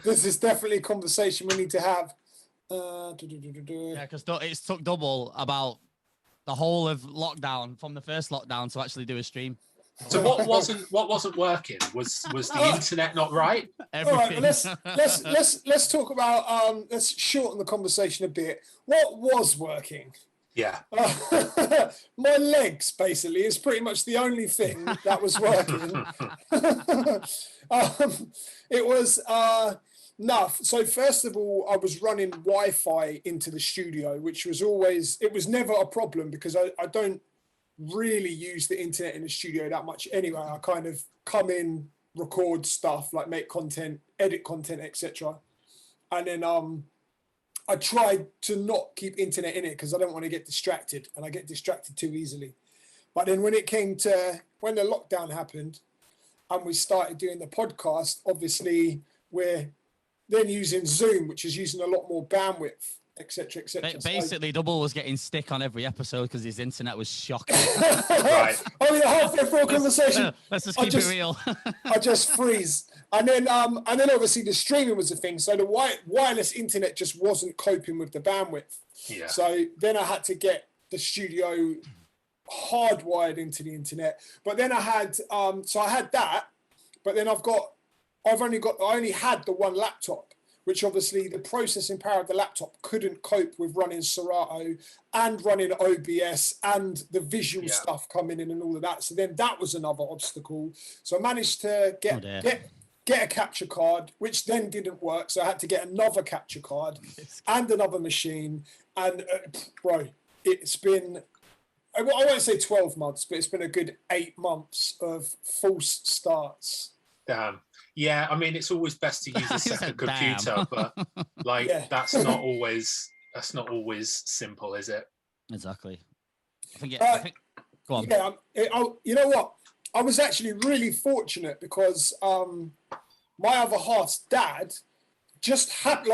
this is definitely a conversation we need to have. Yeah, because it's took Dubl about the whole of lockdown, from the first lockdown, to actually do a stream. So what wasn't working? Was the internet not right? Everything. All right, let's talk about let's shorten the conversation a bit. What was working? Yeah. My legs, basically, is pretty much the only thing that was working. It was enough. So first of all, I was running Wi-Fi into the studio, which was it was never a problem because I don't really use the internet in the studio that much anyway. I kind of come in, record stuff, like make content, edit content, etc. And then I tried to not keep internet in it because I don't want to get distracted, and I get distracted too easily. But then when the lockdown happened and we started doing the podcast, obviously we're then using Zoom, which is using a lot more bandwidth, etc., etc. Basically, Dubl was getting stick on every episode because his internet was shocking. Right. I mean, halfway through a conversation, let's just keep it real. I just freeze, and then obviously the streaming was a thing. So the wireless internet just wasn't coping with the bandwidth. Yeah. So then I had to get the studio hardwired into the internet. But then I had that, but then I only had the one laptop, which obviously the processing power of the laptop couldn't cope with running Serato and running OBS and the visual stuff coming in and all of that. So then that was another obstacle. So I managed to get a capture card, which then didn't work. So I had to get another capture card and another machine. And bro, it's been, I won't say 12 months, but it's been a good 8 months of false starts. Damn. Yeah, I mean, it's always best to use a second computer, but that's not always simple, is it? Exactly. I think go on. Yeah, you know what? I was actually really fortunate because my other half's dad just had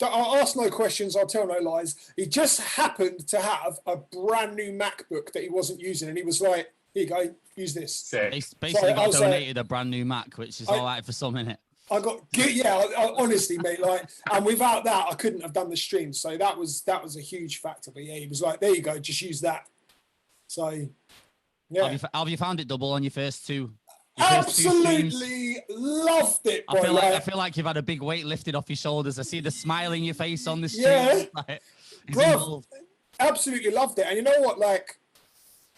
I'll ask no questions, I'll tell no lies. He just happened to have a brand new MacBook that he wasn't using, and he was like, "Here you go, use this." Basically, got donated a brand new Mac, which is all right for some minute. I honestly, mate, and without that, I couldn't have done the stream. So that was a huge factor. But yeah, he was like, "There you go, just use that." So, yeah. How have you found it, Dubl, on your first two? Absolutely loved it, bro. I feel like you've had a big weight lifted off your shoulders. I see the smile in your face on the stream. Yeah, bro, absolutely loved it. And you know what? Like,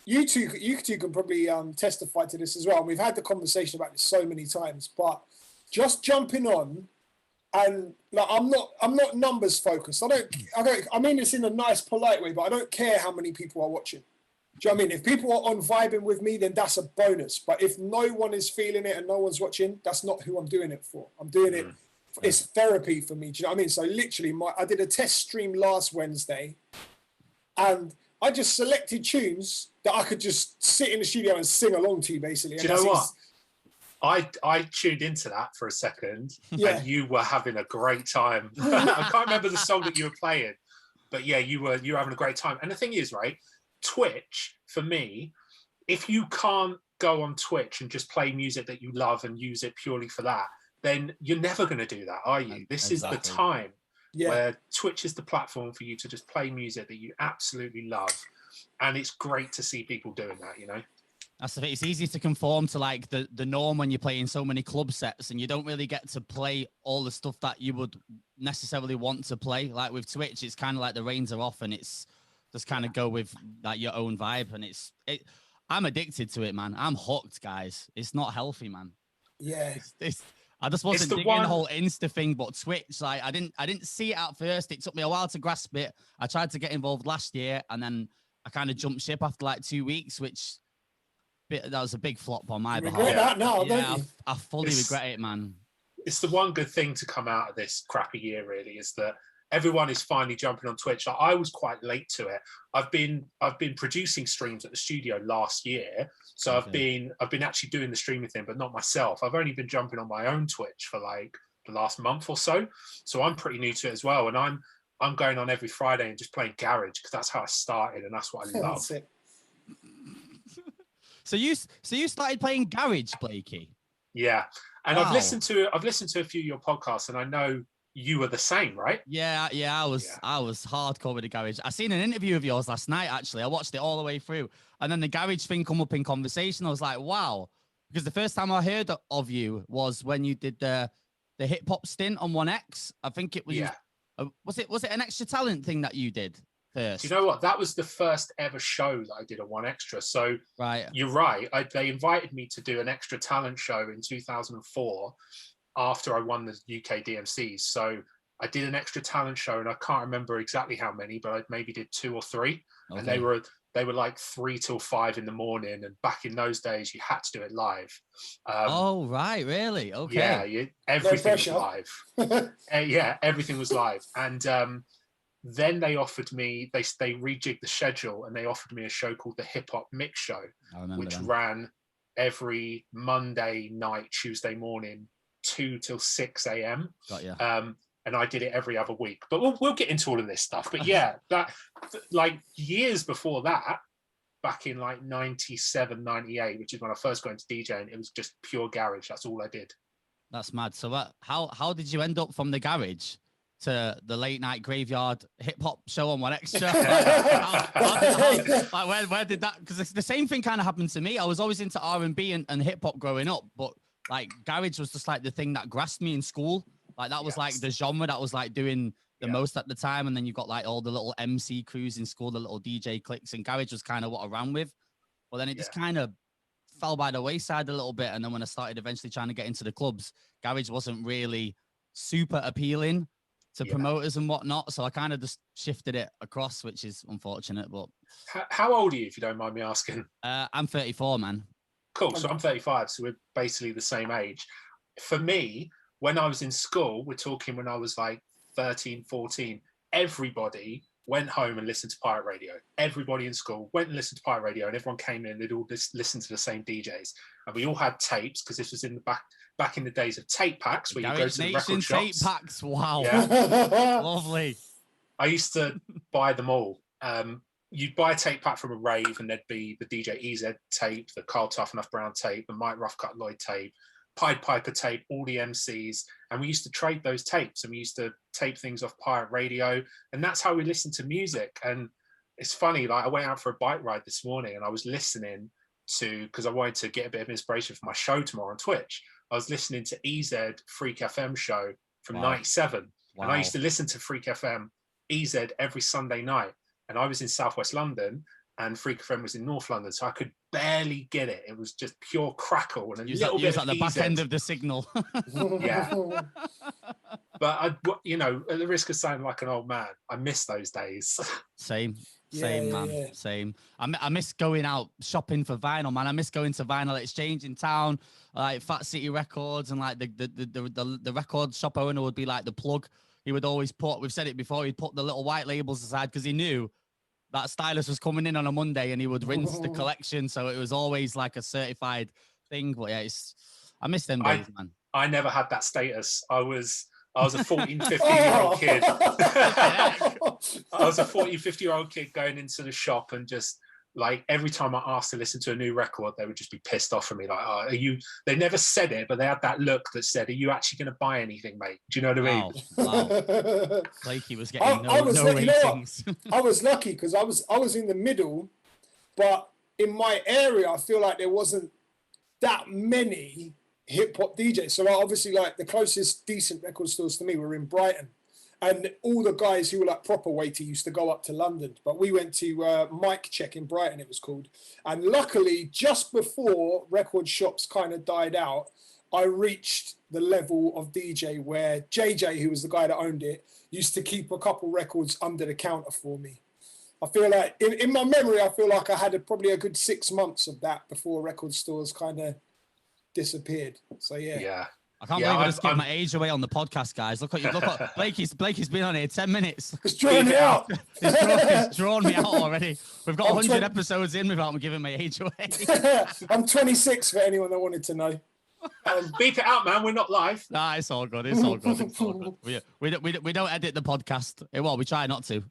you two can probably testify to this as well. And we've had the conversation about this so many times. But just jumping on, and like, I'm not numbers focused. I mean this in a nice, polite way, but I don't care how many people are watching. Do you know what I mean? If people are on vibing with me, then that's a bonus. But if no one is feeling it and no one's watching, that's not who I'm doing it for. I'm doing it. It's therapy for me. Do you know what I mean? So literally, I did a test stream last Wednesday, and I just selected tunes that I could just sit in the studio and sing along to, basically. Do you know what? I tuned into that for a second, and you were having a great time. I can't remember the song that you were playing, but yeah, you were having a great time. And the thing is, right? Twitch, for me, if you can't go on Twitch and just play music that you love and use it purely for that, then you're never going to do that, are you? This is the time where Twitch is the platform for you to just play music that you absolutely love. And it's great to see people doing that, you know? That's the thing. It's easy to conform to like the norm when you're playing so many club sets and you don't really get to play all the stuff that you would necessarily want to play. Like with Twitch, it's kind of like the reins are off and it's just kind of go with like your own vibe. And I'm addicted to it, man. I'm hooked, guys. It's not healthy, man. Yeah. I just wasn't digging the whole Insta thing, but Twitch, like I didn't see it at first. It took me a while to grasp it. I tried to get involved last year and then I kind of jumped ship after like 2 weeks, that was a big flop on my behalf. Regret that now, don't you? I fully regret it, man. It's the one good thing to come out of this crappy year, really, is that everyone is finally jumping on Twitch. I was quite late to it. I've been producing streams at the studio last year, so okay. I've been actually doing the streaming thing, but not myself. I've only been jumping on my own Twitch for like the last month or so. So I'm pretty new to it as well, and I'm going on every Friday and just playing garage because that's how I started and that's what I love. That's it. So you started playing garage, Blakey? Yeah, and Wow. I've listened to a few of your podcasts, and I know you were the same, right? Yeah, I was hardcore with the garage. I seen an interview of yours last night. Actually, I watched it all the way through, and then the garage thing come up in conversation. I was like, wow, because the first time I heard of you was when you did the hip hop stint on 1X. I think it was. Yeah. Was it an extra talent thing that you did first? Do you know what? That was the first ever show that I did on 1Extra. So right, you're right. They invited me to do an extra talent show in 2004 after I won the UK DMCs. So I did an extra talent show, and I can't remember exactly how many, but I maybe did 2 or 3. Okay. And they were like 3 till 5 in the morning. And back in those days, you had to do it live. Oh, right. Really? Okay. Yeah. Everything was live. Yeah, everything was live. And then they offered me, they rejigged the schedule, and they offered me a show called the Hip Hop Mix Show, which ran every Monday night, Tuesday morning, 2 till 6 a.m. Got you. And I did it every other week. But we'll get into all of this stuff. But yeah, that like years before that, back in like 97, 98, which is when I first got into DJing, it was just pure garage. That's all I did. That's mad. So how did you end up from the garage to the late night graveyard hip hop show on 1Extra? Where did that? Because the same thing kind of happened to me. I was always into R&B and hip hop growing up, but like garage was just like the thing that grasped me in school. Like that was like the genre that was like doing the most at the time. And then you got like all the little MC crews in school, the little DJ cliques, and garage was kind of what I ran with. But then it just kind of fell by the wayside a little bit. And then when I started eventually trying to get into the clubs, garage wasn't really super appealing to promoters and whatnot. So I kind of just shifted it across, which is unfortunate. But how old are you, if you don't mind me asking? I'm 34, man. Cool. So I'm 35. So we're basically the same age. For me, when I was in school, we're talking when I was like 13, 14, everybody went home and listened to pirate radio. Everybody in school went and listened to pirate radio, and everyone came in, they'd all listen to the same DJs. And we all had tapes, because this was in the back in the days of tape packs, where you go to the record shops. Tape packs, wow. Yeah. Lovely. I used to buy them all. You'd buy a tape pack from a rave, and there'd be the DJ EZ tape, the Carl Tough Enough Brown tape, the Mike Roughcut Lloyd tape, Pied Piper tape, all the MCs, and we used to trade those tapes, and we used to tape things off pirate radio, and that's how we listened to music. And it's funny, like I went out for a bike ride this morning, and I was listening to, because I wanted to get a bit of inspiration for my show tomorrow on Twitch, I was listening to EZ Freak FM show from 97, and I used to listen to Freak FM EZ every Sunday night, and I was in Southwest London, and Freak FM was in North London, so I could barely get it. It was just pure crackle and a little bit at the back end of the signal. Yeah. But you know, at the risk of sounding like an old man, I miss those days. Same, man. Same. I miss going out shopping for vinyl, man. I miss going to Vinyl Exchange in town, like Fat City Records, and like the record shop owner would be like the plug. He would always we've said it before, he'd put the little white labels aside because he knew that stylist was coming in on a Monday, and he would rinse the collection. So it was always like a certified thing. But yeah, I miss them days, man. I never had that status. I was a 14, 15-year-old kid. I was a 14, 50-year-old kid going into the shop, and just like every time I asked to listen to a new record, they would just be pissed off at me. Like, oh, are you? They never said it, but they had that look that said, "Are you actually going to buy anything, mate?" Do you know what I mean? Wow. Blakey was getting no ratings. I was lucky because I was in the middle, but in my area, I feel like there wasn't that many hip hop DJs. So obviously, like the closest decent record stores to me were in Brighton. And all the guys who were like proper weighty used to go up to London. But we went to Mic Check in Brighton, it was called. And luckily, just before record shops kind of died out, I reached the level of DJ where JJ, who was the guy that owned it, used to keep a couple records under the counter for me. I feel like, in my memory, I feel like I had probably a good 6 months of that before record stores kind of disappeared. So, yeah. Yeah. I can't believe I just gave my age away on the podcast, guys. Look at Blakey's been on here 10 minutes. It's drawn me out. It's drawn me out already. We've got 100 episodes in without me giving my age away. I'm 26 for anyone that wanted to know. Beep it out, man. We're not live. Nah, it's all good. It's all good. It's all good. We don't edit the podcast. Well, we try not to.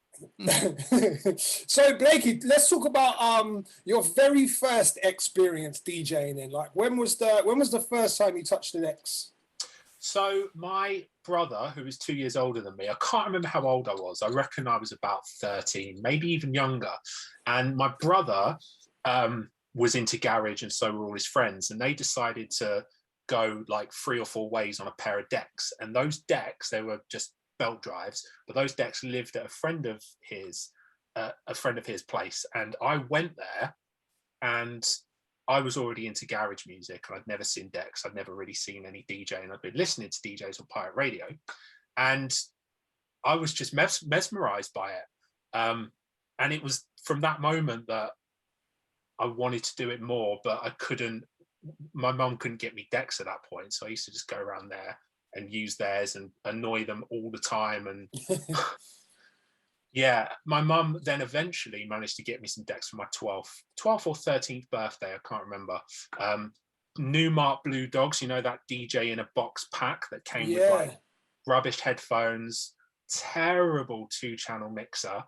So Blakey, let's talk about your very first experience DJing. Then, like, when was the first time you touched the decks? So my brother, who is 2 years older than me, I can't remember how old I was. I reckon I was about 13, maybe even younger. And my brother was into garage, and so were all his friends. And they decided to go like 3 or 4 ways on a pair of decks. And those decks, they were just belt drives, but those decks lived at a friend of his place. And I went there, and I was already into garage music, and I'd never seen decks. I'd never really seen any DJ, and I'd been listening to DJs on pirate radio, and I was just mesmerized by it. And it was from that moment that I wanted to do it more, but I couldn't. My mum couldn't get me decks at that point, so I used to just go around there and use theirs and annoy them all the time. And yeah, my mum then eventually managed to get me some decks for my 12th or 13th birthday. I can't remember. Newmark Blue Dogs, you know, that DJ in a box pack that came with like rubbish headphones, terrible 2-channel mixer.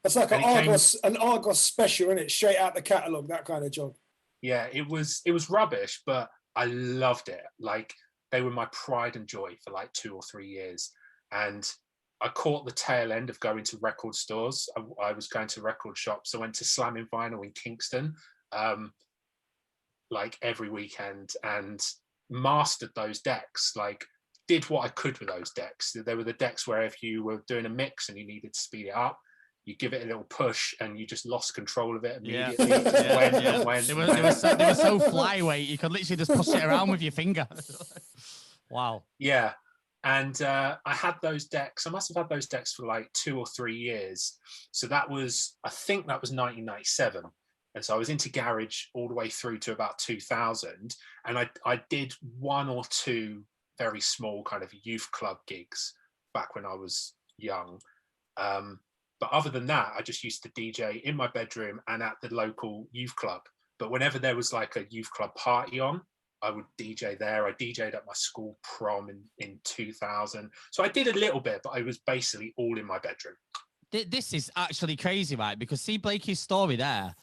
It's like an Argos special, isn't it? Straight out the catalogue, that kind of job. Yeah, it was rubbish, but I loved it. Like, they were my pride and joy for like 2 or 3 years. And I caught the tail end of going to record stores. I was going to record shops. I went to Slamming Vinyl in Kingston, like every weekend, and mastered those decks. Like, did what I could with those decks. There were the decks where if you were doing a mix and you needed to speed it up, you give it a little push and you just lost control of it immediately. They were so flyweight, you could literally just push it around with your finger. Wow. Yeah. And I had those decks. I must have had those decks for like 2 or 3 years. So I think that was 1997. And so I was into garage all the way through to about 2000. And I did 1 or 2 very small kind of youth club gigs back when I was young. But other than that, I just used to DJ in my bedroom and at the local youth club. But whenever there was like a youth club party on, I would DJ there. I DJ'd at my school prom in 2000. So I did a little bit, but I was basically all in my bedroom. This is actually crazy, right? Because see Blakey's story there,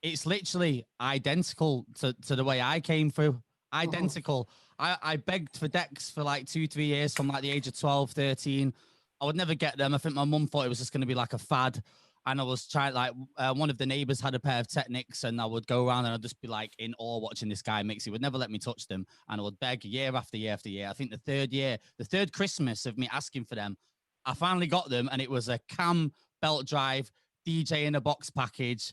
it's literally identical to the way I came through. Identical. I begged for decks for like 2-3 years from like the age of 12, 13. I would never get them. I think my mum thought it was just going to be like a fad. And I was trying, like, one of the neighbors had a pair of Technics, and I would go around and I'd just be like in awe watching this guy mix. He would never let me touch them. And I would beg year after year after year. I think the third Christmas of me asking for them, I finally got them, and it was a cam belt drive, DJ in a box package,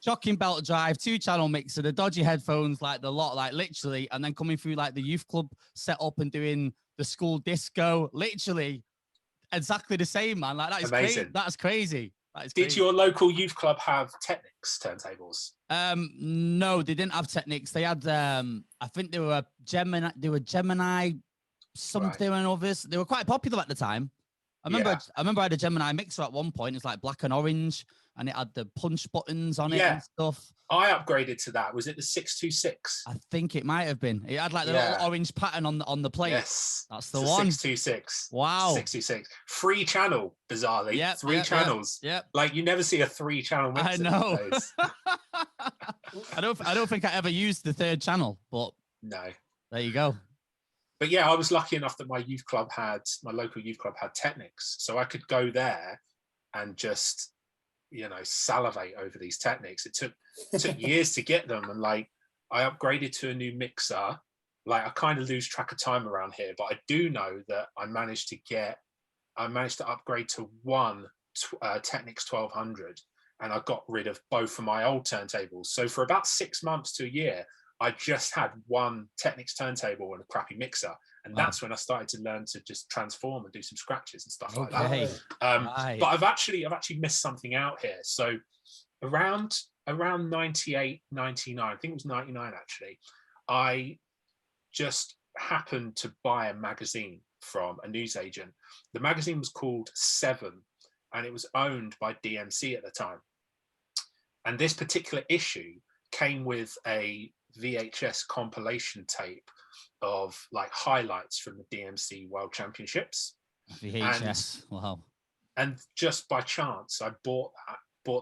shocking belt drive, 2-channel mixer, the dodgy headphones, like the lot, like literally, and then coming through like the youth club setup and doing the school disco, literally exactly the same, man. Like, that is amazing. Crazy. That's crazy. Did your local youth club have Technics turntables? No, they didn't have Technics. They had I think they were Gemini something and others. They were quite popular at the time. I remember I had a Gemini mixer at one point. It's like black and orange, and it had the punch buttons on it and stuff. I upgraded to that. Was it the 626? I think it might have been. It had like the little orange pattern on the plate. Yes, that's the one. 626. Wow. 626. 3-channel, bizarrely. Yeah. 3 channels. Yeah. Like, you never see a 3-channel mixer. I know. I don't think I ever used the 3rd channel, but no. There you go. But yeah, I was lucky enough that my local youth club had Technics, so I could go there and just, salivate over these Technics. It took years to get them, and like, I upgraded to a new mixer. Like, I kind of lose track of time around here, but I do know that I managed to upgrade to one Technics 1200, and I got rid of both of my old turntables. So for about 6 months to a year, I just had one Technics turntable and a crappy mixer. And that's when I started to learn to just transform and do some scratches and stuff like that. But I've actually missed something out here. So around 98, 99, I think it was 99 actually, I just happened to buy a magazine from a newsagent. The magazine was called Seven, and it was owned by DMC at the time. And this particular issue came with a VHS compilation tape of like highlights from the DMC World Championships. VHS, wow. And just by chance, I bought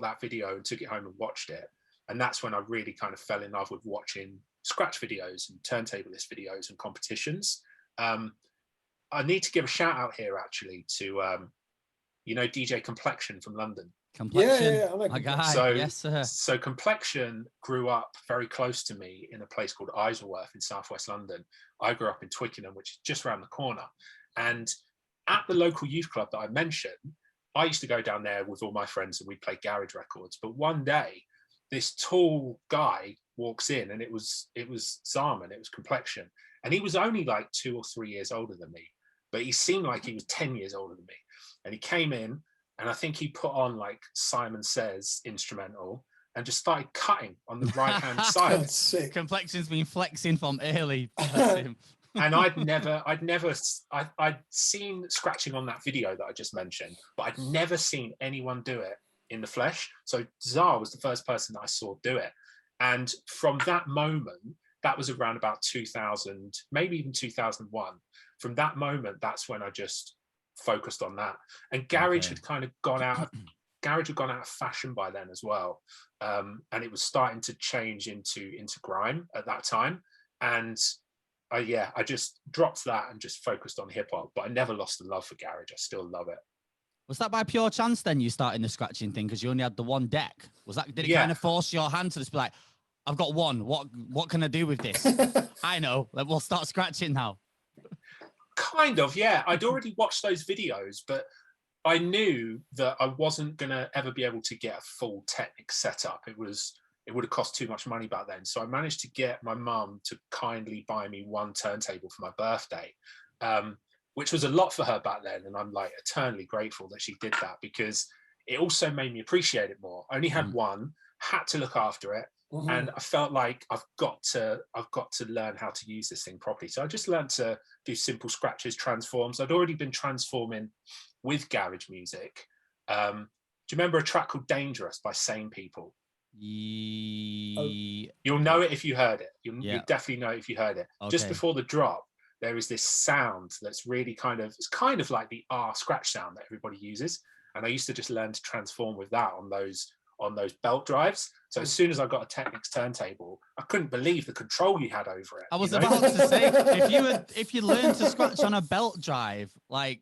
that video and took it home and watched it. And that's when I really kind of fell in love with watching scratch videos and turntablist videos and competitions. I need to give a shout out here actually to, DJ Complexion from London. Complexion, yeah, my guy. So, yes, sir. So Complexion grew up very close to me in a place called Isleworth in southwest London. I grew up in Twickenham, which is just around the corner. And at the local youth club that I mentioned, I used to go down there with all my friends and we'd play garage records. But one day, this tall guy walks in, and it was Zaman, it was Complexion. And he was only like 2 or 3 years older than me, but he seemed like he was 10 years older than me. And he came in, and I think he put on like Simon Says instrumental and just started cutting on the right-hand side. That's sick. Complexion's been flexing from early. And I'd seen scratching on that video that I just mentioned, but I'd never seen anyone do it in the flesh. So Zar was the first person that I saw do it. And from that moment, that was around about 2000, maybe even 2001. From that moment, that's when I just focused on that. And garage had kind of gone out. Garage had gone out of fashion by then as well, and it was starting to change into grime at that time. And I just dropped that and just focused on hip hop. But I never lost the love for garage. I still love it. Was that by pure chance then you started the scratching thing because you only had the one deck? Did it kind of force your hand to just be like, I've got one. What can I do with this? I know. We'll start scratching now. Kind of, yeah. I'd already watched those videos, but I knew that I wasn't gonna ever be able to get a full Technic setup. It would have cost too much money back then. So I managed to get my mum to kindly buy me one turntable for my birthday, which was a lot for her back then. And I'm like eternally grateful that she did that, because it also made me appreciate it more. I only had one, had to look after it. And I felt like I've got to learn how to use this thing properly. So I just learned to do simple scratches, transforms. I'd already been transforming with garage music. Do you remember a track called Dangerous by Sane People? You'll know it if you heard it. You'll definitely know it if you heard it. Okay. Just before the drop, there is this sound that's really it's kind of like the R scratch sound that everybody uses. And I used to just learn to transform with that on those belt drives. So as soon as I got a Technics turntable, I couldn't believe the control you had over it. I was about to say, if you learn to scratch on a belt drive, like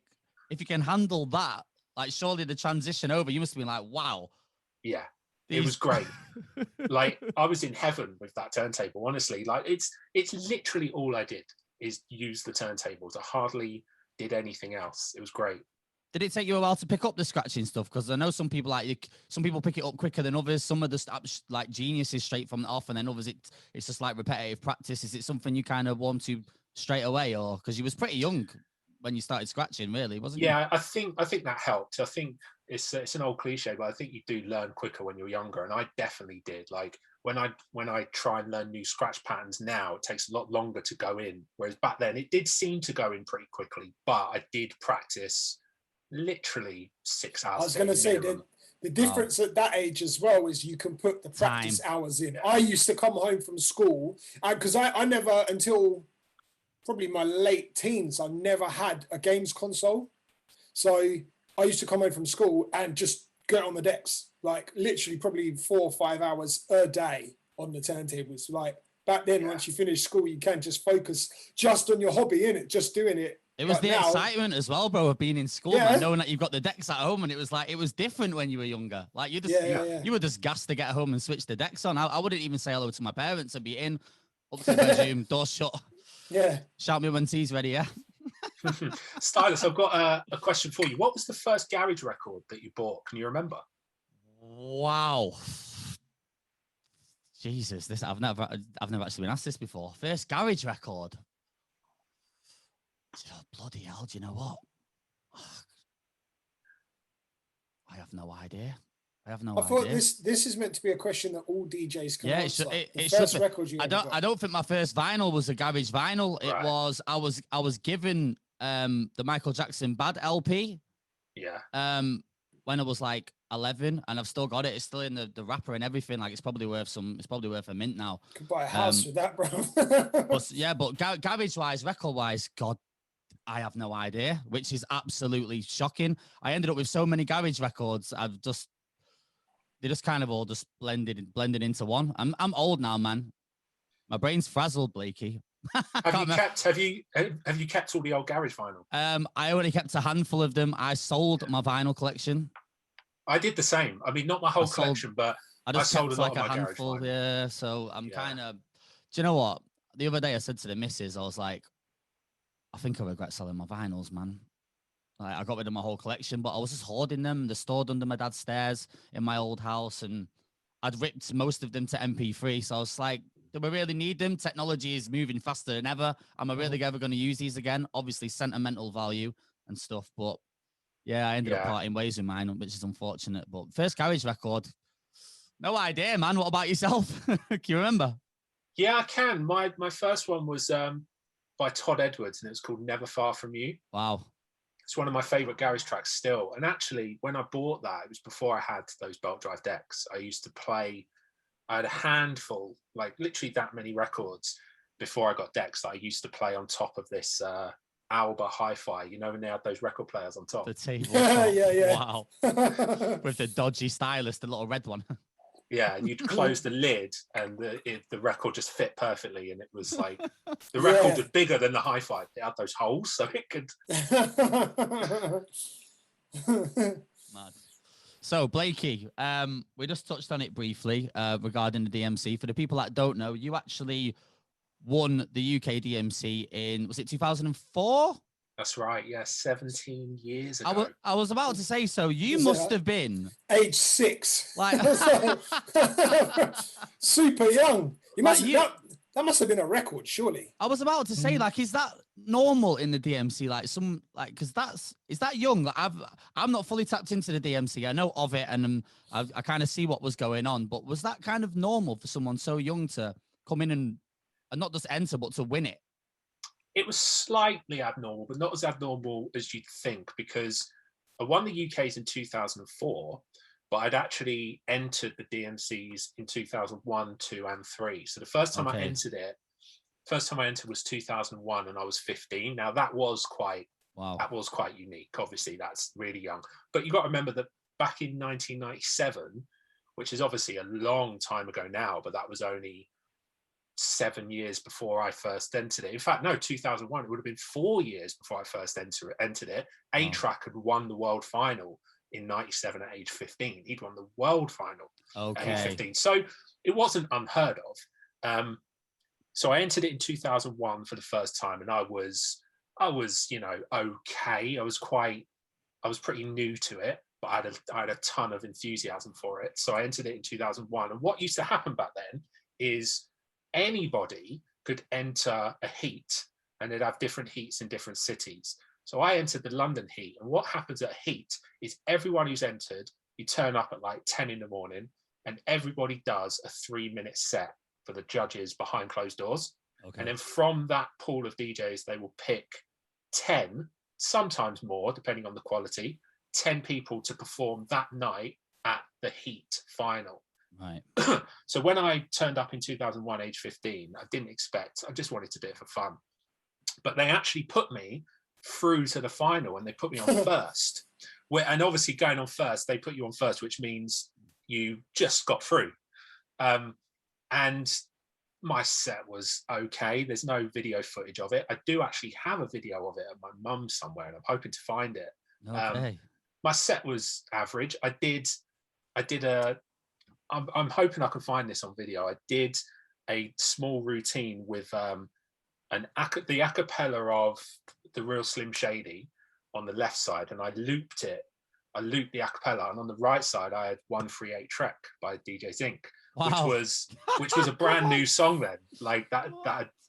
if you can handle that, like surely the transition over, you must have been like, wow. Yeah, it was great. Like I was in heaven with that turntable, honestly. Like it's literally all I did is use the turntables. I hardly did anything else. It was great. Did it take you a while to pick up the scratching stuff? Because I know some people pick it up quicker than others. Some of the like geniuses straight from the off, and then others it's just like repetitive practice. Is it something you kind of want to straight away, or because you was pretty young when you started scratching, really, wasn't you? Yeah, I think that helped. I think it's an old cliche, but I think you do learn quicker when you're younger, and I definitely did. Like when I try and learn new scratch patterns now, it takes a lot longer to go in, whereas back then it did seem to go in pretty quickly. But I did practice literally 6 hours. I was going to say the difference at that age as well is you can put the practice hours in. I used to come home from school, because I never, until probably my late teens, I never had a games console. So I used to come home from school and just get on the decks, like literally probably 4 or 5 hours a day on the turntables. Like back then, once you finish school, you can just focus just on your hobby, innit? Just doing it. It was the excitement as well, bro, of being in school, man, knowing that you've got the decks at home, and it was different when you were younger. Like you were just gassed to get home and switch the decks on. I wouldn't even say hello to my parents and be in, up to the bedroom, door shut. Yeah. Shout me when tea's ready, yeah. Stylus, I've got a question for you. What was the first garage record that you bought? Can you remember? Wow. Jesus, I've never actually been asked this before. First garage record. Oh, bloody hell, do you know what? I have no idea. I thought this is meant to be a question that all DJs can answer. It should be. I don't think my first vinyl was a garage vinyl. Right. It was I was given the Michael Jackson Bad LP. Yeah. When I was like 2011, and I've still got it. It's still in the wrapper and everything. Like it's probably worth a mint now. Could buy a house with that, bro. but garage wise, record wise, God, I have no idea, which is absolutely shocking. I ended up with so many garage records. They just kind of all just blended into one. I'm old now, man. My brain's frazzled, Blakey. Have you kept all the old garage vinyl? I only kept a handful of them. I sold my vinyl collection. I did the same. I mean, not my whole collection, but I sold a lot of my handful. Garage vinyl. Yeah, so I'm kind of. Do you know what? The other day I said to the missus, I was like, I think I regret selling my vinyls, man. Like, I got rid of my whole collection, but I was just hoarding them. They're stored under my dad's stairs in my old house, and I'd ripped most of them to MP3. So I was like, do we really need them? Technology is moving faster than ever. Am I really ever going to use these again? Obviously, sentimental value and stuff, but yeah, I ended up parting ways with mine, which is unfortunate. But first garage record, no idea, man. What about yourself? Can you remember? Yeah, I can. My first one was by Todd Edwards, and it was called Never Far From You. Wow. It's one of my favorite garage tracks still. And actually, when I bought that, it was before I had those belt drive decks. I had a handful, like literally that many records before I got decks that I used to play on top of this Alba Hi-Fi, you know, when they had those record players on top. The table. Yeah. Wow. With the dodgy stylus, the little red one. Yeah, and you'd close the lid and the record just fit perfectly. And it was like, the record was bigger than the Hi-Fi. It had those holes, so it could... Mad. So, Blakey, we just touched on it briefly regarding the DMC. For the people that don't know, you actually won the UK DMC in, was it 2004? That's right, yeah, 17 years ago. I was about to say, so you must have been... Age 6. Like... super young. That must have been a record, surely. I was about to say, like, is that normal in the DMC? Because is that young? Like, I'm not fully tapped into the DMC. I know of it, and I kind of see what was going on. But was that kind of normal for someone so young to come in and not just enter, but to win it? It was slightly abnormal, but not as abnormal as you'd think, because I won the UK's in 2004. But I'd actually entered the DMCs in 2001, 2, and 3. So the first time I entered was 2001, and I was 15. Now that was quite unique. Obviously, that's really young. But you got to remember that back in 1997, which is obviously a long time ago now, but that was only 7 years before I first entered it. In fact, no, 2001. It would have been 4 years before I first entered it. A-Track had won the world final in 97 at age 15. He'd won the world final at age 15. So it wasn't unheard of. So I entered it in 2001 for the first time, and I was, you know, okay. I was pretty new to it, but I had a ton of enthusiasm for it. So I entered it in 2001. And what used to happen back then is anybody could enter a heat, and they'd have different heats in different cities. So I entered the London heat, and what happens at heat is everyone who's entered, you turn up at like 10 in the morning, and everybody does a 3-minute set for the judges behind closed doors. Okay. And then from that pool of DJs, they will pick 10, sometimes more, depending on the quality, 10 people to perform that night at the heat final. Right. So when I turned up in 2001, age 15, I just wanted to do it for fun. But they actually put me through to the final, and they put me on first. And obviously going on first, they put you on first, which means you just got through. And my set was okay. There's no video footage of it. I do actually have a video of it at my mum's somewhere, and I'm hoping to find it. Okay. My set was average. I'm hoping I can find this on video. I did a small routine with the acapella of The Real Slim Shady on the left side, and I looped it. I looped the acapella, and on the right side I had 138 Trek by DJ Zinc, wow. which was a brand new song then. Like that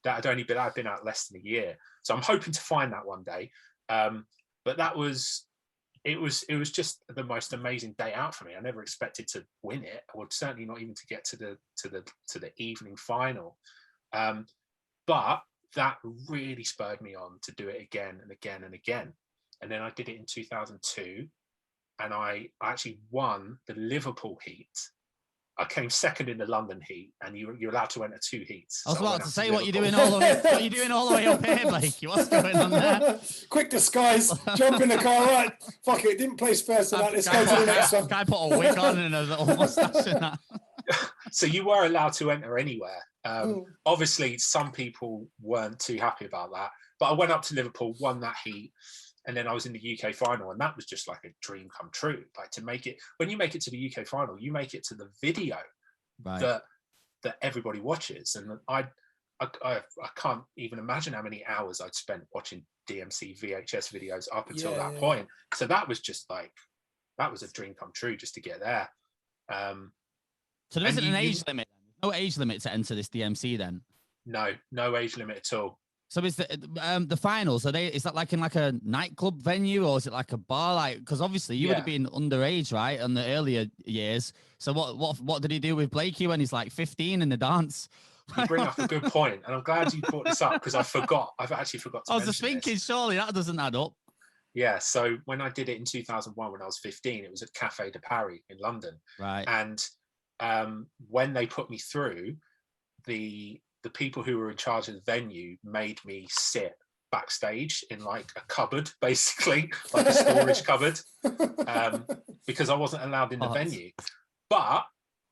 had only been out less than a year. So I'm hoping to find that one day. But it was just the most amazing day out for me. I never expected to win it, or certainly not even to get to the evening final. But that really spurred me on to do it again and again and again. And then I did it in 2002, and I actually won the Liverpool heat. I came second in the London heat, and you're allowed to enter 2 heats. I was so about to say, what you doing all the way? What you doing all the way up here, Blakey? What's going on there? Quick disguise, jump in the car. Right, fuck it. Didn't place first tonight. Let's go to the next one. Guy put a wig on and a little mustache and that. So you were allowed to enter anywhere. Obviously, some people weren't too happy about that, but I went up to Liverpool, won that heat. And then I was in the UK final, and that was just like a dream come true. Like, to make it, when you make it to the UK final, you make it to the video that everybody watches. And I can't even imagine how many hours I'd spent watching DMC VHS videos up until that point. So that was just like, that was a dream come true just to get there. So there isn't an age limit. No age limit to enter this DMC then? No age limit at all. So is the finals, is that like in like a nightclub venue, or is it like a bar? Like, because obviously you would have been underage, right, in the earlier years. So what did he do with Blakey when he's like 15 in the dance? You bring up a good point, and I'm glad you brought this up, because I've actually forgot to I was just thinking, surely that doesn't add up. Yeah, so when I did it in 2001, when I was 15, it was at Café de Paris in London. Right. And when they put me through, the people who were in charge of the venue made me sit backstage in like a cupboard, basically, like a storage cupboard, because I wasn't allowed in the venue. But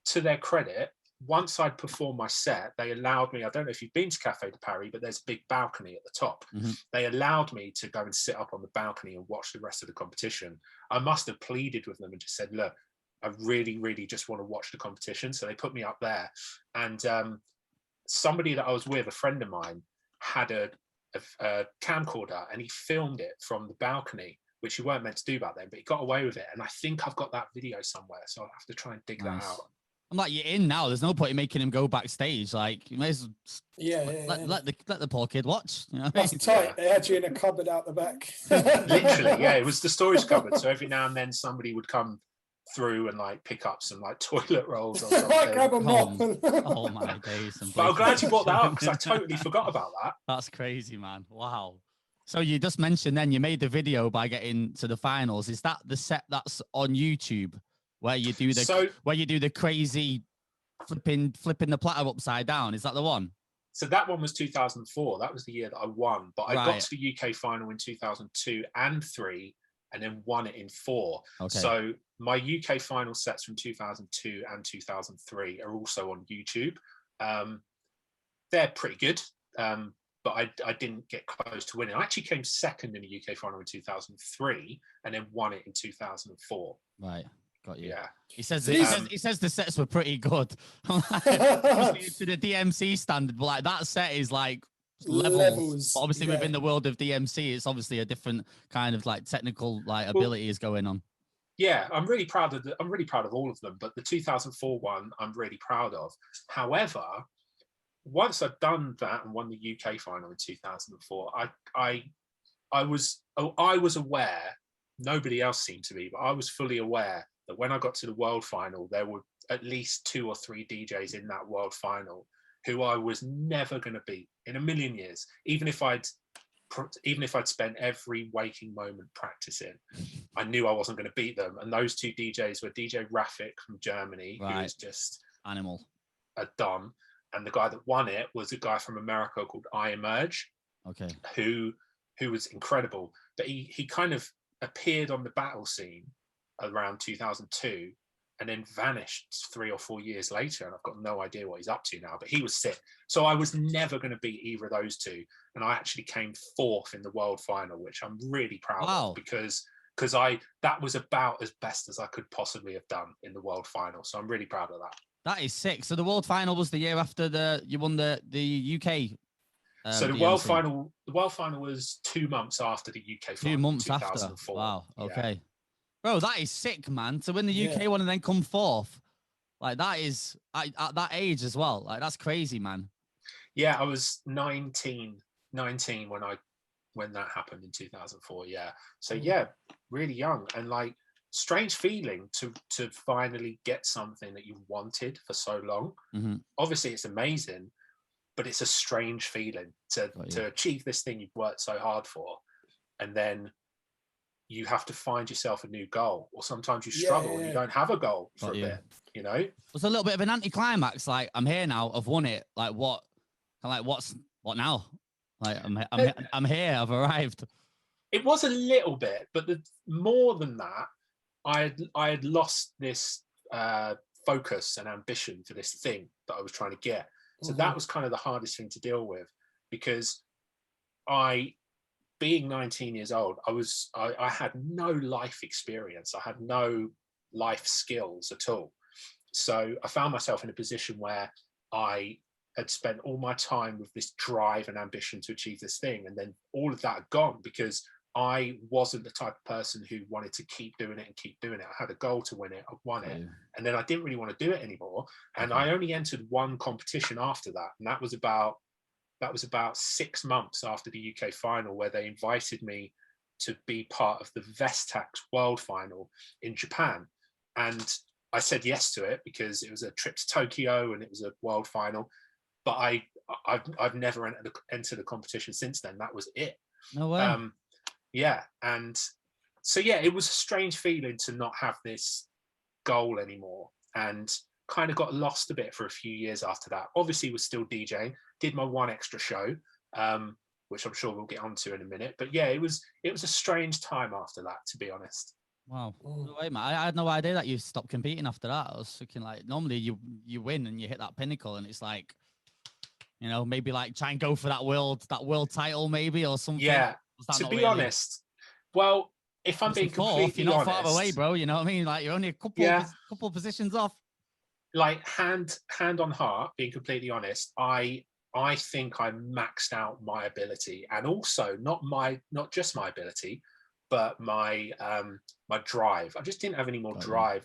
to their credit, once I'd performed my set, they allowed me, I don't know if you've been to Café de Paris, but there's a big balcony at the top. They allowed me to go and sit up on the balcony and watch the rest of the competition. I must have pleaded with them and just said, look, I really, really just want to watch the competition. So they put me up there. And somebody that I was with, a friend of mine, had a camcorder, and he filmed it from the balcony, which you weren't meant to do back then, but he got away with it. And I think I've got that video somewhere, so I'll have to try and dig that out. I'm like, you're in now. There's no point in making him go backstage. Like, you may as well let the poor kid watch. You know That's tight. They had you in a cupboard out the back. Literally, yeah. It was the storage cupboard. So every now and then somebody would come through and like pick up some like toilet rolls or something. Grab a mop. Oh my days. But I'm glad you brought that up, because I totally forgot about that. That's crazy, man. Wow. So you just mentioned then you made the video by getting to the finals. Is that the set that's on YouTube where you do the crazy flipping the platter upside down? Is that the one? So that one was 2004. That was the year that I won. But I got to the UK final in 2002 and 3, and then won it in 4. Okay. So my UK final sets from 2002 and 2003 are also on YouTube. They're pretty good, but I didn't get close to winning. I actually came second in the UK final in 2003 and then won it in 2004. Right. Got you. Yeah. He says the sets were pretty good. To the DMC standard, but like that set is like levels. But obviously within the world of DMC, it's obviously a different kind of like technical like ability is going on. Yeah, I'm really proud of all of them, but the 2004 one I'm really proud of. However, once I'd done that and won the UK final in 2004, I was aware, nobody else seemed to be, but I was fully aware that when I got to the world final, there were at least 2 or 3 DJs in that world final who I was never going to beat in a million years, even if I'd spent every waking moment practicing. I knew I wasn't going to beat them. And those 2 DJs were DJ Rafik from Germany, who is just animal, a don, and the guy that won it was a guy from America called I Emerge, who was incredible. But he kind of appeared on the battle scene around 2002 and then vanished 3 or 4 years later, and I've got no idea what he's up to now, but he was sick. So I was never going to beat either of those 2, and I actually came 4th in the world final, which I'm really proud of, because that was about as best as I could possibly have done in the world final. So I'm really proud of that. That is sick. So the world final was the year after you won the UK. So the world final was 2 months after the UK final. 2 months after. Wow. Okay. Yeah. Bro, that is sick, man. To win the UK one and then come 4th, like that is at that age as well. Like that's crazy, man. Yeah, I was 19 when that happened in 2004. Yeah. So yeah, really young, and like strange feeling to finally get something that you've wanted for so long. Obviously, it's amazing, but it's a strange feeling to achieve this thing you've worked so hard for, and then you have to find yourself a new goal, or sometimes you struggle and you don't have a goal for a bit, you know? It's a little bit of an anticlimax. Like, I'm here now, I've won it. Like, what now? Like, I'm here, I've arrived. It was a little bit, but more than that, I had lost this focus and ambition for this thing that I was trying to get. So that was kind of the hardest thing to deal with, because being 19 years old, I had no life experience. I had no life skills at all. So I found myself in a position where I had spent all my time with this drive and ambition to achieve this thing. And then all of that had gone because I wasn't the type of person who wanted to keep doing it and keep doing it. I had a goal to win it, I won it. And then I didn't really want to do it anymore. And I only entered one competition after that. And that was about 6 months after the UK final, where they invited me to be part of the Vestax World Final in Japan. And I said yes to it because it was a trip to Tokyo and it was a world final. But I've never entered a competition since then. That was it. No way. Yeah. And so, yeah, it was a strange feeling to not have this goal anymore, and kind of got lost a bit for a few years after that. Obviously, was still DJing, did my one extra show, which I'm sure we'll get onto in a minute. But yeah, it was a strange time after that, to be honest. Wow. No way, man. I had no idea that you stopped competing after that. I was thinking, like, normally you win and you hit that pinnacle, and it's like, you know, maybe like try and go for that world title, maybe, or something. Yeah. To be honest, well, if I'm being completely you're not honest, far away, bro. You know what I mean? Like, you're only a couple positions off. Like, hand on heart, being completely honest, I think I maxed out my ability, and also not just my ability, but my my drive. I just didn't have any more drive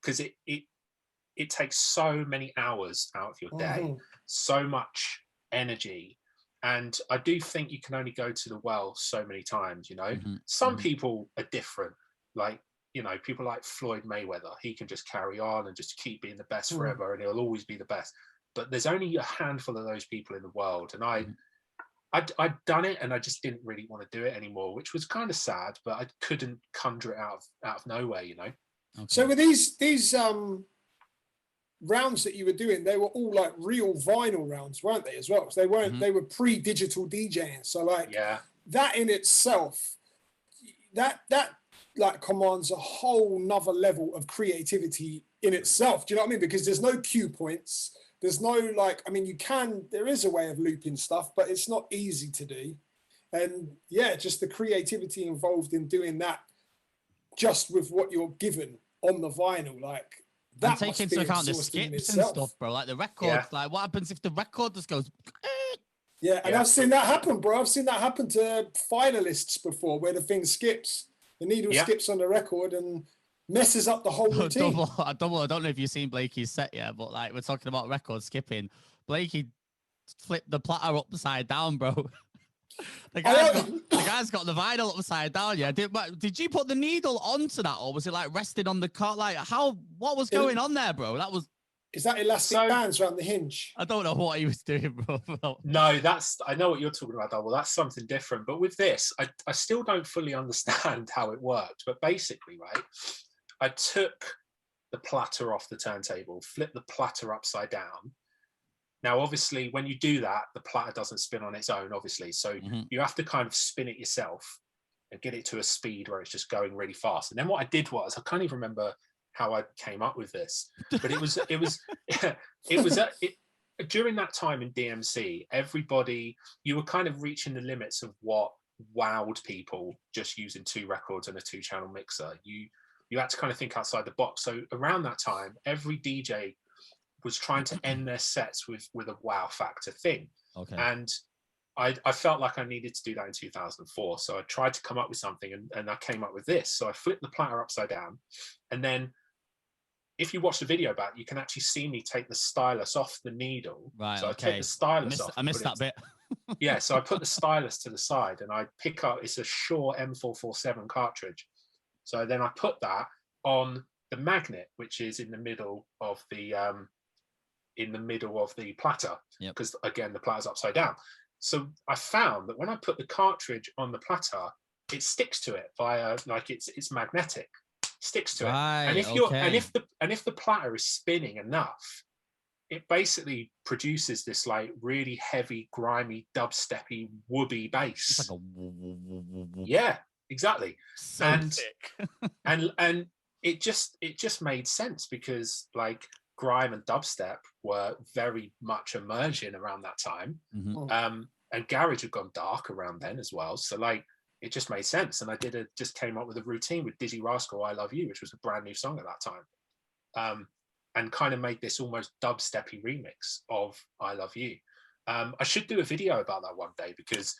because it takes so many hours out of your day, so much energy. And I do think you can only go to the well so many times, you know. Some people are different, like, you know, people like Floyd Mayweather. He can just carry on and just keep being the best forever, and he'll always be the best. But there's only a handful of those people in the world, and I'd done it, and I just didn't really want to do it anymore, which was kind of sad. But I couldn't conjure it out of nowhere, you know. Okay. So were these rounds that you were doing, they were all like real vinyl rounds, weren't they, as well? Because they weren't, they were pre-digital DJing. So like that in itself, that like commands a whole nother level of creativity in itself. Do you know what I mean? Because there's no cue points. There's no like, I mean, there is a way of looping stuff, but it's not easy to do. And yeah, just the creativity involved in doing that just with what you're given on the vinyl, like, that and take into account the skips and stuff, bro. Like the record, like what happens if the record just goes? Yeah, and I've seen that happen, bro. I've seen that happen to finalists before, where the thing skips, the needle skips on the record and messes up the whole routine. Dubl, I don't know if you've seen Blakey's set yet, but like we're talking about record skipping. Blakey flipped the platter upside down, bro. The guy's got the vinyl upside down. Yeah, did you put the needle onto that, or was it like rested on the cart? Like what was going on there, bro? Is that elastic bands around the hinge? I don't know what he was doing, bro. No, I know what you're talking about, Dubl. That's something different. But with this, I still don't fully understand how it worked. But basically, right, I took the platter off the turntable, flipped the platter upside down. Now, obviously, when you do that, the platter doesn't spin on its own, obviously. So you have to kind of spin it yourself and get it to a speed where it's just going really fast. And then what I did was, I can't even remember how I came up with this, but it was during that time in DMC, everybody, you were kind of reaching the limits of what wowed people just using 2 records and a 2-channel mixer. You had to kind of think outside the box. So around that time, every DJ was trying to end their sets with a wow factor thing. Okay. And I felt like I needed to do that in 2004. So I tried to come up with something, and I came up with this. So I flipped the platter upside down. And then if you watch the video back, you can actually see me take the stylus off the needle. Right. So I take the stylus off. I missed that bit. Yeah. So I put the stylus to the side, and I pick up, it's a Shure M447 cartridge. So then I put that on the magnet, which is in the middle of the platter, because again, the platter's upside down. So I found that when I put the cartridge on the platter, it sticks to it via like it's magnetic, sticks to it. Right, And if you're and if the platter is spinning enough, it basically produces this like really heavy, grimy, dubsteppy, whoopy bass. It's like a yeah, exactly. so and thick. and it just made sense because like grime and dubstep were very much emerging around that time. And garage had gone dark around then as well. So like it just made sense. And I just came up with a routine with Dizzy Rascal, I Love You, which was a brand new song at that time. And kind of made this almost dubsteppy remix of I Love You. I should do a video about that one day because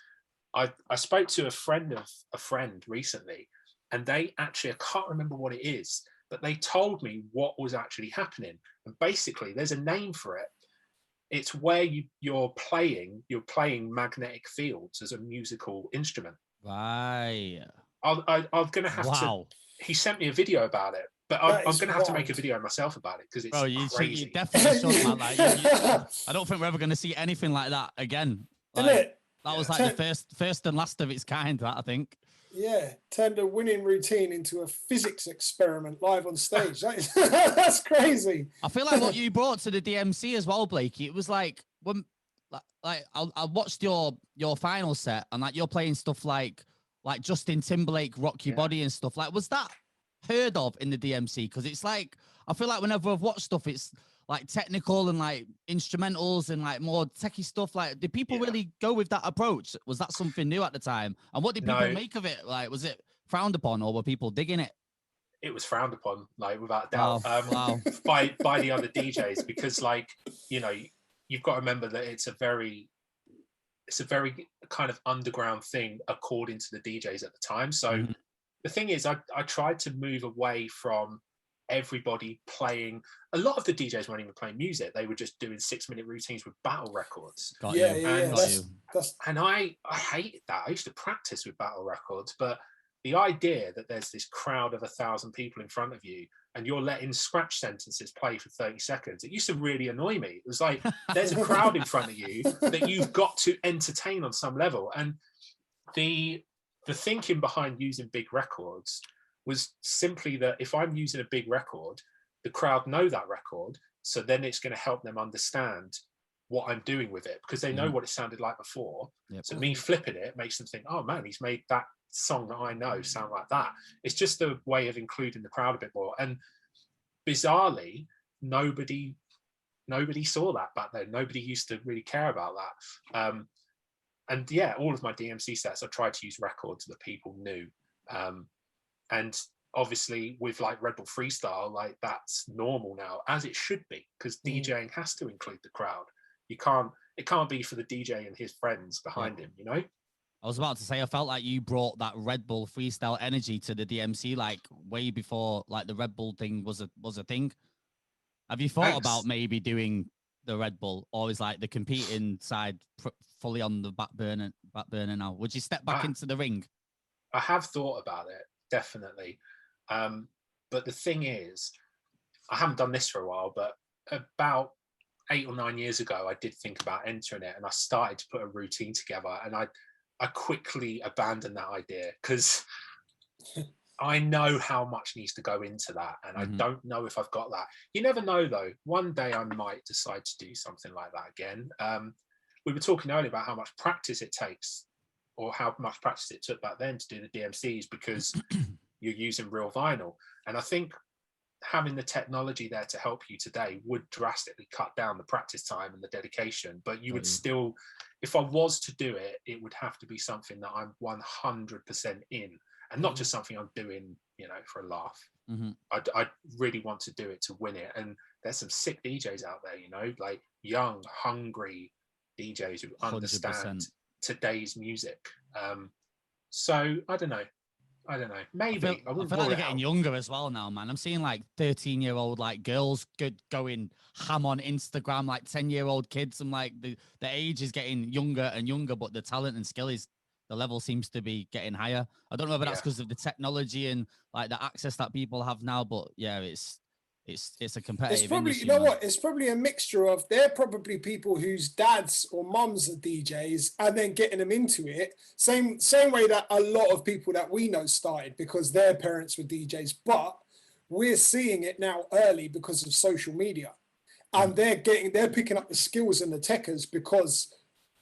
I spoke to a friend of a friend recently, and they actually, I can't remember what it is, but they told me what was actually happening. And basically there's a name for it. It's where you're playing magnetic fields as a musical instrument. Right. I'm going to have to, he sent me a video about it, but I'm going to have to make a video myself about it because it's crazy. You definitely should, man. Like, I don't think we're ever going to see anything like that again. Like, that was like the first and last of its kind, that I think. Yeah, turned a winning routine into a physics experiment live on stage. That's crazy. I feel like what you brought to the DMC as well, Blakey, it was like when I watched your final set and like you're playing stuff like Justin Timberlake, Rock Your Body and stuff. Like, was that heard of in the DMC? Because it's like, I feel like whenever I've watched stuff, it's like technical and like instrumentals and like more techie stuff. Like, did people really go with that approach? Was that something new at the time? And what did people make of it? Like, was it frowned upon or were people digging it? It was frowned upon, like without doubt, wow. by the other DJs, because like, you know, you've got to remember that it's a very kind of underground thing according to the DJs at the time. So the thing is, I tried to move away from everybody playing. A lot of the DJs weren't even playing music. They were just doing 6-minute routines with battle records. And I hated that. I used to practice with battle records, but the idea that there's this crowd of 1,000 people in front of you and you're letting scratch sentences play for 30 seconds, it used to really annoy me. It was like, there's a crowd in front of you that you've got to entertain on some level. And the thinking behind using big records was simply that if I'm using a big record, the crowd know that record, so then it's going to help them understand what I'm doing with it because they know what it sounded like before. So me flipping it makes them think, oh man, he's made that song that I know sound like that. It's just a way of including the crowd a bit more. And bizarrely, nobody saw that back then. Nobody used to really care about that. And yeah, all of my DMC sets, I tried to use records that people knew. And obviously with like Red Bull Freestyle, like that's normal now, as it should be, because DJing has to include the crowd. It can't be for the DJ and his friends behind him, you know? I was about to say, I felt like you brought that Red Bull Freestyle energy to the DMC, like way before like the Red Bull thing was a thing. Have you thought about maybe doing the Red Bull, or is like the competing side fully on the back burner now? Would you step back into the ring? I have thought about it, definitely. But the thing is, I haven't done this for a while, but about 8 or 9 years ago, I did think about entering it, and I started to put a routine together, and I quickly abandoned that idea because I know how much needs to go into that, and I don't know if I've got that. You never know, though. One day I might decide to do something like that again. We were talking earlier about how much practice it takes, or how much practice it took back then to do the DMCs because you're using real vinyl. And I think having the technology there to help you today would drastically cut down the practice time and the dedication, but you would still, if I was to do it, it would have to be something that I'm 100% in, and not just something I'm doing, you know, for a laugh. I really want to do it to win it. And there's some sick DJs out there, you know, like young, hungry DJs who understand 100%. Today's music. So I don't know. Maybe I feel like they're getting younger as well now, man. I'm seeing like 13-year-old like girls going ham on Instagram, like 10-year-old kids. I'm like, the age is getting younger and younger, but the talent and skill the level seems to be getting higher. I don't know if that's because of the technology and like the access that people have now, but yeah, it's it's a competitive It's probably, industry, you know man. what? It's probably a mixture of, they're probably people whose dads or mums are DJs and then getting them into it. Same way that a lot of people that we know started because their parents were DJs, but we're seeing it now early because of social media. And they're picking up the skills and the techers because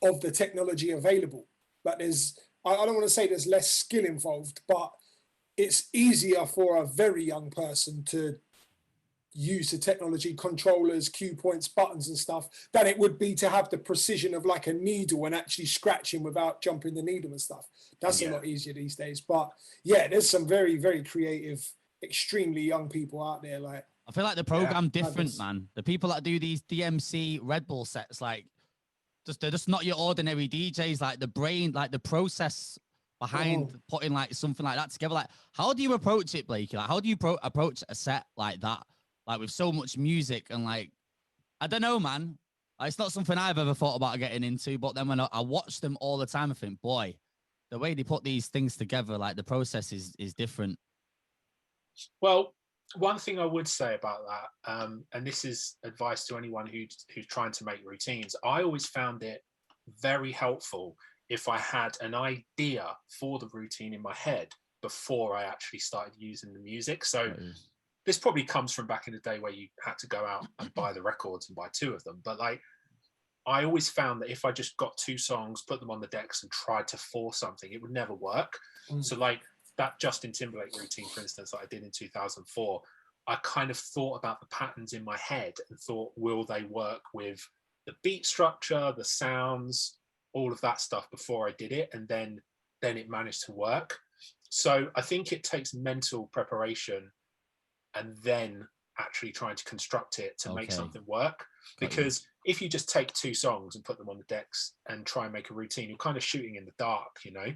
of the technology available. But I don't want to say there's less skill involved, but it's easier for a very young person to use the technology, controllers, cue points, buttons and stuff, than it would be to have the precision of like a needle and actually scratching without jumping the needle and stuff. That's a lot easier these days. But yeah, there's some very, very creative, extremely young people out there. Like, I feel like the program different, man. The people that do these DMC Red Bull sets, like, they're just not your ordinary DJs. Like the brain, like the process behind putting like something like that together. Like, how do you approach it, Blakey? Like, how do you approach a set like that? Like with so much music and like, I don't know, man. Like, it's not something I've ever thought about getting into. But then when I watch them all the time, I think, boy, the way they put these things together, like the process is different. Well, one thing I would say about that, and this is advice to anyone who's trying to make routines, I always found it very helpful if I had an idea for the routine in my head before I actually started using the music. So this probably comes from back in the day where you had to go out and buy the records and buy 2 of them. But like, I always found that if I just got 2 songs, put them on the decks and tried to force something, it would never work. So like that Justin Timberlake routine, for instance, that I did in 2004, I kind of thought about the patterns in my head and thought, will they work with the beat structure, the sounds, all of that stuff before I did it? And then it managed to work. So I think it takes mental preparation and then actually trying to construct it to make something work. Because if you just take 2 songs and put them on the decks and try and make a routine, you're kind of shooting in the dark, you know?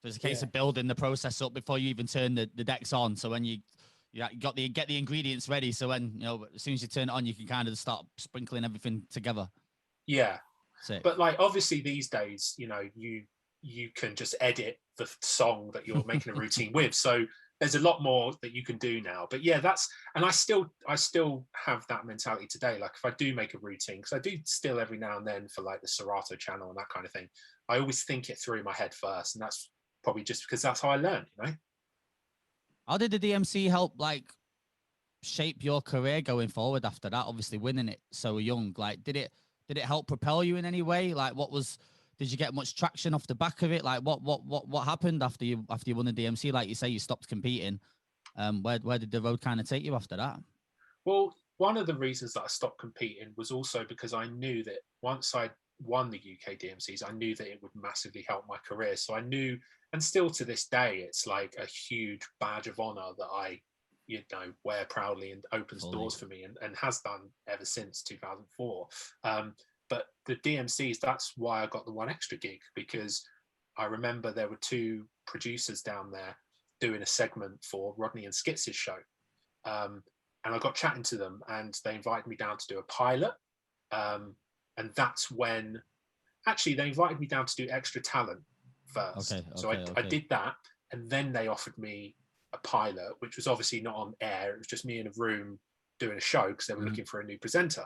There's a case of building the process up before you even turn the decks on. So when you get the ingredients ready, so when, you know, as soon as you turn it on, you can kind of start sprinkling everything together. Yeah. Sick. But like, obviously these days, you know, you can just edit the song that you're making a routine with. So there's a lot more that you can do now. But yeah, and I still have that mentality today. Like if I do make a routine, because I do still every now and then for like the Serato channel and that kind of thing, I always think it through in my head first. And that's probably just because that's how I learned, you know? How did the DMC help like shape your career going forward after that? Obviously winning it so young, like did it help propel you in any way? Like did you get much traction off the back of it? Like what happened after you won the DMC? Like you say, you stopped competing. Where did the road kind of take you after that? Well, one of the reasons that I stopped competing was also because I knew that once I won the UK DMCs, I knew that it would massively help my career. So I knew, and still to this day, it's like a huge badge of honor that I, you know, wear proudly and opens doors for me and has done ever since 2004. But the DMCs, that's why I got the 1 extra gig, because I remember there were 2 producers down there doing a segment for Rodney and Skits' show. And I got chatting to them and they invited me down to do a pilot. And that's when, actually, they invited me down to do Extra Talent first. I did that. And then they offered me a pilot, which was obviously not on air. It was just me in a room doing a show because they were looking for a new presenter.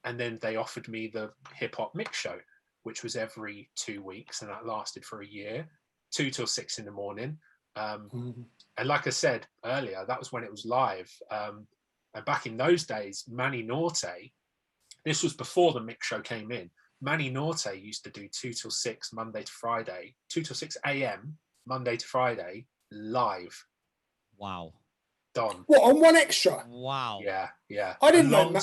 And then they offered me the hip hop mix show, which was every 2 weeks. And that lasted for a year, 2 till 6 in the morning. And like I said earlier, that was when it was live. And back in those days, Manny Norte, this was before the mix show came in. Manny Norte used to do 2 till 6 Monday to Friday, 2 till 6 a.m. Monday to Friday, live. Wow. Done. What, on 1 extra? Wow. Yeah. I didn't know.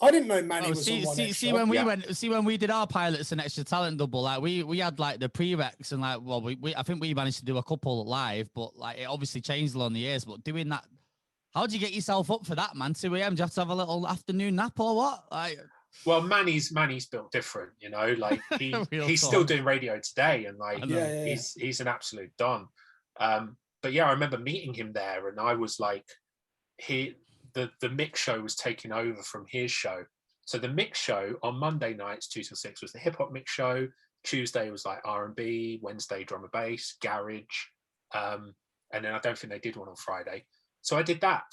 I didn't know Manny was on 1 extra. See when we did our pilots and Extra Talent double, like we had like the prereqs and like, well, I think we managed to do a couple live, but like it obviously changed along the years. But doing that, how do you get yourself up for that, man? 2 a.m. Do you have to have a little afternoon nap or what? Like, well, Manny's built different, you know. Like he's still doing radio today, and like he's an absolute don. But yeah, I remember meeting him there, and I was like, the mix show was taking over from his show. So the mix show on Monday nights 2 till 6 was the hip hop mix show. Tuesday was like R&B. Wednesday drum and bass, garage, and then I don't think they did one on Friday. So I did that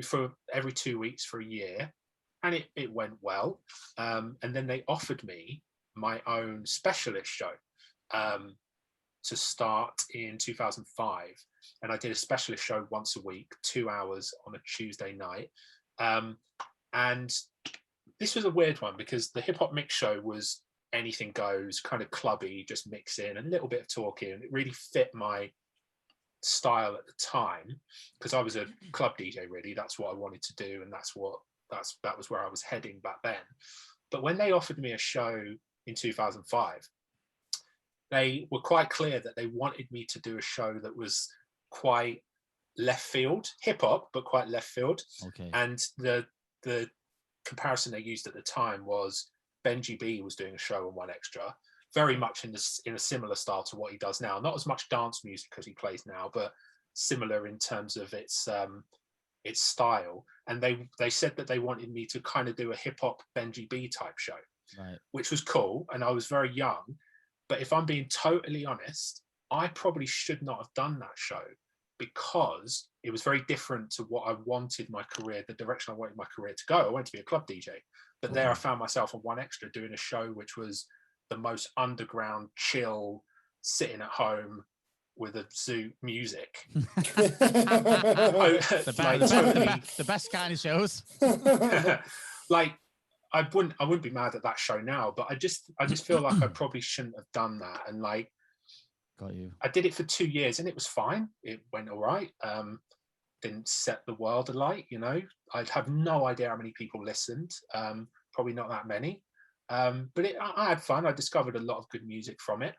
for every 2 weeks for a year, and it went well. And then they offered me my own specialist show to start in 2005. And I did a specialist show once a week, 2 hours on a Tuesday night. And this was a weird one because the hip hop mix show was anything goes, kind of clubby, just mix in a little bit of talking. It really fit my style at the time because I was a club DJ, really. That's what I wanted to do, and that was where I was heading back then. But when they offered me a show in 2005, they were quite clear that they wanted me to do a show that was quite left field, hip hop, but quite left field. Okay. And the comparison they used at the time was Benji B was doing a show on One Extra, very much in a similar style to what he does now. Not as much dance music as he plays now, but similar in terms of its style. And they said that they wanted me to kind of do a hip hop Benji B type show, right, which was cool. And I was very young. But if I'm being totally honest, I probably should not have done that show because it was very different to what I wanted my career, the direction I wanted my career to go. I wanted to be a club DJ. But there I found myself on One Extra doing a show which was the most underground, chill, sitting at home with a zoo music. The best kind of shows. Like, I wouldn't be mad at that show now, but I just feel like I probably shouldn't have done that. And like, got you. I did it for 2 years and it was fine. It went all right. Didn't set the world alight, you know. I'd have no idea how many people listened. Probably not that many. But I had fun. I discovered a lot of good music from it.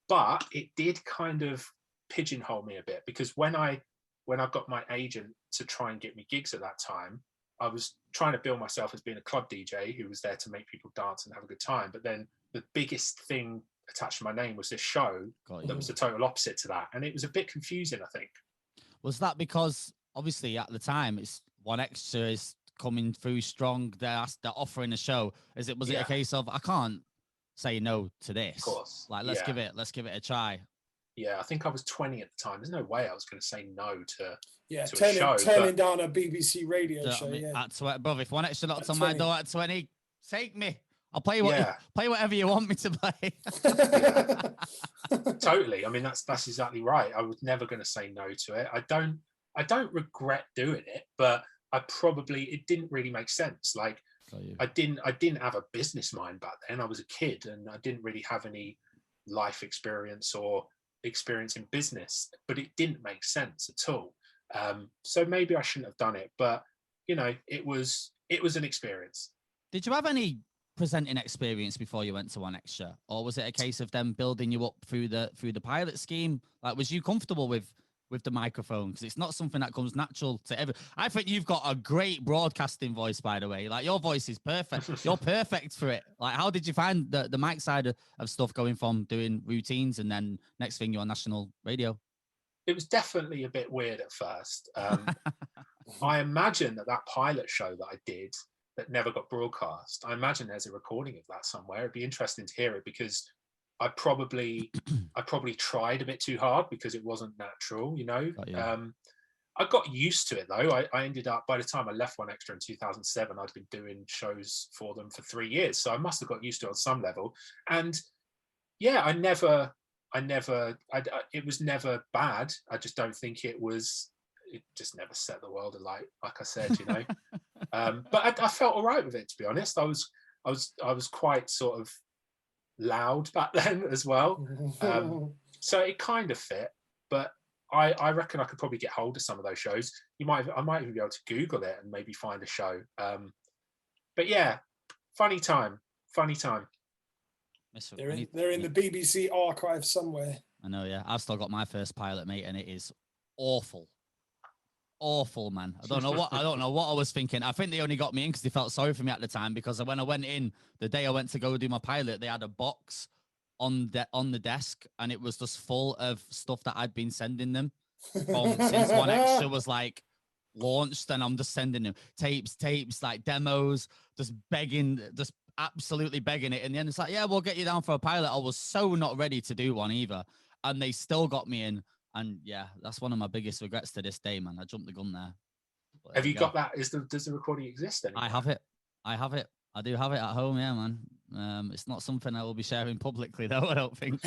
But it did kind of pigeonhole me a bit because when I got my agent to try and get me gigs at that time, I was trying to bill myself as being a club DJ who was there to make people dance and have a good time. But then the biggest thing attached to my name was this show that was the total opposite to that. And it was a bit confusing, I think. Was that because obviously at the time it's One Extra is coming through strong, they're offering a show? Was it a case of I can't say no to this? Of course. Like let's give it a try. Yeah, I think I was 20 at the time. There's no way I was going to say no to a show. Turning down a BBC radio show. Bro, if One Extra knocked on my door at 20, take me. I'll play whatever you want me to play. Totally. I mean, that's exactly right. I was never going to say no to it. I don't regret doing it, but it didn't really make sense. Like I didn't have a business mind back then. I was a kid and I didn't really have any life experience or experience in business, but it didn't make sense at all. So maybe I shouldn't have done it, but you know, it was an experience. Did you have any presenting experience before you went to One Extra, or was it a case of them building you up through the pilot scheme? Like, was you comfortable with the microphone? Because it's not something that comes natural to every. I think you've got a great broadcasting voice, by the way. Like, your voice is perfect. You're perfect for it. Like, how did you find the mic side of stuff, going from doing routines and then next thing you're on national radio? It was definitely a bit weird at first. I imagine that pilot show that I did that never got broadcast, I imagine there's a recording of that somewhere. It'd be interesting to hear it because I probably tried a bit too hard because it wasn't natural, you know. I got used to it though. I ended up, by the time I left One Extra in 2007, I'd been doing shows for them for 3 years, so I must have got used to it on some level. And yeah, it was never bad. I just don't think it just never set the world alight, like I said, you know. But I felt all right with it, to be honest. I was quite sort of loud back then as well, so it kind of fit. But I reckon I could probably get hold of some of those shows. I might even be able to Google it and maybe find a show. But yeah, funny time. They're in the BBC archive somewhere. I know, yeah. I've still got my first pilot, mate, and it is awful, man. I don't know what I was thinking. I think they only got me in because they felt sorry for me at the time, because when I went in, the day I went to go do my pilot, they had a box on the desk and it was just full of stuff that I'd been sending them since One Extra was like launched, and I'm just sending them tapes, like demos, just absolutely begging it. In the end, it's like, yeah, we'll get you down for a pilot. I was so not ready to do one either, and they still got me in. And yeah, that's one of my biggest regrets to this day, man. I jumped the gun there. But Have you got that? Does the recording exist anymore? I have it. I do have it at home, yeah, man. It's not something I will be sharing publicly, though, I don't think.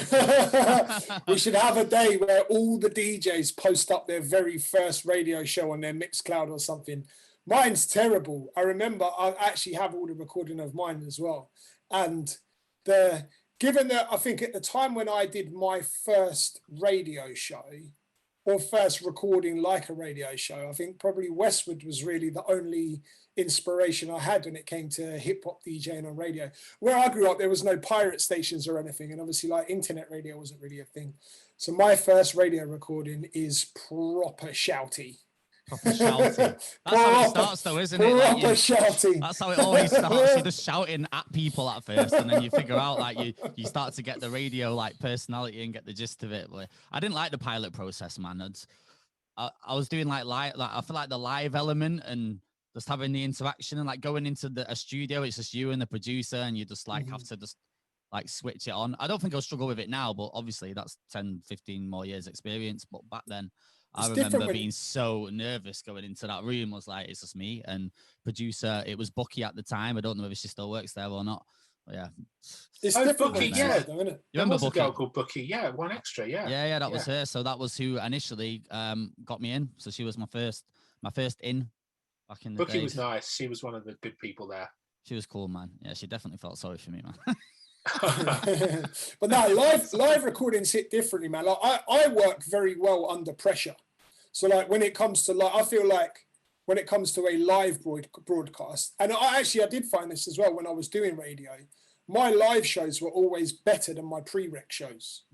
We should have a day where all the DJs post up their very first radio show on their Mixcloud or something. Mine's terrible. I remember I actually have all the recording of mine as well. And given that I think at the time when I did my first radio show, or first recording like a radio show, I think probably Westwood was really the only inspiration I had when it came to hip hop DJing on radio. Where I grew up, there was no pirate stations or anything, and obviously like internet radio wasn't really a thing. So my first radio recording is proper shouty. Proper shouting. That's how it starts, though, isn't it? Like shouting. That's how it always starts. You're just shouting at people at first, and then you figure out like you start to get the radio like personality and get the gist of it. But I didn't like the pilot process, man. I was doing like I feel like the live element and just having the interaction and like going into a studio. It's just you and the producer, and you just like have to just like switch it on. I don't think I'll struggle with it now, but obviously that's 10, 15 more years experience. But back then, I remember being so nervous going into that room. I was like, it's just me and producer. It was Bucky at the time. I don't know if she still works there or not. But yeah. It's different. Bucky, yeah. Though, isn't it? You remember Bucky? A girl called Bucky. Yeah, One Extra. Yeah. Yeah, that was her. So that was who initially got me in. So she was my first in back in the Bucky days. was nice. She was one of the good people there. She was cool, man. Yeah, she definitely felt sorry for me, man. But no, live recordings hit differently, man. Like I work very well under pressure. So like when it comes to I feel like when it comes to a live broadcast, and I did find this as well when I was doing radio, my live shows were always better than my pre-rec shows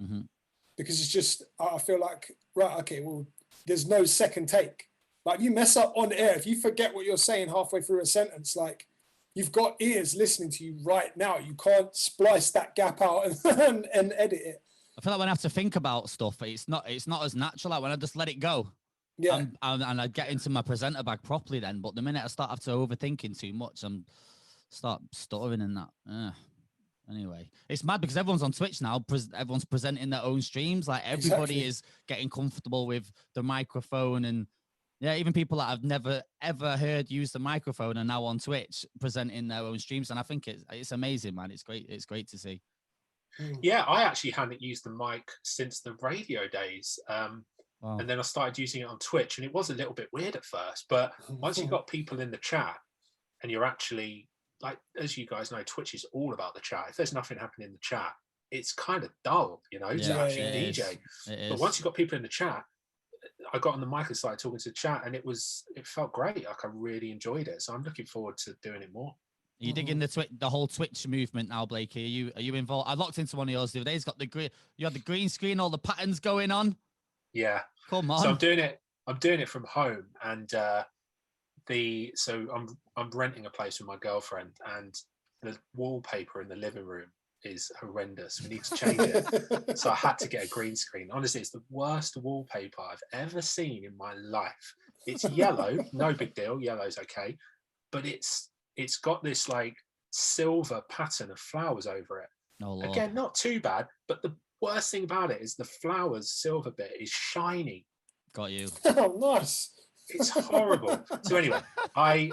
because it's just, I feel like, right, okay, well, there's no second take. Like you mess up on air, if you forget what you're saying halfway through a sentence, like you've got ears listening to you right now. You can't splice that gap out and edit it. I feel like when I have to think about stuff, it's not as natural. Like when I just let it go. Yeah, and I get into my presenter bag properly then. But the minute I start after overthinking too much, I'm start stuttering in that. Anyway, it's mad because everyone's on Twitch now. Everyone's presenting their own streams. Like everybody is getting comfortable with the microphone, and yeah, even people that I've never ever heard use the microphone are now on Twitch presenting their own streams. And I think it's amazing, man. It's great. It's great to see. Yeah, I actually hadn't used the mic since the radio days. Wow. And then I started using it on Twitch, and it was a little bit weird at first. But once you've got people in the chat and you're actually, like, as you guys know, Twitch is all about the chat. If there's nothing happening in the chat, it's kind of dull, to actually DJ. But once you've got people in the chat, I got on the mic and started talking to the chat, and it felt great. Like I really enjoyed it. So I'm looking forward to doing it more. Are you digging the whole Twitch movement now, Blakey? Are you involved? I locked into one of yours the other day. It's got you had the green screen, all the patterns going on. Yeah. Come on. So I'm doing it from home, and I'm renting a place with my girlfriend, and the wallpaper in the living room is horrendous. We need to change it. So I had to get a green screen. Honestly, it's the worst wallpaper I've ever seen in my life. It's yellow, no big deal. Yellow's okay, but it's got this like silver pattern of flowers over it. Oh, Lord. Again, not too bad, but the worst thing about it is the flowers silver bit is shiny. Got you. Oh, nice. It's horrible. So anyway, I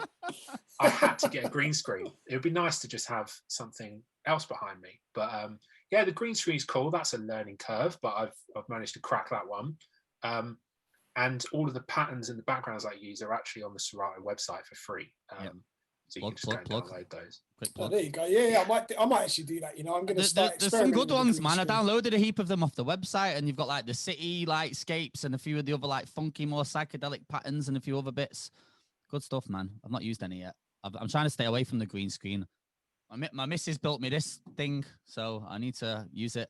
had to get a green screen. It would be nice to just have something else behind me. But yeah, the green screen is cool. That's a learning curve, but I've managed to crack that one. And all of the patterns and the backgrounds I use are actually on the Serato website for free. So you can just go and download those. Oh, there you go. Yeah, I might actually do that. I'm going to start. There's some good ones, man. I downloaded a heap of them off the website, and you've got like the city lightscapes and a few of the other like funky, more psychedelic patterns and a few other bits. Good stuff, man. I've not used any yet. I'm trying to stay away from the green screen. My missus built me this thing, so I need to use it.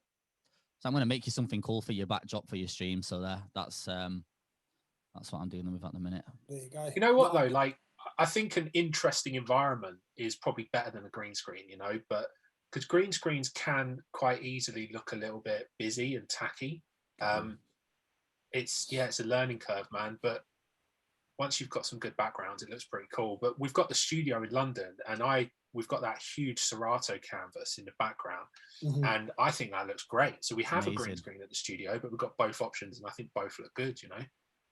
So I'm going to make you something cool for your backdrop for your stream. So that's what I'm dealing with at the minute. There you go. You know what though, like. I think an interesting environment is probably better than a green screen, but because green screens can quite easily look a little bit busy and tacky. It's a learning curve, man. But once you've got some good backgrounds, it looks pretty cool. But we've got the studio in London, and we've got that huge Serato canvas in the background, and I think that looks great. So we have a green screen at the studio, but we've got both options, and I think both look good, you know.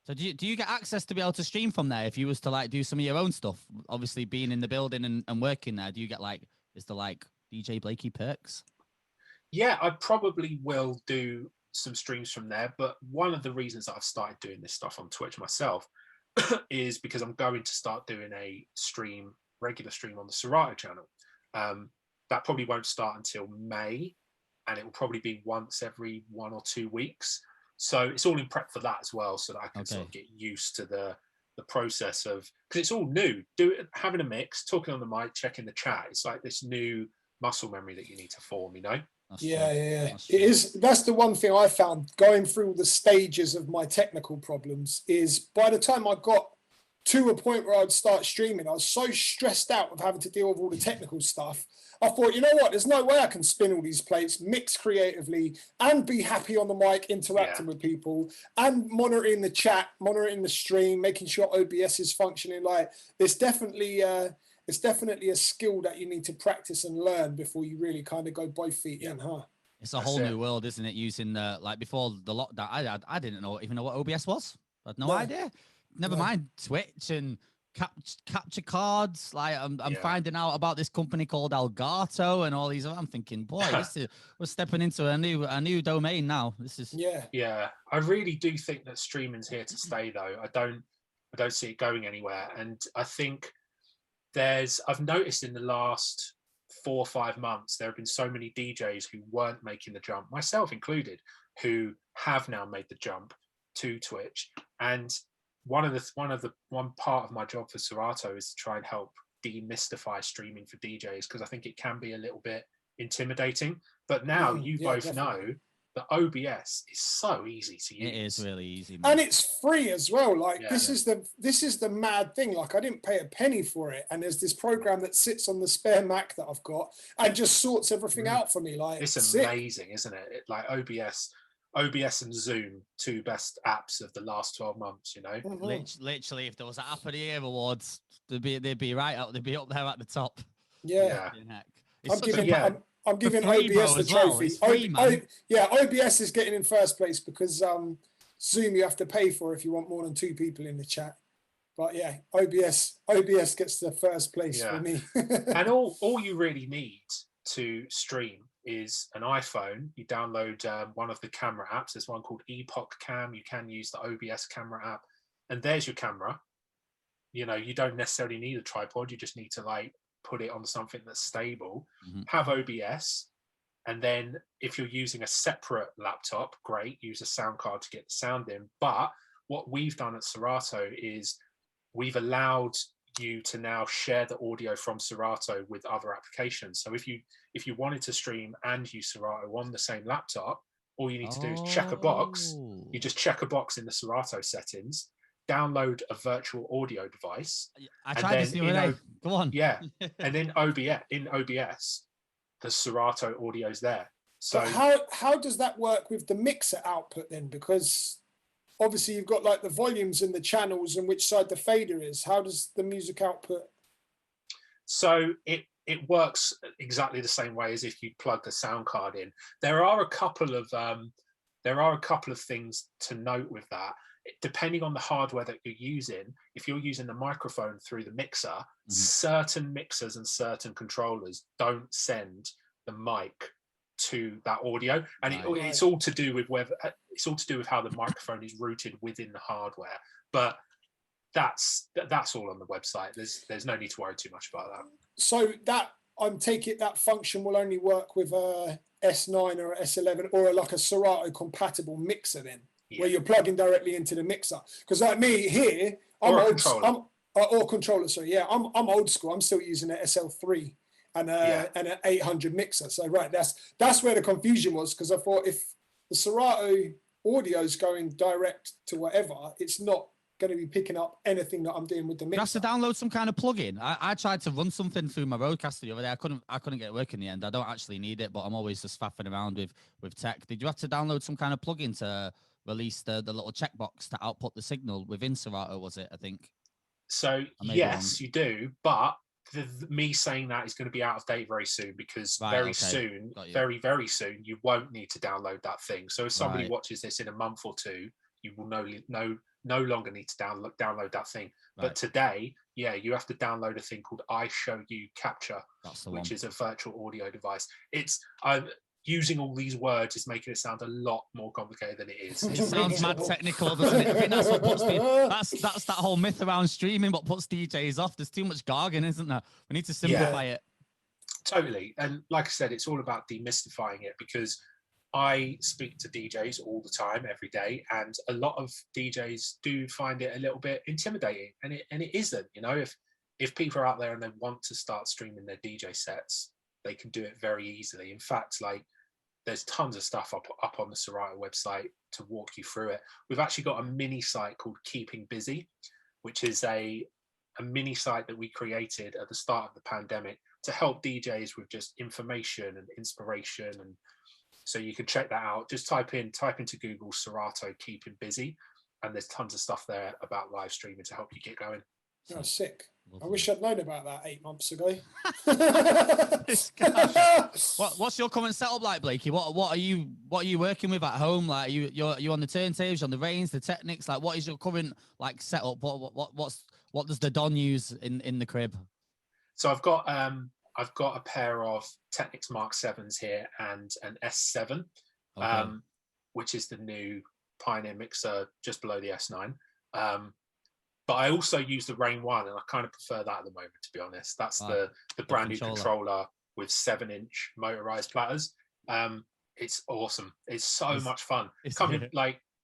So do you get access to be able to stream from there if you was to like do some of your own stuff? Obviously, being in the building and working there, do you get like, is there like DJ BLAKEY perks? Yeah, I probably will do some streams from there, but one of the reasons that I've started doing this stuff on Twitch myself is because I'm going to start doing a regular stream on the Serato channel. That probably won't start until May, and it will probably be once every 1 or 2 weeks. So it's all in prep for that as well, so that I can sort of get used to the process of, because it's all new. Having a mix, talking on the mic, checking the chat. It's like this new muscle memory that you need to form, you know. Yeah. It is. That's the one thing I found going through the stages of my technical problems is by the time I got to a point where I'd start streaming, I was so stressed out with having to deal with all the technical stuff. I thought, you know what, there's no way I can spin all these plates, mix creatively, and be happy on the mic, interacting with people, and monitoring the chat, monitoring the stream, making sure OBS is functioning. Like, it's definitely a skill that you need to practice and learn before you really kind of go both feet in, huh? It's a whole new world, isn't it? Using like before the lockdown, I didn't even know what OBS was. I had no idea. Never mind Twitch and capture cards. Like I'm finding out about this company called Elgato and all these. I'm thinking, boy, we're stepping into a new domain now. This is yeah. I really do think that streaming's here to stay, though. I don't see it going anywhere, and I think I've noticed in the last 4 or 5 months there have been so many DJs who weren't making the jump, myself included, who have now made the jump to Twitch. And one part of my job for Serato is to try and help demystify streaming for DJs, because I think it can be a little bit intimidating. But now you both know that OBS is so easy to use. It is really easy, man. And it's free as well. Like this is the mad thing. Like, I didn't pay a penny for it, and there's this program that sits on the spare Mac that I've got and just sorts everything out for me. Like, it's amazing, isn't it? Like OBS and Zoom, 2 best apps of the last 12 months, you know. Literally, if there was an App of the Year awards, they'd be up there at the top. I'm giving OBS the trophy. OBS is getting in first place because Zoom you have to pay for if you want more than 2 people in the chat. But yeah, OBS gets the first place for me. And all you really need to stream is an iPhone. You download one of the camera apps. There's one called Epoch Cam. You can use the OBS camera app, and there's your camera. You know, you don't necessarily need a tripod. You just need to like put it on something that's stable. Have OBS, and then if you're using a separate laptop, great, use a sound card to get the sound in. But what we've done at Serato is we've allowed you to now share the audio from Serato with other applications. So if you wanted to stream and use Serato on the same laptop, all you need to do is check a box. You just check a box in the Serato settings, download a virtual audio device. I tried this the other day. Go on. Yeah, and then OBS, the Serato audio's there. So how does that work with the mixer output then? Because obviously you've got like the volumes and the channels and which side the fader is. How does the music output? So it works exactly the same way as if you plugged a sound card in. There are a couple of things to note with that. Depending on the hardware that you're using, if you're using the microphone through the mixer, certain mixers and certain controllers don't send the mic to that audio, and it's all to do with how the microphone is routed within the hardware. But that's all on the website. There's no need to worry too much about that. So that that function will only work with a S9 or a S11 or like a Serato compatible mixer then, where you're plugging directly into the mixer. Because like me here, I'm controller. Sorry, I'm old school. I'm still using an SL3 and an 800 mixer. So that's where the confusion was, because I thought if the Serato audio is going direct to whatever, it's not going to be picking up anything that I'm doing with the mixer. You have to download some kind of plugin. I tried to run something through my Rodecaster the other day. I couldn't get it working in the end. I don't actually need it, but I'm always just faffing around with tech. Did you have to download some kind of plugin to release the little checkbox to output the signal within Serato? Was it? I think. So yes, you do, but me saying that is going to be out of date very soon, because very soon, very soon, you won't need to download that thing. So if somebody watches this in a month or two, you will no longer need to download that thing. But today, you have to download a thing called I Show You Capture, which is a virtual audio device. It's using all these words is making it sound a lot more complicated than it is. It sounds mad technical, doesn't it? I think that's what puts that's that whole myth around streaming. What puts DJs off? There's too much jargon, isn't there? We need to simplify it. Totally. And like I said, it's all about demystifying it, because I speak to DJs all the time, every day, and a lot of DJs do find it a little bit intimidating, and it isn't. You know, if people are out there and they want to start streaming their DJ sets, they can do it very easily. In fact, like, there's tons of stuff up on the Serato website to walk you through it. We've actually got a mini site called Keeping Busy, which is a mini site that we created at the start of the pandemic to help DJs with just information and inspiration. And so you can check that out. Just type into Google Serato Keeping Busy, and there's tons of stuff there about live streaming to help you get going. Oh, sick. I wish I'd known about that 8 months ago. What's your current setup like, Blakey? What are you working with at home? Like, you're on the turntables, on the reins, the Technics. Like, what is your current like setup? What does the Don use in the crib? So I've got a pair of Technics Mark 7s here and an S7, which is the new Pioneer mixer just below the S9. But I also use the Rain 1, and I kind of prefer that at the moment, to be honest. That's the brand new controller with 7-inch motorized platters. It's awesome. It's so much fun.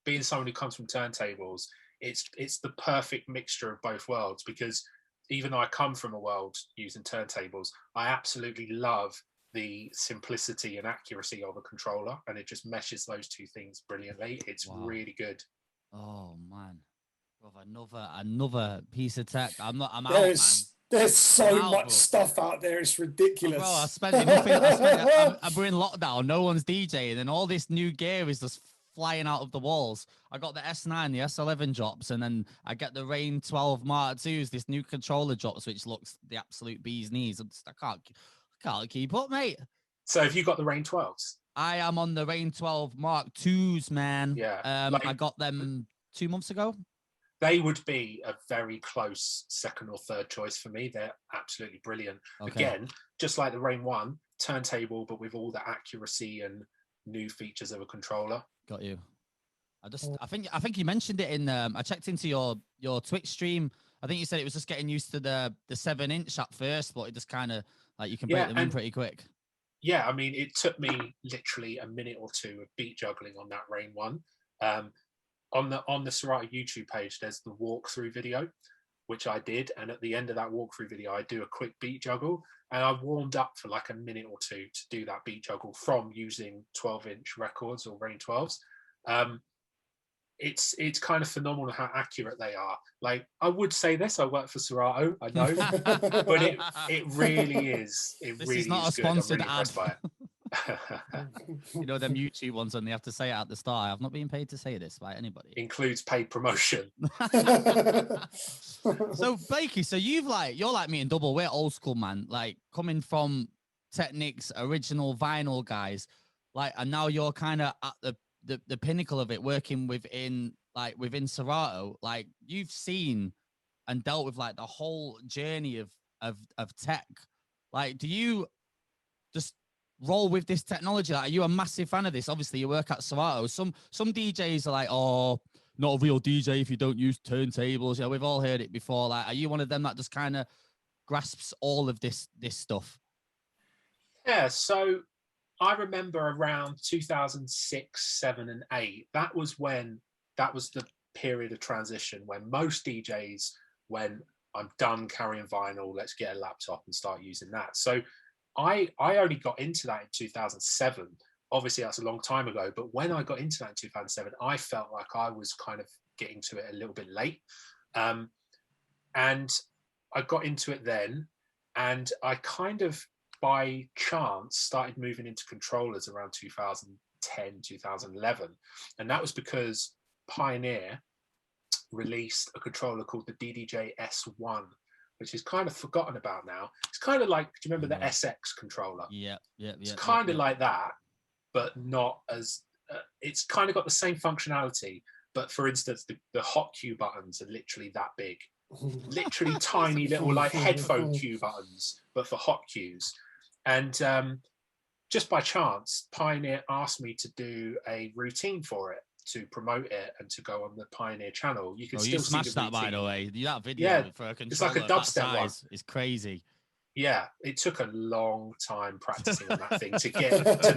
Being someone who comes from turntables, it's the perfect mixture of both worlds, because even though I come from a world using turntables, I absolutely love the simplicity and accuracy of a controller, and it just meshes those two things brilliantly. It's really good. Oh man. Another piece of tech. I'm out, man. There's so much stuff out there. It's ridiculous. Bro, I spent enough. We're in lockdown. No one's DJing, and all this new gear is just flying out of the walls. I got the S9, the S11 drops, and then I get the Rain 12 Mark IIs. This new controller drops, which looks the absolute bee's knees. I can't keep up, mate. So have you got the Rain 12s? I am on the Rain 12 Mark IIs, man. Yeah. I got them 2 months ago. They would be a very close second or third choice for me. They're absolutely brilliant. Again, just like the Rain 1, turntable, but with all the accuracy and new features of a controller. Got you. I think you mentioned it in. I checked into your Twitch stream. I think you said it was just getting used to the 7-inch at first, but it just kind of like you can break them in pretty quick. Yeah, I mean, it took me literally a minute or two of beat juggling on that Rain 1. On the Serato YouTube page, there's the walkthrough video, which I did, and at the end of that walkthrough video, I do a quick beat juggle, and I warmed up for like a minute or two to do that beat juggle from using 12-inch records or Rain 12s. It's kind of phenomenal how accurate they are. Like, I would say this, I work for Serato, I know, but it really is. This is not a sponsored ad. By it. You know them YouTube ones when they have to say it at the start. I've not been paid to say this by anybody. Includes paid promotion. So Blakey, you're like me and Dubl. We're old school, man. Like, coming from Technics, original vinyl guys. Like, and now you're kind of at the pinnacle of it, working within Serato. Like, you've seen and dealt with like the whole journey of tech. Like, do you just roll with this technology? Like, are you a massive fan of this? Obviously, you work at Serato. Some DJs are like, oh, not a real DJ if you don't use turntables. Yeah, we've all heard it before. Like, are you one of them that just kind of grasps all of this stuff? Yeah, so I remember around 2006, 7, and 8. That was the period of transition when most DJs went, I'm done carrying vinyl, let's get a laptop and start using that. So I only got into that in 2007. Obviously, that's a long time ago. But when I got into that in 2007, I felt like I was kind of getting to it a little bit late. And I got into it then. And I kind of, by chance, started moving into controllers around 2010, 2011. And that was because Pioneer released a controller called the DDJ S1, which is kind of forgotten about now. It's kind of like, do you remember the SX controller? Yeah. It's kind of like that, but not as, it's kind of got the same functionality, but for instance, the hot cue buttons are literally that big. Literally tiny little like headphone cue buttons, but for hot cues. And just by chance, Pioneer asked me to do a routine for it, to promote it and to go on the Pioneer channel. You can still see the that, by the way. That video for a controller, it's like a dubstep one. Is crazy. Yeah, it took a long time practicing on that thing to get to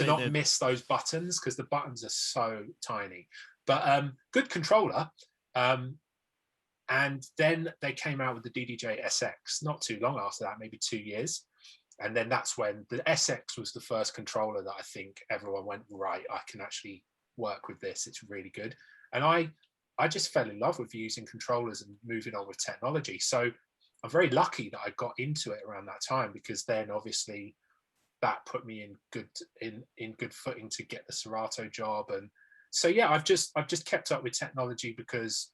not miss those buttons, because the buttons are so tiny. But good controller. And then they came out with the DDJ SX not too long after that, maybe 2 years. And then that's when the SX was the first controller that I think everyone went, right, I can actually work with this. It's really good. And I just fell in love with using controllers and moving on with technology. So I'm very lucky that I got into it around that time, because then obviously that put me in good footing to get the Serato job. And so yeah, I've just kept up with technology because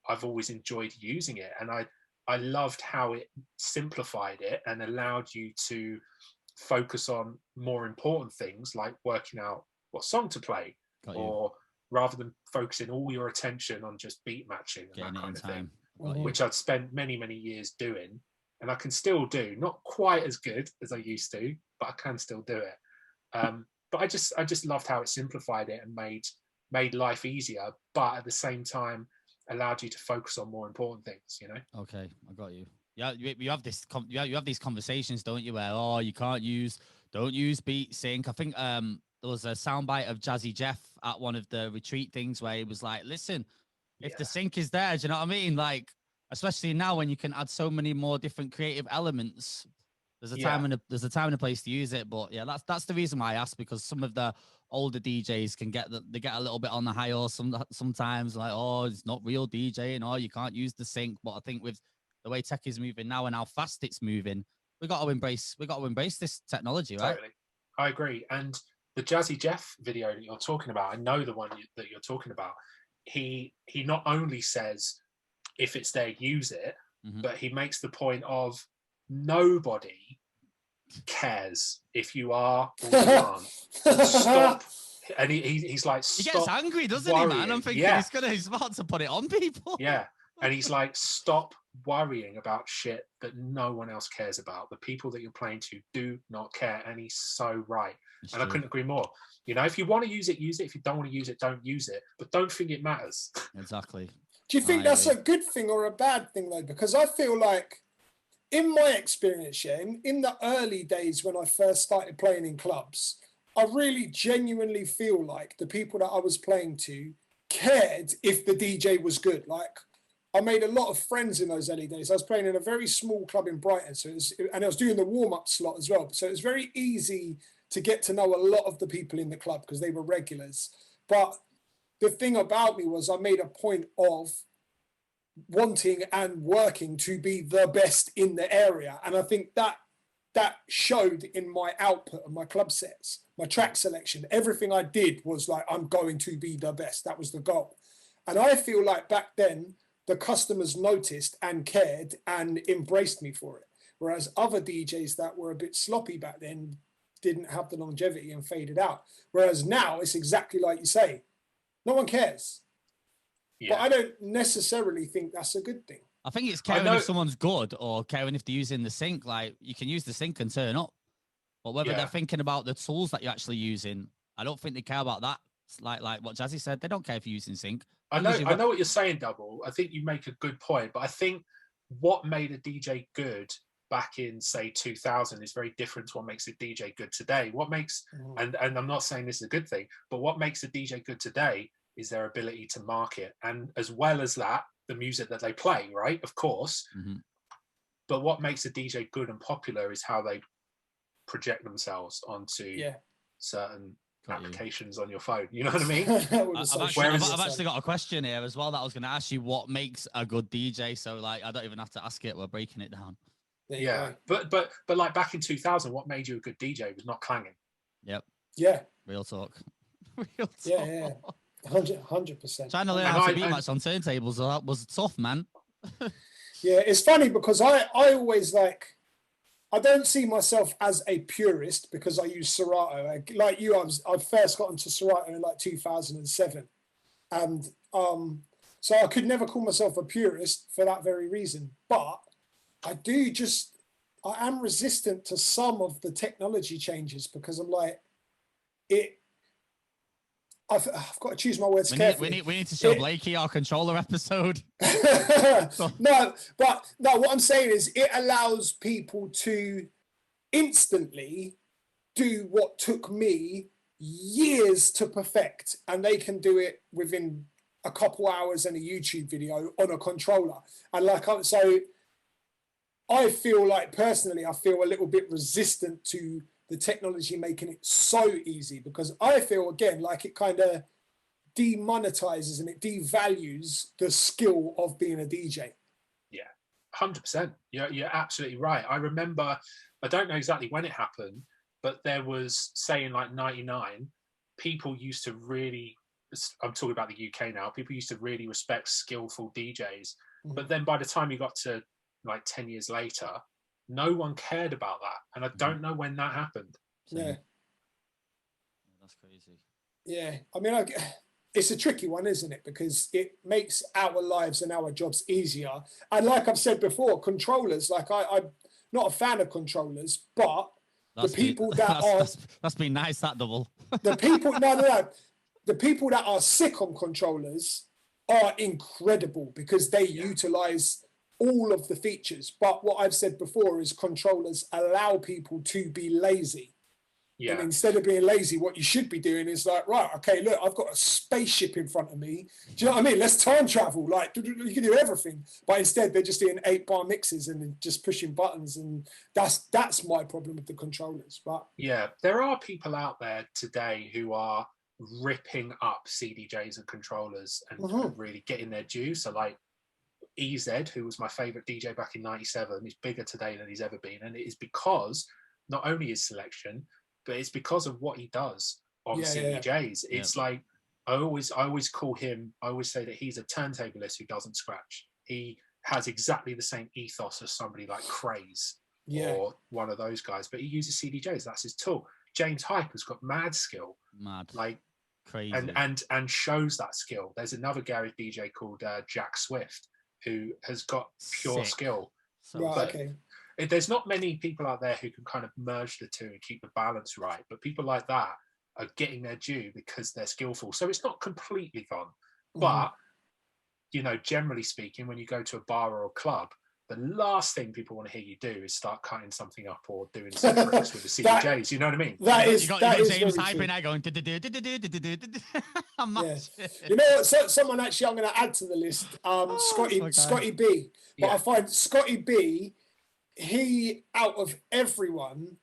I've always enjoyed using it, and I loved how it simplified it and allowed you to focus on more important things like working out what song to play, or rather than focusing all your attention on just beat matching and that kind of thing, which I'd spent many years doing, and I can still do, not quite as good as I used to, but I can still do it. But I just loved how it simplified it and made life easier, but at the same time allowed you to focus on more important things, you know? Okay, I got you. Yeah, you have this. You have these conversations, don't you? Where don't use beat sync. I think there was a soundbite of Jazzy Jeff at one of the retreat things where he was like, "Listen, if the sync is there, do you know what I mean? Like, especially now when you can add so many more different creative elements, there's a time and a place to use it." But yeah, that's the reason why I asked, because some of the older DJs can get a little bit on the high horse sometimes, like, oh, it's not real DJing, or you can't use the sync. But I think with the way tech is moving now and how fast it's moving, we got to embrace this technology, right? Totally, I agree. And the Jazzy Jeff video that you're talking about, I know the one that you're talking about. He not only says if it's there, use it, but he makes the point of nobody cares if you are or you aren't. Stop. And he's like, he gets angry, doesn't he, man? I'm thinking he's about to put it on people. Yeah. And he's like, stop worrying about shit that no one else cares about. The people that you're playing to do not care. And he's so right. It's true. I couldn't agree more. You know, if you want to use it, use it. If you don't want to use it, don't use it. But don't think it matters. Exactly. Do you think that's a good thing or a bad thing, though? Because I feel like, in my experience, in the early days when I first started playing in clubs, I really genuinely feel like the people that I was playing to cared if the DJ was good. Like, I made a lot of friends in those early days. I was playing in a very small club in Brighton, and I was doing the warm-up slot as well. So it was very easy to get to know a lot of the people in the club because they were regulars. But the thing about me was I made a point of wanting and working to be the best in the area. And I think that showed in my output of my club sets, my track selection. Everything I did was like, I'm going to be the best. That was the goal. And I feel like back then, the customers noticed and cared and embraced me for it. Whereas other DJs that were a bit sloppy back then didn't have the longevity and faded out. Whereas now it's exactly like you say, no one cares. Yeah. But I don't necessarily think that's a good thing. I think it's caring if someone's good or caring if they're using the sync. Like, you can use the sync and turn up. But whether they're thinking about the tools that you're actually using, I don't think they care about that. It's like what Jazzy said, they don't care if you're using sync. I know what you're saying, Dubl. I think you make a good point. But I think what made a DJ good back in, say, 2000 is very different to what makes a DJ good today. What makes, and I'm not saying this is a good thing, but what makes a DJ good today is their ability to market. And as well as that, the music that they play, right? Of course. But what makes a DJ good and popular is how they project themselves onto certain applications on your phone. You know what I mean? I've actually got a question here as well that I was going to ask you. What makes a good DJ? So, like, I don't even have to ask it. We're breaking it down. Yeah, but like back in 2000, what made you a good DJ was not clanging. Yep. Yeah. Real talk. Real talk. Yeah. 100%. Trying to learn how to beatbox on turntables was tough, man. Yeah, it's funny because I always like, I don't see myself as a purist because I use Serato. Like you, I first got into Serato in like 2007. And so I could never call myself a purist for that very reason. But I am resistant to some of the technology changes because I'm like, I've got to choose my words carefully. We need to show Blakey our controller episode. No, what I'm saying is it allows people to instantly do what took me years to perfect, and they can do it within a couple hours in a YouTube video on a controller. And so I feel like personally, I feel a little bit resistant to the technology making it so easy because I feel again like it kind of demonetizes and it devalues the skill of being a DJ. Yeah, 100%. You're absolutely right. I remember, I don't know exactly when it happened, but there was, say in like 99, people used to really, I'm talking about the UK now, people used to really respect skillful DJs. But then by the time you got to like 10 years later, no one cared about that. And I don't know when that happened. Yeah. That's crazy. Yeah. I mean, it's a tricky one, isn't it? Because it makes our lives and our jobs easier. And like I've said before, controllers, like I'm not a fan of controllers, but that's been nice, that Dubl. The people, no. The people that are sick on controllers are incredible because they utilize all of the features. But what I've said before is controllers allow people to be lazy. Yeah. And instead of being lazy, what you should be doing is like, right, okay, look, I've got a spaceship in front of me. Do you know what I mean? Let's time travel. Like, you can do everything. But instead, they're just doing 8-bar mixes and just pushing buttons. And that's my problem with the controllers. But yeah, there are people out there today who are ripping up CDJs and controllers and really getting their due. So like EZ, who was my favorite DJ back in 97, is bigger today than he's ever been. And it is because not only his selection, but it's because of what he does on CDJs. Yeah. It's like, I always call him, I always say that he's a turntablist who doesn't scratch. He has exactly the same ethos as somebody like Craze or one of those guys, but he uses CDJs. That's his tool. James Hype has got mad skill. Like crazy. And shows that skill. There's another garage DJ called Jack Swift who has got pure skill. There's not many people out there who can kind of merge the two and keep the balance right, but people like that are getting their due because they're skillful. So it's not completely gone. But, you know, generally speaking, when you go to a bar or a club, the last thing people want to hear you do is start cutting something up or doing some tricks with the CDJs. You know what I mean? You got James hyping there going. You know what? So, someone actually I'm going to add to the list. Scotty B. But I find Scotty B, he out of everyone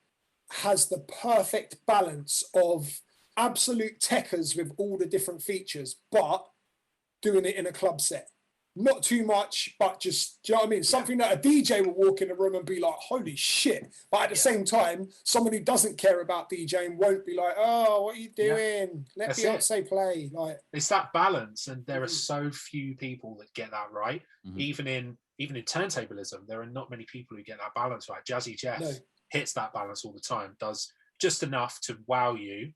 has the perfect balance of absolute techers with all the different features, but doing it in a club set. Not too much, but just, do you know what I mean? Something that a DJ will walk in the room and be like, holy shit. But at the same time, someone who doesn't care about DJing won't be like, oh, what are you doing? Let Beyonce play. Like, it's that balance. And there are so few people that get that right. Even in turntablism, there are not many people who get that balance right. Jazzy Jeff hits that balance all the time, does just enough to wow you,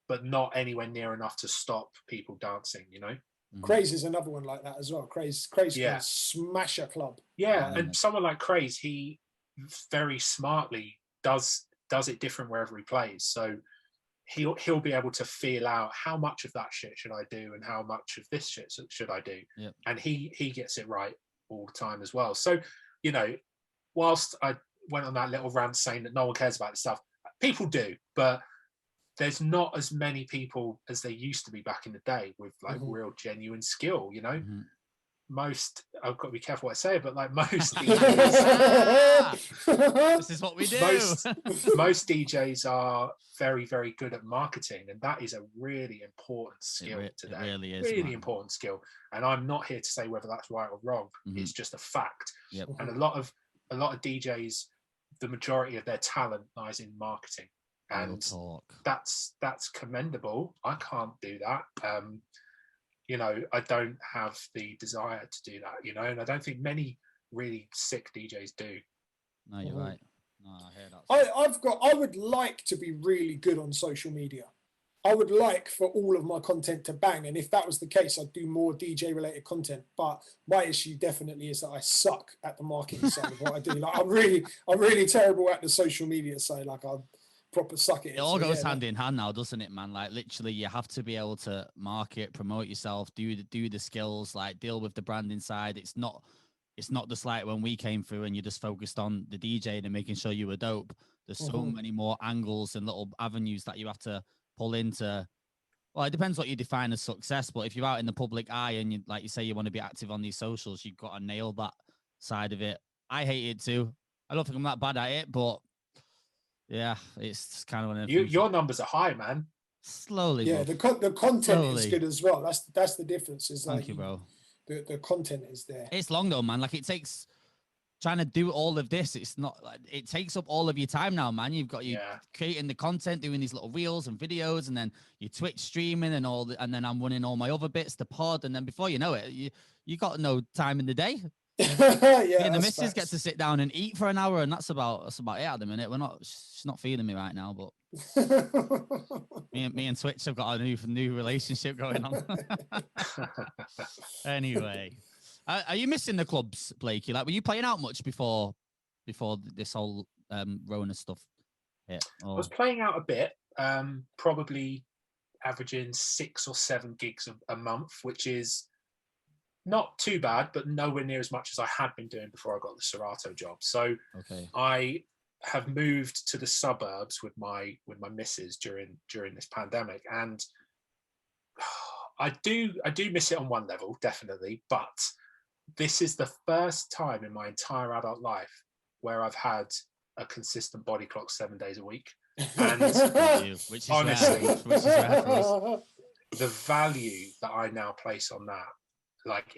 but not anywhere near enough to stop people dancing, you know? Craze is another one like that as well. Craze can smash a club. Yeah, and someone like Craze, he very smartly does it different wherever he plays. So he'll be able to feel out how much of that shit should I do and how much of this shit should I do. Yep. And he gets it right all the time as well. So, you know, whilst I went on that little rant saying that no one cares about this stuff, people do, but there's not as many people as there used to be back in the day with like real genuine skill, you know? Most, I've got to be careful what I say, but like most DJs, this is what we do. Most DJs are very, very good at marketing, and that is a really important skill today. It really is. Really important skill. And I'm not here to say whether that's right or wrong. It's just a fact. Yep. And a lot of DJs, the majority of their talent lies in marketing. And that's commendable. I can't do that. you know, I don't have the desire to do that, you know, and I don't think many really sick DJs do. No, you're right. No, I hear that. I would like to be really good on social media. I would like for all of my content to bang. And if that was the case, I'd do more DJ related content. But my issue definitely is that I suck at the marketing side of what I do. Like I'm really terrible at the social media side. Like I'm proper suck at it. It all goes hand in hand now, doesn't it, man? Like literally you have to be able to market, promote yourself, do the skills, like deal with the branding side. It's not just like when we came through and you just focused on the DJ and making sure you were dope. There's so many more angles and little avenues that you have to pull into. Well, it depends what you define as success, but if you're out in the public eye and you, like you say, you want to be active on these socials, you've got to nail that side of it. I hate it too. I don't think I'm that bad at it, but yeah, it's kind of one of them things. Your numbers are high, man. Slowly, yeah, bro. the content is good as well. That's the difference. Is Thank you, bro. The content is there. It's long though, man. Like it takes trying to do all of this. It's not like it takes up all of your time now, man. You've got creating the content, doing these little reels and videos, and then you Twitch streaming and all. And then I'm running all my other bits, the pod, and then before you know it, you got no time in the day. Yeah, and the missus gets to sit down and eat for an hour, and that's about it at the minute. She's not feeding me right now, but me and Twitch have got a new relationship going on. Anyway, are you missing the clubs, Blakey? Like, were you playing out much before this whole Rona stuff hit? Or? I was playing out a bit, probably averaging 6 or 7 gigs a month, which is not too bad, but nowhere near as much as I had been doing before I got the Serato job. So I have moved to the suburbs with my missus during this pandemic, and I do miss it on one level, definitely. But this is the first time in my entire adult life where I've had a consistent body clock 7 days a week. And which is honestly, rare for us. The value that I now place on that, like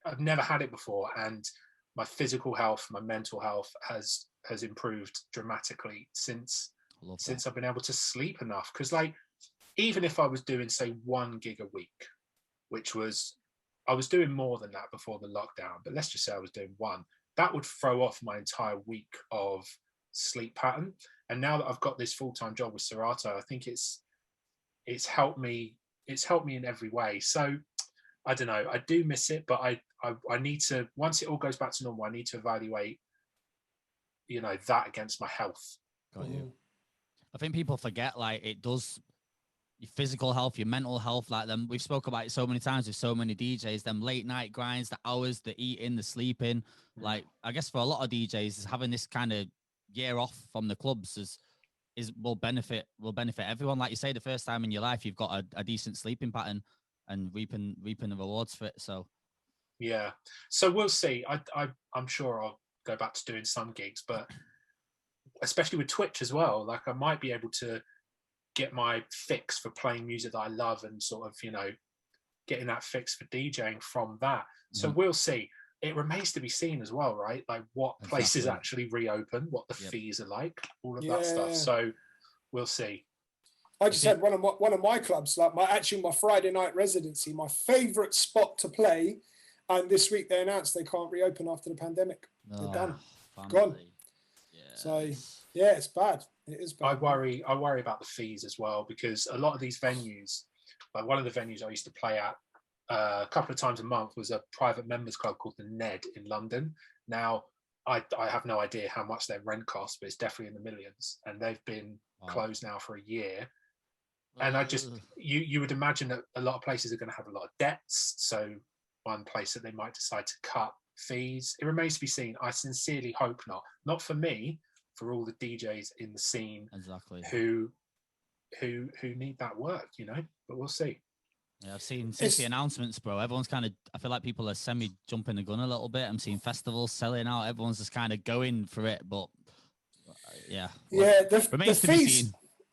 I've never had it before, and my physical health, my mental health has improved dramatically since I've been able to sleep enough. Because like, even if I was doing say 1 gig a week, which I was doing more than that before the lockdown, but let's just say I was doing 1, that would throw off my entire week of sleep pattern. And now that I've got this full-time job with Serato, I think it's helped me in every way. So I don't know, I do miss it, but I need to, once it all goes back to normal, I need to evaluate, you know, that against my health. Got you. I think people forget, like, it does your physical health, your mental health, like them. We've spoke about it so many times with so many DJs, them late night grinds, the hours, the eating, the sleeping. Like, I guess for a lot of DJs, having this kind of year off from the clubs will benefit everyone. Like you say, the first time in your life you've got a decent sleeping pattern and reaping the rewards for it. So yeah, so we'll see. I'm sure I'll go back to doing some gigs, but especially with Twitch as well, like I might be able to get my fix for playing music that I love and sort of, you know, getting that fix for DJing from that. So we'll see. It remains to be seen as well, right? Like what places actually reopen, what the fees are like, all of that stuff. So we'll see. I just had one of my clubs, like my Friday night residency, my favorite spot to play, and this week they announced they can't reopen after the pandemic. They're done, gone. Yeah. So yeah, it's bad. It is bad. I worry about the fees as well, because a lot of these venues, like one of the venues I used to play at a couple of times a month was a private members club called the Ned in London. Now I have no idea how much their rent costs, but it's definitely in the millions, and they've been closed now for a year. And I just you would imagine that a lot of places are going to have a lot of debts, so one place that they might decide to cut fees. It remains to be seen. I sincerely hope not for me, for all the DJs in the scene who need that work, you know, but we'll see. Yeah, I've seen since the announcements, bro, everyone's kind of, I feel like people are jumping the gun a little bit. I'm seeing festivals selling out. Everyone's just kind of going for it, but yeah. Yeah,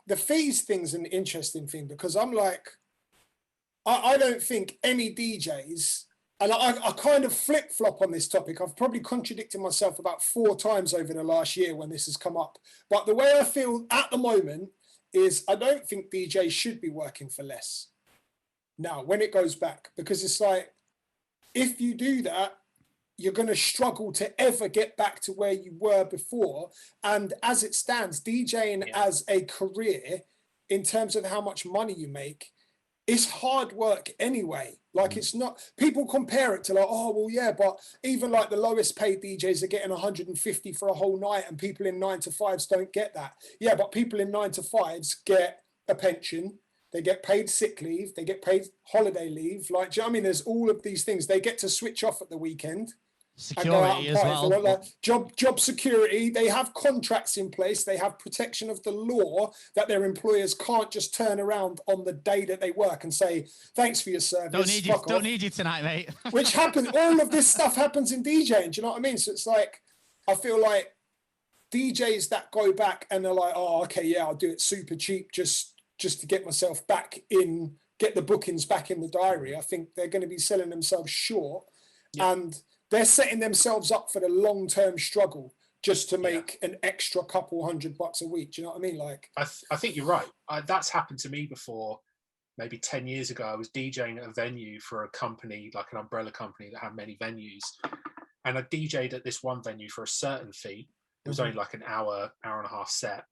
the fees thing's an interesting thing, because I'm like, I don't think any DJs, and I kind of flip-flop on this topic. I've probably contradicted myself about 4 times over the last year when this has come up. But the way I feel at the moment is I don't think DJs should be working for less. now when it goes back, because it's like, if you do that, you're going to struggle to ever get back to where you were before. And as it stands, DJing as a career, in terms of how much money you make, it's hard work anyway. Like, it's not, people compare it to like, oh, well, yeah, but even like the lowest paid DJs are getting 150 for a whole night, and people in 9-to-5s don't get that. Yeah, but people in 9-to-5s get a pension. They get paid sick leave. They get paid holiday leave. Like, do you know what I mean? There's all of these things. They get to switch off at the weekend. Security as well. Like job security. They have contracts in place. They have protection of the law that their employers can't just turn around on the day that they work and say, thanks for your service. Don't need you tonight, mate. Which happens. All of this stuff happens in DJing. Do you know what I mean? So it's like, I feel like DJs that go back and they're like, oh, okay, yeah, I'll do it super cheap just to get myself back in, get the bookings back in the diary. I think they're going to be selling themselves short, and they're setting themselves up for the long-term struggle just to make an extra couple $100 a week. Do you know what I mean? Like, I think you're right. That's happened to me before. Maybe 10 years ago, I was DJing at a venue for a company, like an umbrella company that had many venues. And I DJ'd at this one venue for a certain fee. It was only like an hour and a half set.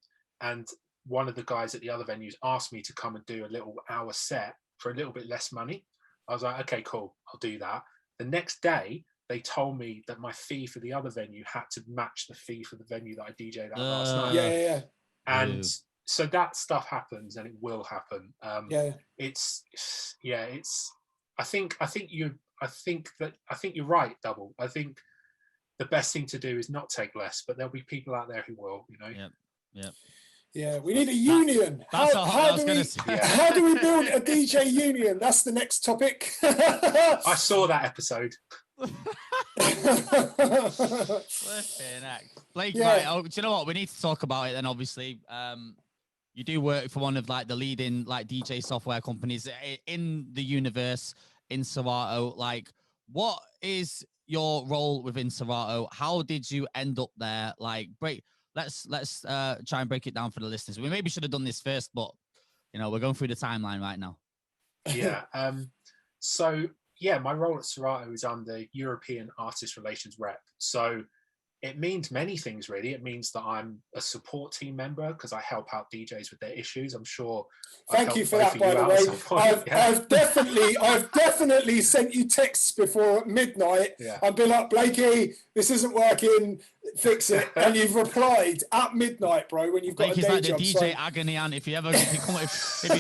And one of the guys at the other venues asked me to come and do a little hour set for a little bit less money. I was like, okay, cool, I'll do that. The next day, they told me that my fee for the other venue had to match the fee for the venue that I DJ'd at last night. Yeah. And so that stuff happens, and it will happen. I think you're right, Dubl. I think the best thing to do is not take less, but there'll be people out there who will, you know. Yeah, we need a union. How do we build a DJ union? That's the next topic. I saw that episode. Blake, right, do you know what? We need to talk about it then, obviously. You do work for one of like the leading like DJ software companies in the universe, in Serato. Like, what is your role within Serato? How did you end up there? Like, let's try and break it down for the listeners. We maybe should have done this first, but you know, we're going through the timeline right now. So my role at Serato is I'm the European Artist Relations Rep. So it means many things, really. It means that I'm a support team member because I help out DJs with their issues. I'm sure. Thank you for that, by the way. I've definitely sent you texts before at midnight. I've been like, Blakey, this isn't working. Fix it. And you've replied at midnight, bro, when you've got a day like job. The DJ Agony Aunt. If you're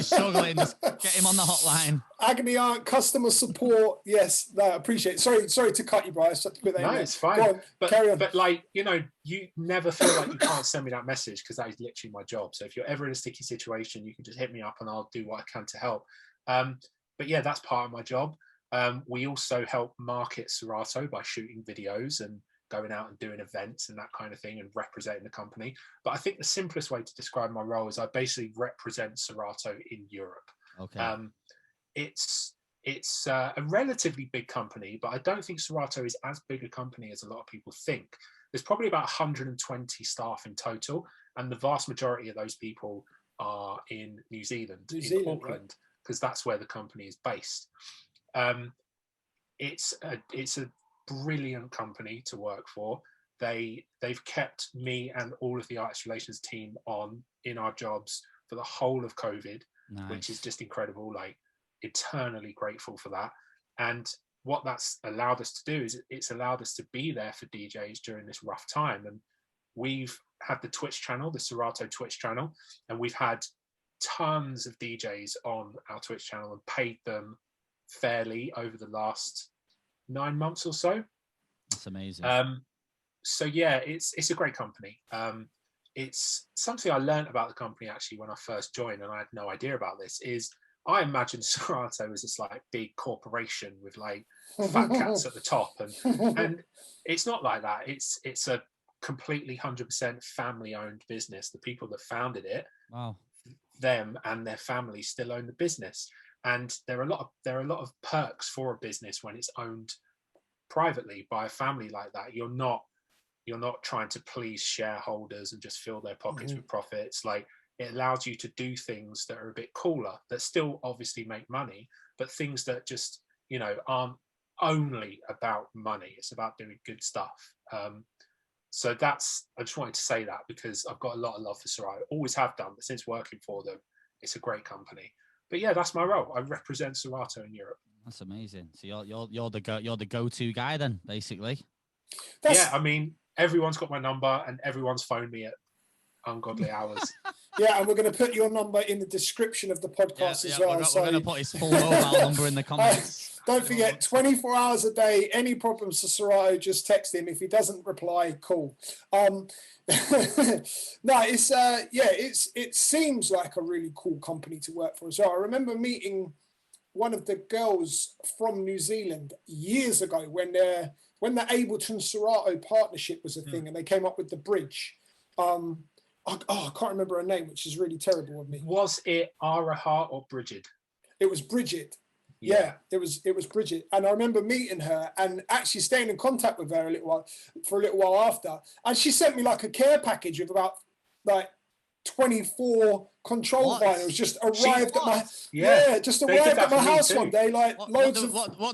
struggling, just get him on the hotline. Agony Aunt, customer support. Yes, no, I appreciate it. Sorry to cut you, bro. It's fine. Go on, carry on. But like, you know, you never feel like you can't send me that message because that is literally my job. So if you're ever in a sticky situation, you can just hit me up and I'll do what I can to help. But yeah, that's part of my job. We also help market Serato by shooting videos and going out and doing events and that kind of thing and representing the company. But I think the simplest way to describe my role is I basically represent Serato in Europe. Okay. It's a relatively big company, but I don't think Serato is as big a company as a lot of people think. There's probably about 120 staff in total, and the vast majority of those people are in New Zealand, in Auckland, because that's where the company is based. It's a brilliant company to work for. They've kept me and all of the artist relations team on in our jobs for the whole of COVID, which is just incredible. Like, eternally grateful for that. And what that's allowed us to do is it's allowed us to be there for DJs during this rough time. And we've had the Twitch channel, the Serato Twitch channel, and we've had tons of DJs on our Twitch channel and paid them fairly over the last 9 months or so. That's amazing. So yeah, it's a great company. It's something I learned about the company actually when I first joined, and I had no idea about this, is I imagine Serato as this like big corporation with like fat cats at the top, and it's not like that. It's a completely 100% family-owned business. The people that founded it, them and their families still own the business, and there are a lot of perks for a business when it's owned privately by a family like that. You're not trying to please shareholders and just fill their pockets with profits. Like, it allows you to do things that are a bit cooler, that still obviously make money, but things that just, you know, aren't only about money. It's about doing good stuff. So that's, I just wanted to say that because I've got a lot of love for Serato. Always have done, but since working for them, it's a great company. But yeah, that's my role. I represent Serato in Europe. That's amazing. So you're the go-to guy then, basically. Yeah, I mean, everyone's got my number and everyone's phoned me at ungodly hours. Yeah, and we're going to put your number in the description of the podcast as well. We're going to put his full mobile number in the comments. Don't forget, 24 hours a day, any problems to Serato, just text him. If he doesn't reply, call. No, it seems like a really cool company to work for as well. I remember meeting one of the girls from New Zealand years ago when the Ableton Serato partnership was a thing, and they came up with the bridge. I can't remember her name, which is really terrible of me. Was it Araha or Bridget? It was Bridget. Yeah, it was Bridget. And I remember meeting her and actually staying in contact with her for a little while after. And she sent me like a care package of about like 24 control vinyls just arrived at my arrived at my house one day. Like what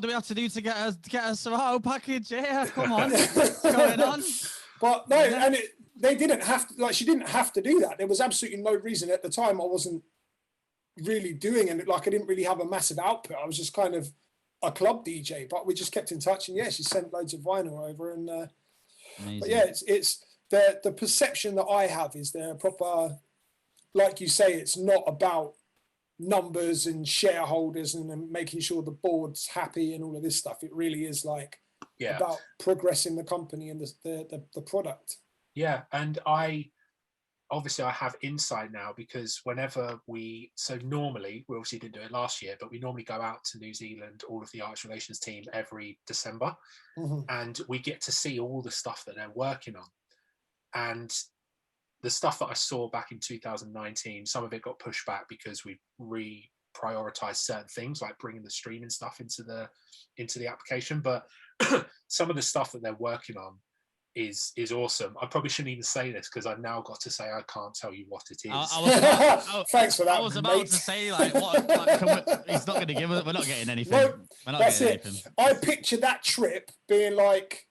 do we have to do to get a Serato package? Yeah, come on. What's going on? But no, and they didn't have to, like, she didn't have to do that. There was absolutely no reason at the time. I wasn't really doing it. Like, I didn't really have a massive output. I was just kind of a club DJ, but we just kept in touch. And yeah, she sent loads of vinyl over. And but yeah, it's the perception that I have is they're proper, like you say, it's not about numbers and shareholders and making sure the board's happy and all of this stuff. It really is like about progressing the company and the product. Yeah, and I have insight now because whenever normally, we obviously didn't do it last year, but we normally go out to New Zealand, all of the arts relations team every December, and we get to see all the stuff that they're working on. And the stuff that I saw back in 2019, some of it got pushed back because we reprioritized certain things like bringing the streaming stuff into the application. But some of the stuff that they're working on is awesome. I probably shouldn't even say this because I've now got to say I can't tell you what it is. Thanks for that. I was about to say like what he's not going to give us. We're not getting anything. No, that's it. I picture that trip being like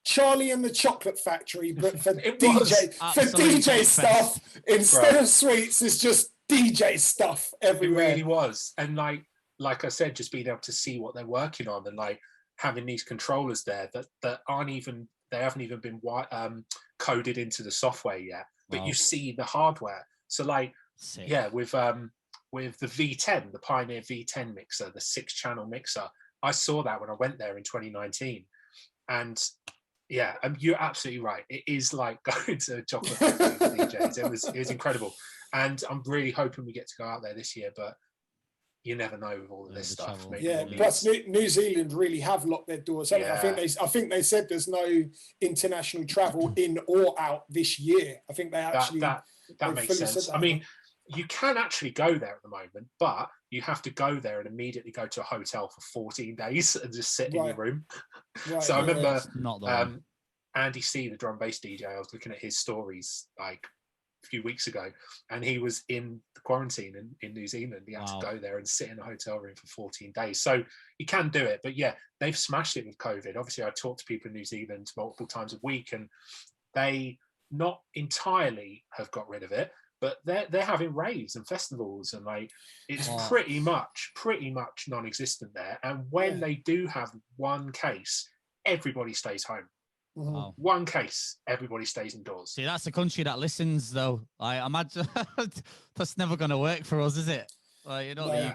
Charlie and the Chocolate Factory, but for DJ stuff instead of sweets, it's just DJ stuff everywhere. It really was, and like I said, just being able to see what they're working on and like having these controllers there that haven't even been coded into the software yet, but you see the hardware. So like, with the V10, the Pioneer V10 mixer, the 6-channel mixer, I saw that when I went there in 2019, and you're absolutely right. It is like going to a chocolate factory with DJs. It was incredible, and I'm really hoping we get to go out there this year, but you never know with all of this stuff. Plus New Zealand really have locked their doors. I think they said there's no international travel in or out this year. I think they actually that makes sense. I mean, you can actually go there at the moment, but you have to go there and immediately go to a hotel for 14 days and just sit in your room. So I remember Andy C, the drum bass DJ, I was looking at his stories like a few weeks ago, and he was in the quarantine in New Zealand. He had to go there and sit in a hotel room for 14 days. So you can do it, but yeah, they've smashed it with COVID. Obviously, I talk to people in New Zealand multiple times a week, and they not entirely have got rid of it, but they're having raves and festivals, and like it's pretty much non-existent there. And when they do have one case, everybody stays home. Wow. One case, everybody stays indoors. See, that's a country that listens, though. I imagine that's never going to work for us, is it? Like, you know,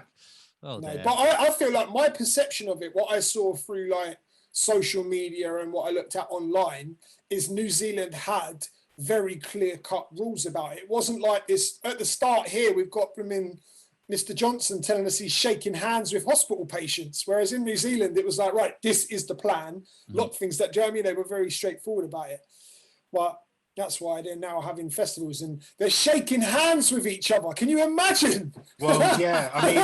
but I feel like my perception of it, what I saw through like social media and what I looked at online, is New Zealand had very clear-cut rules about it. It wasn't like this at the start here. We've got Mr. Johnson telling us he's shaking hands with hospital patients, whereas in New Zealand it was like, right, this is the plan. A lot of things that Germany, they were very straightforward about it. But that's why they're now having festivals and they're shaking hands with each other. Can you imagine? Well, yeah, I mean,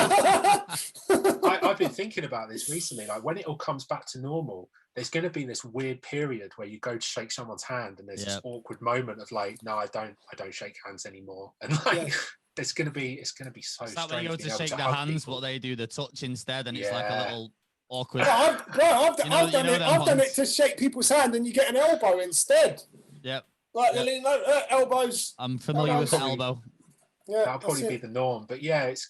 I've been thinking about this recently. Like when it all comes back to normal, there's going to be this weird period where you go to shake someone's hand and there's this awkward moment of like, no, I don't shake hands anymore. And like, it's gonna be so It's like strange. when you go to shake their hands, but they do the touch instead, and it's like a little awkward. I've done it to shake people's hand, and you get an elbow instead. Yep. Like elbows. I'm familiar with the elbow. Yeah, that'll probably be the norm. But yeah, it's.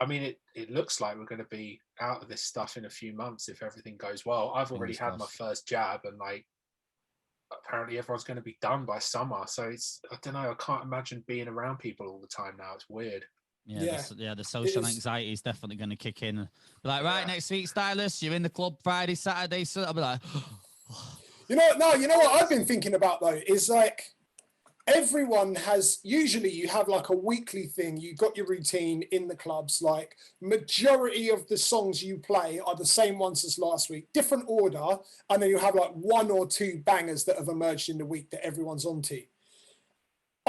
I mean, it looks like we're going to be out of this stuff in a few months if everything goes well. I've already had my first jab, and like, apparently everyone's going to be done by summer. So it's, I don't know, I can't imagine being around people all the time now. It's weird. The social anxiety is definitely going to kick in. Be like, right, next week, Stylist, you're in the club Friday, Saturday. So I'll be like, you know what I've been thinking about though is like, everyone has, usually you have like a weekly thing. You got your routine in the clubs. Like majority of the songs you play are the same ones as last week, different order. And then you have like one or two bangers that have emerged in the week that everyone's onto.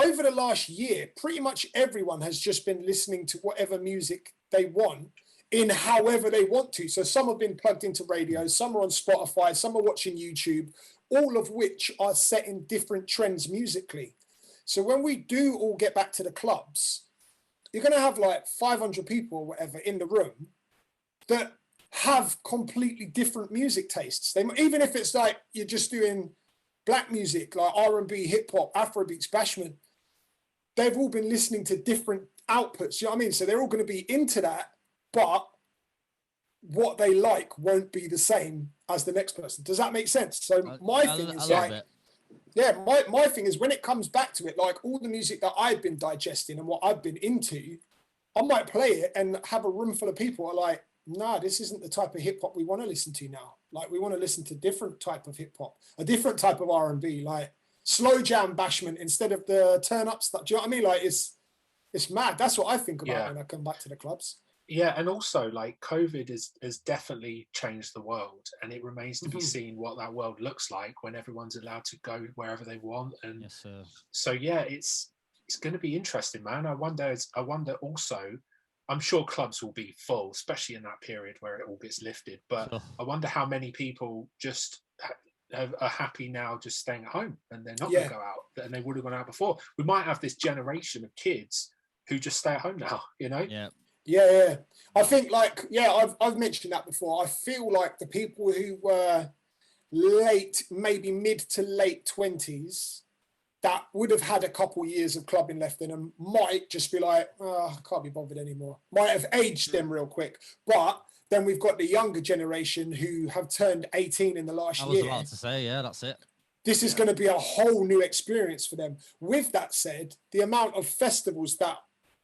Over the last year, pretty much everyone has just been listening to whatever music they want in however they want to. So some have been plugged into radio, some are on Spotify, some are watching YouTube, all of which are setting different trends musically. So when we do all get back to the clubs, you're going to have like 500 people or whatever in the room that have completely different music tastes. They, even if it's like you're just doing black music, like R&B, hip hop, Afrobeats, bashment, they've all been listening to different outputs. You know what I mean? So they're all going to be into that, but what they like won't be the same as the next person. Does that make sense? So my thing is like, yeah, my thing is when it comes back to it, like all the music that I've been digesting and what I've been into, I might play it and have a room full of people are like, nah, this isn't the type of hip hop we want to listen to now. Like we want to listen to different type of hip hop, a different type of R&B, like slow jam bashment instead of the turn up stuff. Do you know what I mean? Like it's mad. That's what I think about when I come back to the clubs. Yeah, and also like COVID has definitely changed the world, and it remains to be seen what that world looks like when everyone's allowed to go wherever they want. And so yeah, it's going to be interesting, man. I wonder also. I'm sure clubs will be full, especially in that period where it all gets lifted. But I wonder how many people just are happy now, just staying at home, and they're not going to go out, and they would have gone out before. We might have this generation of kids who just stay at home now. You know? Yeah. I think like, I've mentioned that before. I feel like the people who were late, maybe mid to late 20s, that would have had a couple years of clubbing left in them might just be like, I can't be bothered anymore. Might have aged them real quick. But then we've got the younger generation who have turned 18 in the last year. I was about to say, that's it. This is going to be a whole new experience for them. With that said, the amount of festivals that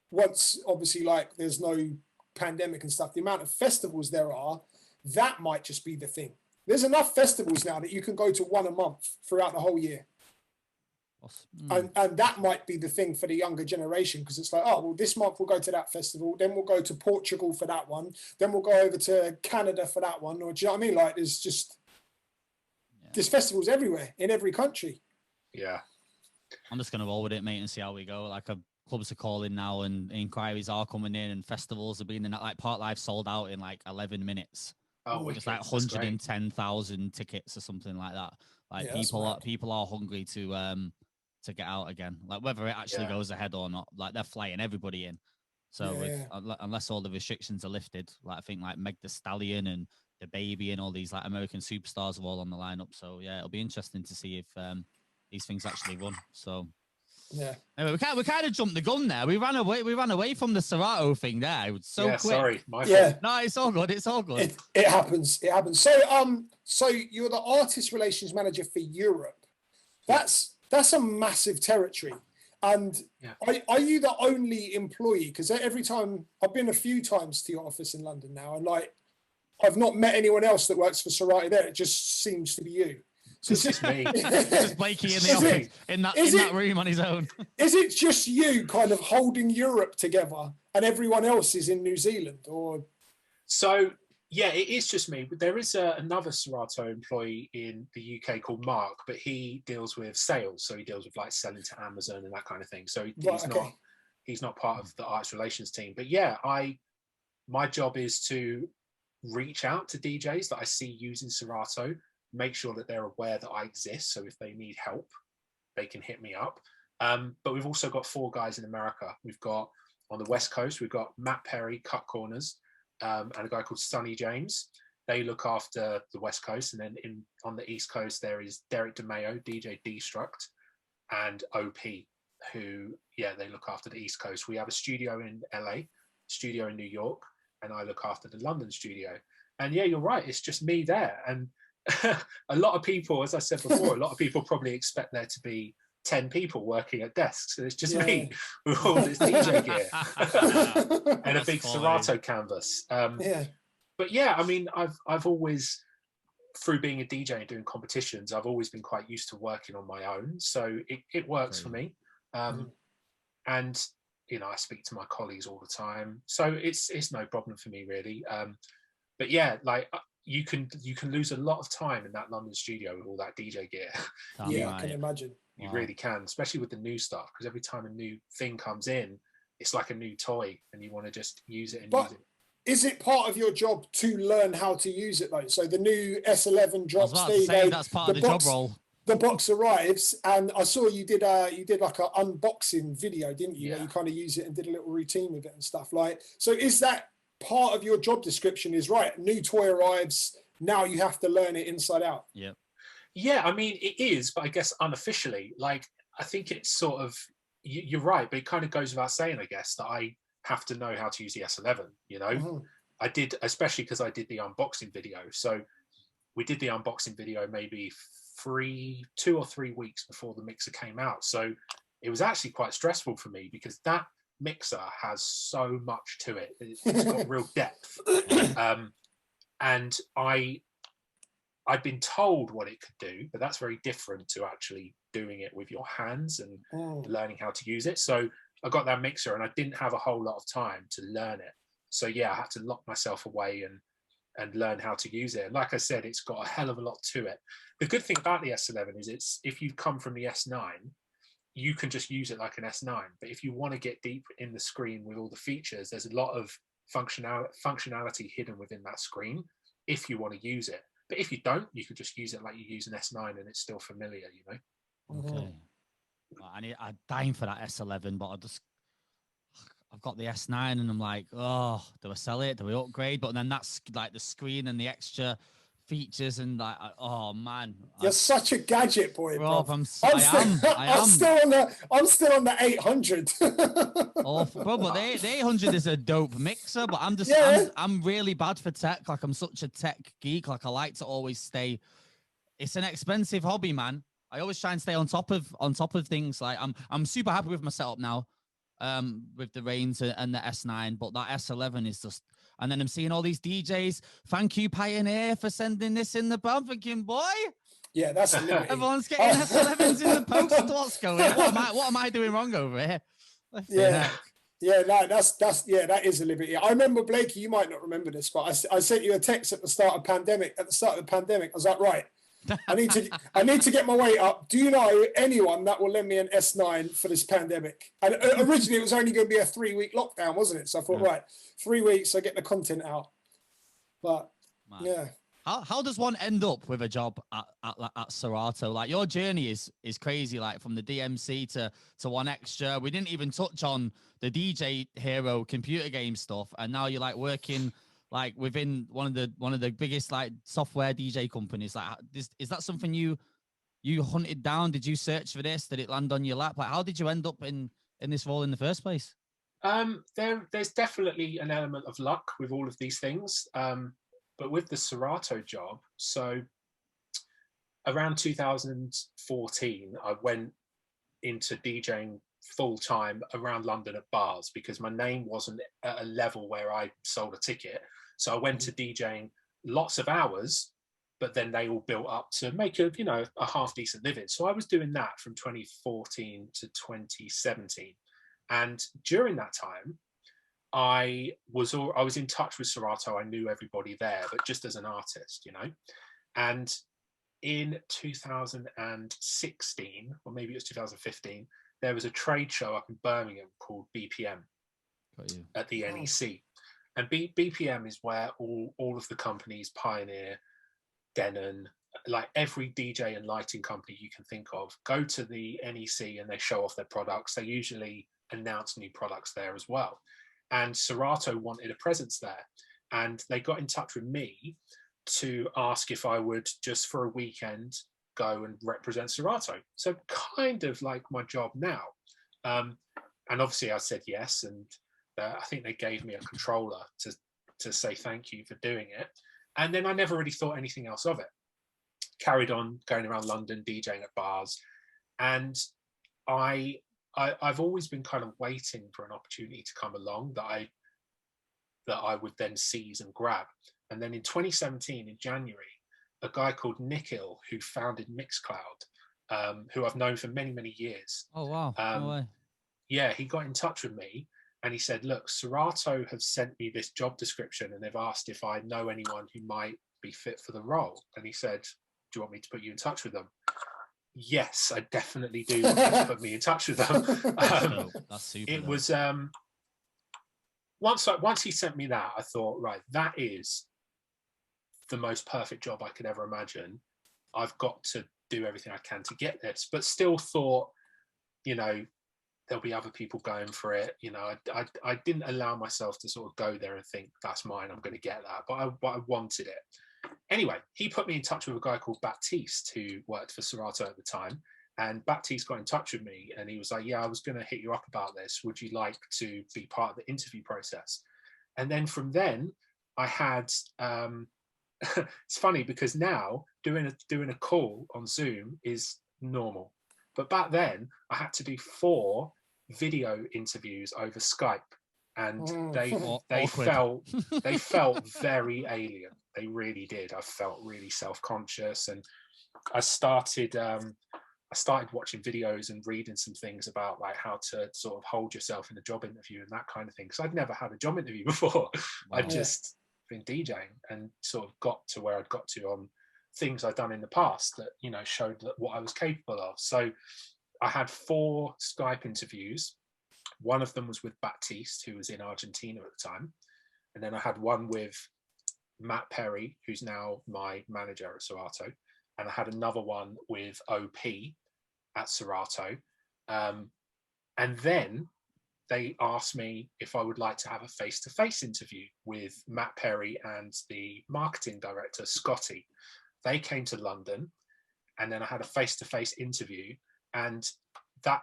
once obviously like there's no pandemic and stuff, the amount of festivals there are, that might just be the thing. There's enough festivals now that you can go to one a month throughout the whole year. And that might be the thing for the younger generation, because it's like, oh, well, this month we'll go to that festival, then we'll go to Portugal for that one, then we'll go over to Canada for that one. Or do you know what I mean? Like there's festivals everywhere in every country. Yeah. I'm just going to roll with it, mate, and see how we go. Like clubs are calling now and inquiries are coming in and festivals are being in, like Park Life sold out in like 11 minutes. Oh, it's like 110,000 tickets or something like that. Like people are hungry to get out again. Like whether it actually goes ahead or not, like they're flying everybody in. So unless all the restrictions are lifted, like I think like Meg Thee Stallion and the Baby and all these like American superstars are all on the lineup. So yeah, it'll be interesting to see if these things actually run. So yeah. Anyway, we kind of jumped the gun there. We ran away from the Serato thing there. It was so quick. Sorry, my fault. No, it's all good. It's all good. It happens. It happens. So you're the artist relations manager for Europe. That's a massive territory. And are you the only employee? Because every time I've been a few times to your office in London now, and like I've not met anyone else that works for Serato there. It just seems to be you. So it's just me. Just Blakey in the office, in that room on his own. Is it just you kind of holding Europe together and everyone else is in New Zealand? Or so yeah, it is just me. But there is another Serato employee in the UK called Mark, but he deals with sales. So he deals with like selling to Amazon and that kind of thing. So he's not part of the arts relations team. But yeah, my job is to reach out to DJs that I see using Serato, make sure that they're aware that I exist. So if they need help, they can hit me up. But we've also got 4 guys in America. We've got on the West Coast, we've got Matt Perry, Cut Corners, and a guy called Sonny James. They look after the West Coast. And then on the East Coast, there is Derek DeMayo, DJ Destruct, and OP, who, they look after the East Coast. We have a studio in LA, studio in New York, and I look after the London studio. And you're right, it's just me there. And a lot of people, as I said before, a lot of people probably expect there to be 10 people working at desks, and it's just me with all this DJ gear and a big Serato canvas. But I mean, I've always, through being a DJ and doing competitions, I've always been quite used to working on my own, so it works for me. And I speak to my colleagues all the time, so it's no problem for me really. But like you can lose a lot of time in that London studio with all that DJ gear. I can imagine. You really can, especially with the new stuff, because every time a new thing comes in, it's like a new toy, and you want to just use it and use it. Is it part of your job to learn how to use it though? So the new S11 drops. That's part of the job role. The box arrives, and I saw you did like an unboxing video, didn't you? Where you kind of use it and did a little routine with it and stuff like. So is that part of your job description? Is right, new toy arrives, now you have to learn it inside out. Yeah, I mean it is, but I guess unofficially, like I think it's sort of you're right, but it kind of goes without saying, I guess, that I have to know how to use the S11. I did, especially because I did the unboxing video. So we did the unboxing video maybe 2 or 3 weeks before the mixer came out. So it was actually quite stressful for me, because that mixer has so much to it. It's got real depth. And I'd been told what it could do, but that's very different to actually doing it with your hands and learning how to use it. So I got that mixer, and I didn't have a whole lot of time to learn it. So I had to lock myself away and learn how to use it. And like I said, it's got a hell of a lot to it. The good thing about the S11 is if you come from the S9, you can just use it like an S9. But if you want to get deep in the screen with all the features, there's a lot of functionality hidden within that screen if you want to use it. But if you don't, you could just use it like you use an S9 and it's still familiar, Okay. Well, I'm dying for that S11, but I've got the S9 and I'm like, oh, do I sell it? Do we upgrade? But then that's like the screen and the extra features and like, oh man, you're such a gadget boy, bro. I'm still on the 800. Bro, but the 800 is a dope mixer, but I'm really bad for tech. Like I'm such a tech geek. Like I like to always stay. It's an expensive hobby, man. I always try and stay on top of things. Like I'm super happy with my setup now, with the Reigns and the S9, but that S11 is just. And then I'm seeing all these DJs. Thank you, Pioneer, for sending this in the post. Thinking, boy. Yeah, that's a liberty. Everyone's getting S11s in the post. What's going on? What am I doing wrong over here? Yeah, no, that is a liberty. I remember, Blakey, you might not remember this, but I sent you a text at the start of the pandemic. I was like, right, I need to get my weight up. Do you know anyone that will lend me an S9 for this pandemic? And originally it was only going to be a 3-week lockdown, wasn't it? So I thought, right, 3 weeks, I get the content out. But how does one end up with a job at Serato? Like your journey is crazy. Like from the DMC to One Extra. We didn't even touch on the DJ Hero computer game stuff, and now you're like working like within one of the biggest like software DJ companies. Like, is that something you hunted down? Did you search for this? Did it land on your lap? Like, how did you end up in this role in the first place? There's definitely an element of luck with all of these things. But with the Serato job, so around 2014, I went into DJing full time around London at bars because my name wasn't at a level where I sold a ticket. So I went to DJing lots of hours, but then they all built up to make a half decent living. So I was doing that from 2014 to 2017. And during that time, I was in touch with Serato. I knew everybody there, but just as an artist, And in 2016, or maybe it was 2015, there was a trade show up in Birmingham called BPM at the NEC. And BPM is where all of the companies, Pioneer, Denon, like every DJ and lighting company you can think of, go to the NEC and they show off their products. They usually announce new products there as well. And Serato wanted a presence there. And they got in touch with me to ask if I would, just for a weekend, go and represent Serato. So kind of like my job now. And obviously I said yes. And I think they gave me a controller to say thank you for doing it. And then I never really thought anything else of it. Carried on going around London, DJing at bars. And I've always been kind of waiting for an opportunity to come along that I would then seize and grab. And then in 2017, in January, a guy called Nikhil, who founded Mixcloud, who I've known for many, many years. Oh, wow. No way. Yeah, he got in touch with me and he said, look, Serato have sent me this job description and they've asked if I know anyone who might be fit for the role. And he said, do you want me to put you in touch with them? Yes, I definitely do want you to put me in touch with them. That's super. It was once he sent me that, I thought, right, that is the most perfect job I could ever imagine. I've got to do everything I can to get this, but still thought, you know, there'll be other people going for it. You know, I didn't allow myself to sort of go there and think that's mine, I'm going to get that, but I wanted it. Anyway, he put me in touch with a guy called Baptiste, who worked for Serato at the time. And Baptiste got in touch with me and he was like, yeah, I was going to hit you up about this. Would you like to be part of the interview process? And then from then I had, it's funny because now doing a call on Zoom is normal. But back then I had to do 4 video interviews over Skype. And they felt very alien. They really did. I felt really self-conscious, and I started watching videos and reading some things about like how to sort of hold yourself in a job interview and that kind of thing. Because I'd never had a job interview before. Wow. I'd just been DJing and sort of got to where I'd got to on things I'd done in the past that, you know, showed what I was capable of. So I had 4 Skype interviews. One of them was with Baptiste, who was in Argentina at the time. And then I had one with Matt Perry, who's now my manager at Serato. And I had another one with OP at Serato. And then they asked me if I would like to have a face-to-face interview with Matt Perry and the marketing director, Scotty. They came to London, and then I had a face-to-face interview. And that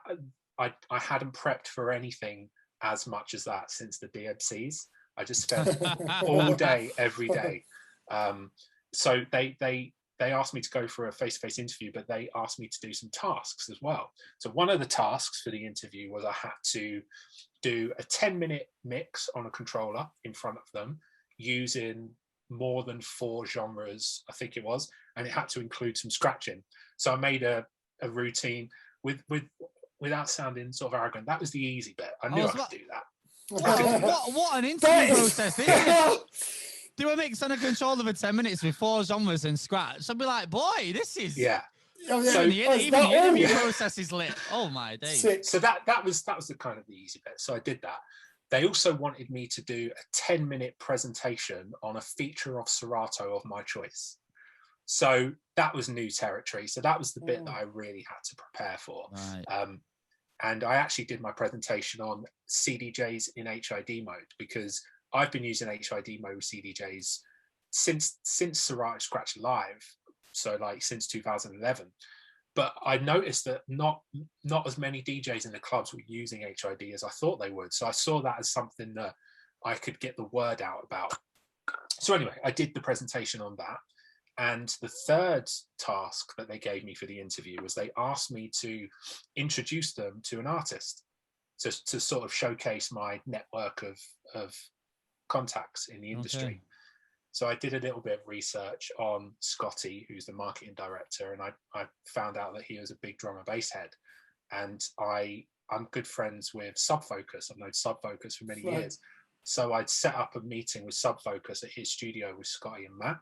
I hadn't prepped for anything as much as that since the DMCs. I just spent all day, every day. So they asked me to go for a face-to-face interview, but they asked me to do some tasks as well. So one of the tasks for the interview was I had to do a 10-minute mix on a controller in front of them using more than 4 genres, I think it was, and it had to include some scratching. So I made a routine without sounding sort of arrogant. That was the easy bit. I knew I could do that. What an interview process this is. Do a mix on a controller for 10 minutes with 4 genres and scratch. I'd be like, boy, this is... Yeah. So even the interview process is lit. Oh my days. So that was the kind of the easy bit. So I did that. They also wanted me to do a 10-minute presentation on a feature of Serato of my choice. So that was new territory. So that was the bit that I really had to prepare for. Right. And I actually did my presentation on CDJs in HID mode, because I've been using HID mode with CDJs since Serato Scratch Live, so like since 2011. But I noticed that not as many DJs in the clubs were using HID as I thought they would. So I saw that as something that I could get the word out about. So anyway, I did the presentation on that. And the third task that they gave me for the interview was they asked me to introduce them to an artist to sort of showcase my network of contacts in the industry. Okay. So I did a little bit of research on Scotty, who's the marketing director, and I found out that he was a big drum and bass head. And I'm good friends with Subfocus. I've known Subfocus for many years. So I'd set up a meeting with Subfocus at his studio with Scotty and Matt.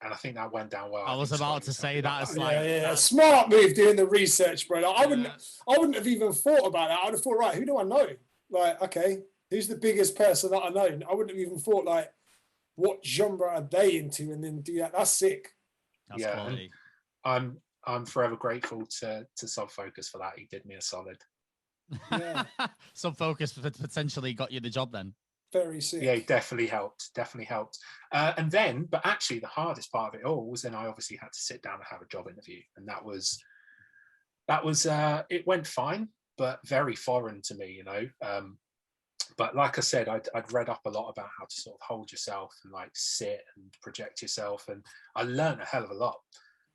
And I think that went down well. I was about to say that's smart move doing the research, bro. Like, I wouldn't have even thought about that. I'd have thought, right, who do I know? Like, okay, who's the biggest person that I know? I wouldn't have even thought like, what genre are they into, and then do that. That's sick. That's quality. I'm forever grateful to Sub Focus for that. He did me a solid. Yeah. Sub Focus potentially got you the job then. Very sick. Yeah, it definitely helped. And then, but actually the hardest part of it all was then I obviously had to sit down and have a job interview. And that was it went fine, but very foreign to me, you know. But like I said, I'd read up a lot about how to sort of hold yourself and like sit and project yourself. And I learned a hell of a lot.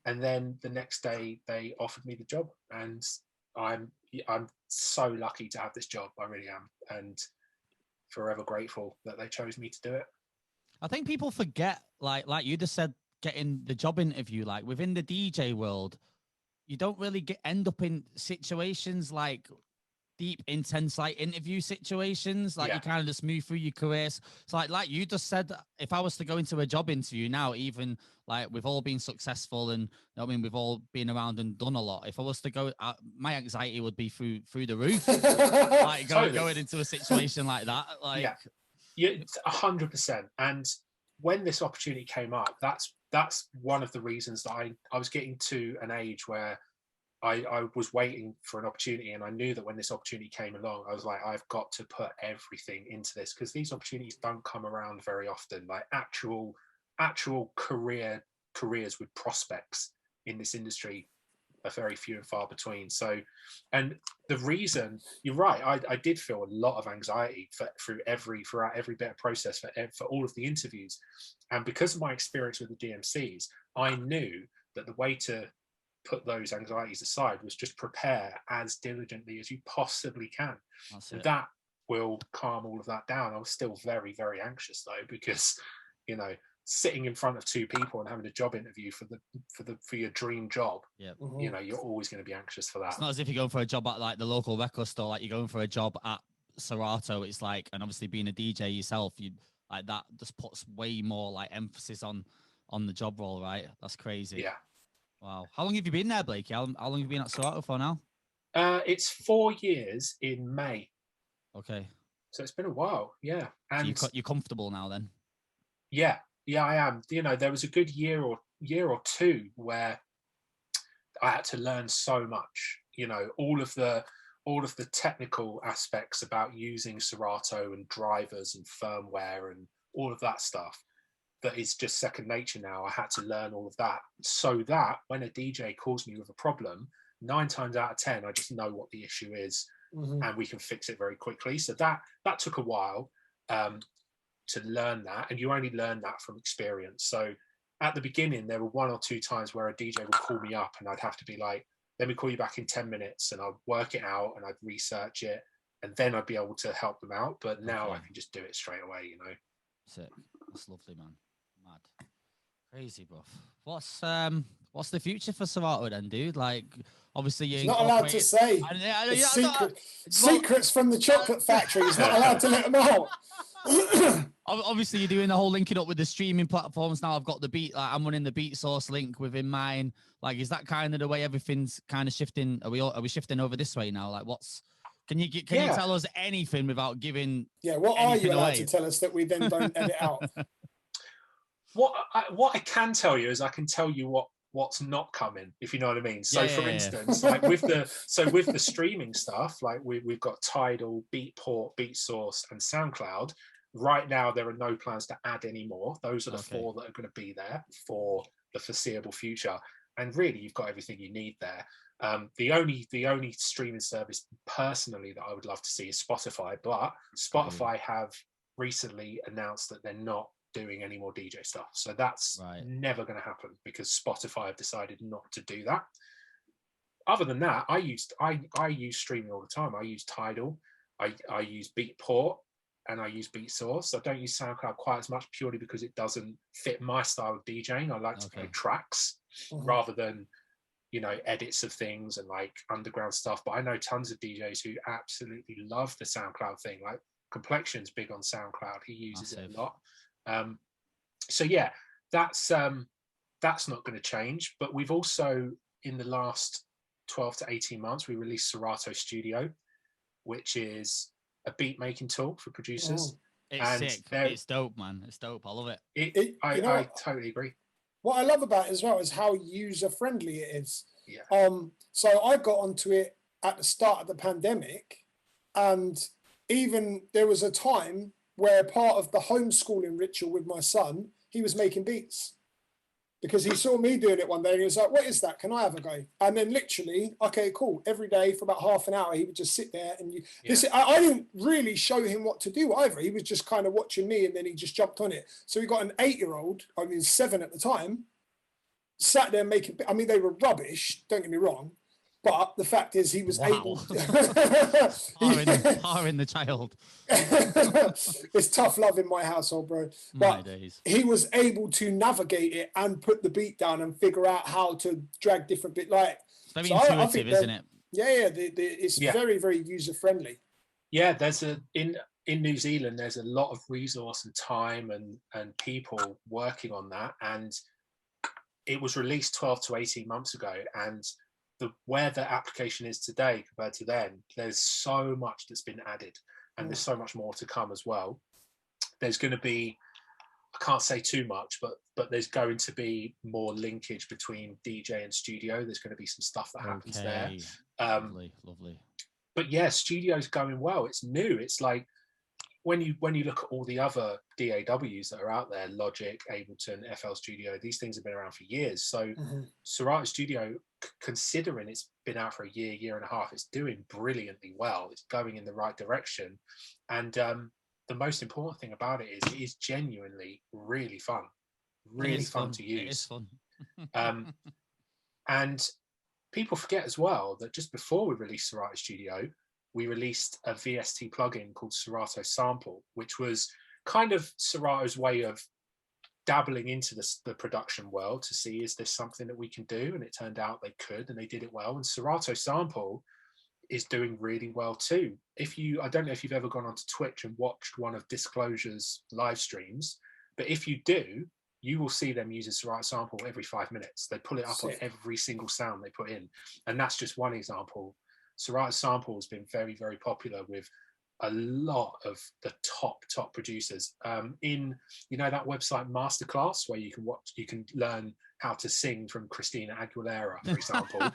And then the next day they offered me the job, and I'm so lucky to have this job. I really am. And forever grateful that they chose me to do it. I think people forget, like you just said, getting the job interview, like within the DJ world, you don't really end up in situations like deep, intense, like interview situations. Like you kind of just move through your careers. So like you just said, if I was to go into a job interview now, even like we've all been successful and I mean we've all been around and done a lot. If I was to go, my anxiety would be through the roof. Like going into a situation like that. Like yeah, 100%. And when this opportunity came up, that's one of the reasons that I was getting to an age where I was waiting for an opportunity, and I knew that when this opportunity came along, I was like, I've got to put everything into this, because these opportunities don't come around very often. Like actual careers with prospects in this industry are very few and far between. So, and the reason, you're right, I did feel a lot of anxiety throughout every bit of process for all of the interviews, and because of my experience with the DMCs, I knew that the way to put those anxieties aside was just prepare as diligently as you possibly can. That will calm all of that down. I was still very, very anxious though, because you know, sitting in front of two people and having a job interview for your dream job, you know, you're always going to be anxious for that. It's not as if you're going for a job at like the local record store, like you're going for a job at Serato. It's like, and obviously being a DJ yourself, you like that just puts way more like emphasis on the job role, right? That's crazy. Yeah. Wow. How long have you been there, Blakey? How long have you been at Serato for now? It's 4 years in May. Okay. So it's been a while, yeah. And so you're comfortable now then? Yeah, I am. You know, there was a good year or two where I had to learn so much. You know, all of the technical aspects about using Serato and drivers and firmware and all of that stuff. That is just second nature now. I had to learn all of that, so that when a DJ calls me with a problem, 9 times out of 10, I just know what the issue is, and we can fix it very quickly. So that took a while to learn that, and you only learn that from experience. So at the beginning, there were 1 or 2 times where a DJ would call me up, and I'd have to be like, "Let me call you back in 10 minutes," and I'd work it out, and I'd research it, and then I'd be able to help them out. But now I can just do it straight away. You know. That's it. That's lovely, man. Mad. Crazy, bro. What's the future for Serato then, dude? Like, obviously you're not allowed to say. Secrets from the chocolate factory. He's not allowed to let them out. Obviously you're doing the whole linking up with the streaming platforms now. I've got the beat, like I'm running the beat source link within mine. Like, is that kind of the way everything's kind of shifting? Are we shifting over this way now? Like, can you tell us anything without giving? Yeah, what are you allowed to tell us that we then don't edit out? What I can tell you is I can tell you what's not coming, if you know what I mean. So for instance, like with the streaming stuff, like we've got Tidal, Beatport, BeatSource, and SoundCloud. Right now, there are no plans to add any more. Those are the 4 that are going to be there for the foreseeable future. And really, you've got everything you need there. The only streaming service personally that I would love to see is Spotify, but Spotify have recently announced that they're not doing any more DJ stuff. So that's never going to happen, because Spotify have decided not to do that. Other than that, I use streaming all the time. I use Tidal, I use Beatport, and I use BeatSource. I don't use SoundCloud quite as much, purely because it doesn't fit my style of DJing. I like to play tracks rather than, you know, edits of things and like underground stuff. But I know tons of DJs who absolutely love the SoundCloud thing. Like Complexion's big on SoundCloud. He uses it a lot. So yeah, that's not going to change. But we've also, in the last 12 to 18 months, we released Serato Studio, which is a beat making tool for producers. It's sick. It's dope, man. It's dope. I love it. I totally agree. what I love about it as well is how user friendly it is. Yeah. So I got onto it at the start of the pandemic, and even there was a time where part of the homeschooling ritual with my son, he was making beats. Because he saw me doing it one day and he was like, what is that? Can I have a go? And then literally, okay, cool. Every day for about half an hour, he would just sit there and I didn't really show him what to do either. He was just kind of watching me and then he just jumped on it. So we got an 8-year-old, I mean, 7 at the time, sat there making, I mean, they were rubbish, don't get me wrong. But the fact is, he was able. Harring the child. It's tough love in my household, bro. But he was able to navigate it and put the beat down and figure out how to drag different bits. Like, it's very intuitive, isn't it? Yeah. It's very, very user friendly. Yeah, there's in New Zealand, there's a lot of resource and time and people working on that, and it was released 12 to 18 months ago, and where the application is today compared to then, there's so much that's been added, and there's so much more to come as well. There's going to be, I can't say too much, but there's going to be more linkage between DJ and studio. There's going to be some stuff that happens there. Lovely. But yeah, studio's going well. It's new. It's like when you look at all the other DAWs that are out there, Logic, Ableton, FL Studio, these things have been around for years. So Serato Studio, considering it's been out for a year and a half, it's doing brilliantly well. It's going in the right direction. And the most important thing about it is genuinely really fun. Really fun to use. It is fun. And people forget as well that just before we released Serato Studio, we released a VST plugin called Serato Sample, which was kind of Serato's way of dabbling into the production world to see, is this something that we can do? And it turned out they could, and they did it well. And Serato Sample is doing really well too. I don't know if you've ever gone onto Twitch and watched one of Disclosure's live streams, but if you do, you will see them using Serato Sample every 5 minutes. They pull it up on every single sound they put in. And that's just one example. Serato Sample has been very, very popular with a lot of the top producers. In that website Masterclass, where you can learn how to sing from Christina Aguilera, for example.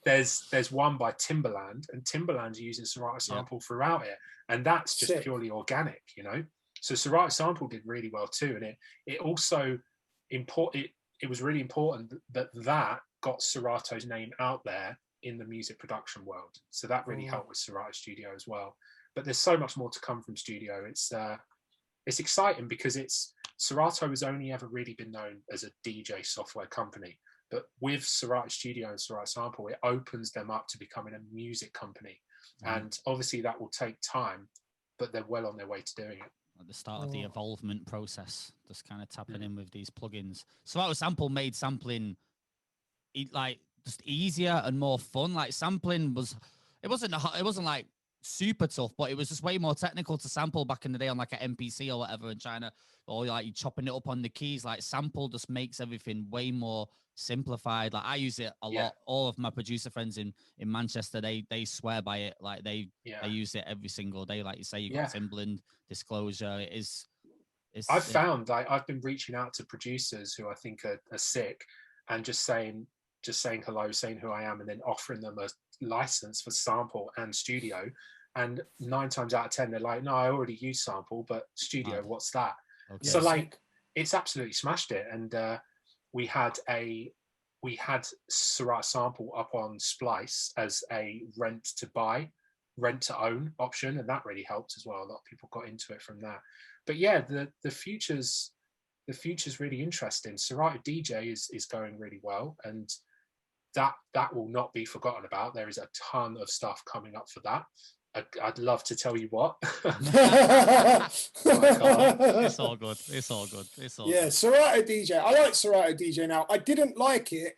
There's one by Timbaland, and Timbaland's using Serato Sample throughout it, and that's just purely organic, So Serato Sample did really well too, and it also it was really important that got Serato's name out there in the music production world. So that really helped with Serato Studio as well. But there's so much more to come from Studio. It's exciting because Serato has only ever really been known as a DJ software company. But with Serato Studio and Serato Sample, it opens them up to becoming a music company. And obviously that will take time, but they're well on their way to doing it. At the start of the evolvement process, just kind of tapping in with these plugins. Serato Sample made sampling just easier and more fun. Like sampling it wasn't like super tough, but it was just way more technical to sample back in the day on like an MPC or whatever in China, or like you chopping it up on the keys. Like Sample just makes everything way more simplified. Like I use it a lot. All of my producer friends in Manchester, they swear by it. Like they use it every single day. Like you say, you got Timbaland, Disclosure. I've found I've been reaching out to producers who I think are sick, and just saying hello, saying who I am, and then offering them a license for Sample and Studio. And 9 times out of 10, they're like, no, I already use Sample, but Studio, what's that? Okay. So it's absolutely smashed it. And we had Serato Sample up on Splice as a rent to own option, and that really helped as well. A lot of people got into it from that. But yeah, the future's really interesting. Serato DJ is going really well, and that will not be forgotten about. There is a ton of stuff coming up for that. I'd love to tell you what. It's all good. Yeah, Serato DJ. I like Serato DJ now. I didn't like it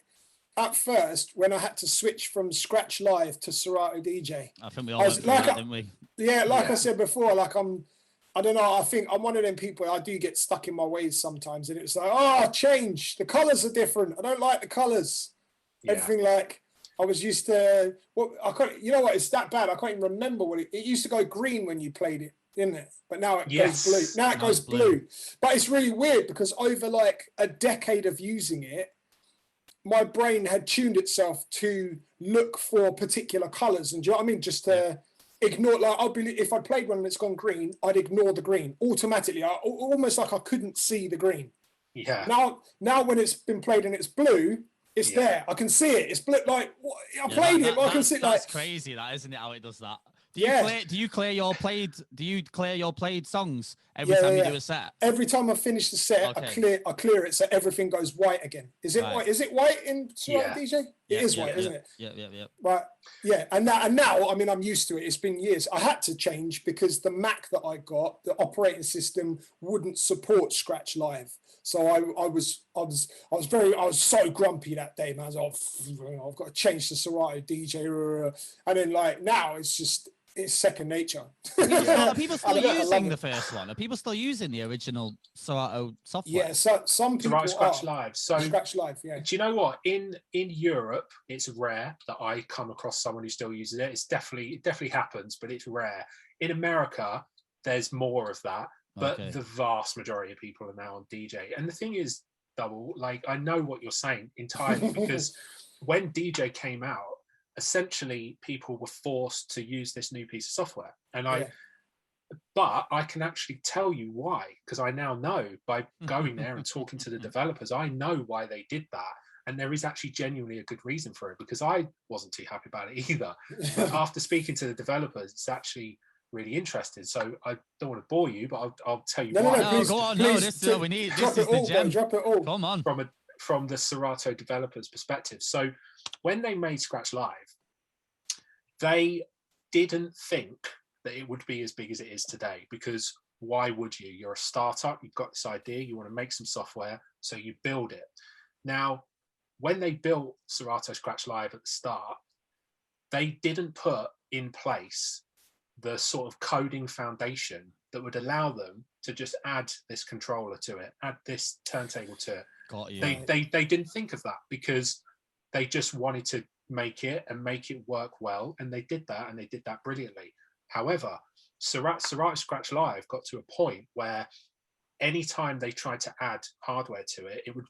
at first when I had to switch from Scratch Live to Serato DJ. I think we all went through that, didn't we? Yeah, I said before, I don't know, I think I'm one of them people, I do get stuck in my ways sometimes, and it's like, change. The colours are different. I don't like the colours. Yeah. Everything I was used to, it's that bad. I can't even remember what it used to go green when you played it. isn't it? But now it goes blue. Now it goes blue. But it's really weird because over like a decade of using it, my brain had tuned itself to look for particular colours. And do you know what I mean? Just to ignore, like, if I played one and it's gone green, I'd ignore the green automatically. Almost like I couldn't see the green. Yeah. Now when it's been played and it's blue, it's there. I can see it. It's blue. Like, what? I played it, but I can see it. That's crazy, that, isn't it, how it does that? Do you clear your played songs every time you do a set? Every time I finish the set, I clear it so everything goes white again. Is it white? Is it white in Serato DJ? It is white, isn't it? Yeah. But and now, I mean, I'm used to it. It's been years. I had to change because the Mac that I got, the operating system wouldn't support Scratch Live. So I was so grumpy that day, man. I was like, I've got to change to Serato DJ, and then like now it's second nature. Are people still using the first one? Are people still using the original Serato software? Yeah, so some people are. Scratch Live. So Scratch Live, yeah. Do you know what? In Europe, it's rare that I come across someone who still uses it. It definitely happens, but it's rare. In America, there's more of that, but the vast majority of people are now on DJ. And the thing is, Dubl, like, I know what you're saying entirely because when DJ came out, essentially people were forced to use this new piece of software, and but I can actually tell you why, because I now know by going there and talking to the developers, I know why they did that, and there is actually genuinely a good reason for it, because I wasn't too happy about it either. But after speaking to the developers, it's actually really interesting. So I don't want to bore you, but I'll tell you why. No, please, go on. No, this is what we need. This is the gem. Drop it all. Come on. From the Serato developers' perspective. So when they made Scratch Live, they didn't think that it would be as big as it is today, because why would you? You're a startup, you've got this idea, you want to make some software, so you build it. Now, when they built Serato Scratch Live at the start, they didn't put in place the sort of coding foundation that would allow them to just add this controller to it, add this turntable to it. Got you. They didn't think of that because they just wanted to make it work well, and they did that, and they did that brilliantly. However, Serato Scratch Live got to a point where anytime they tried to add hardware to it, it would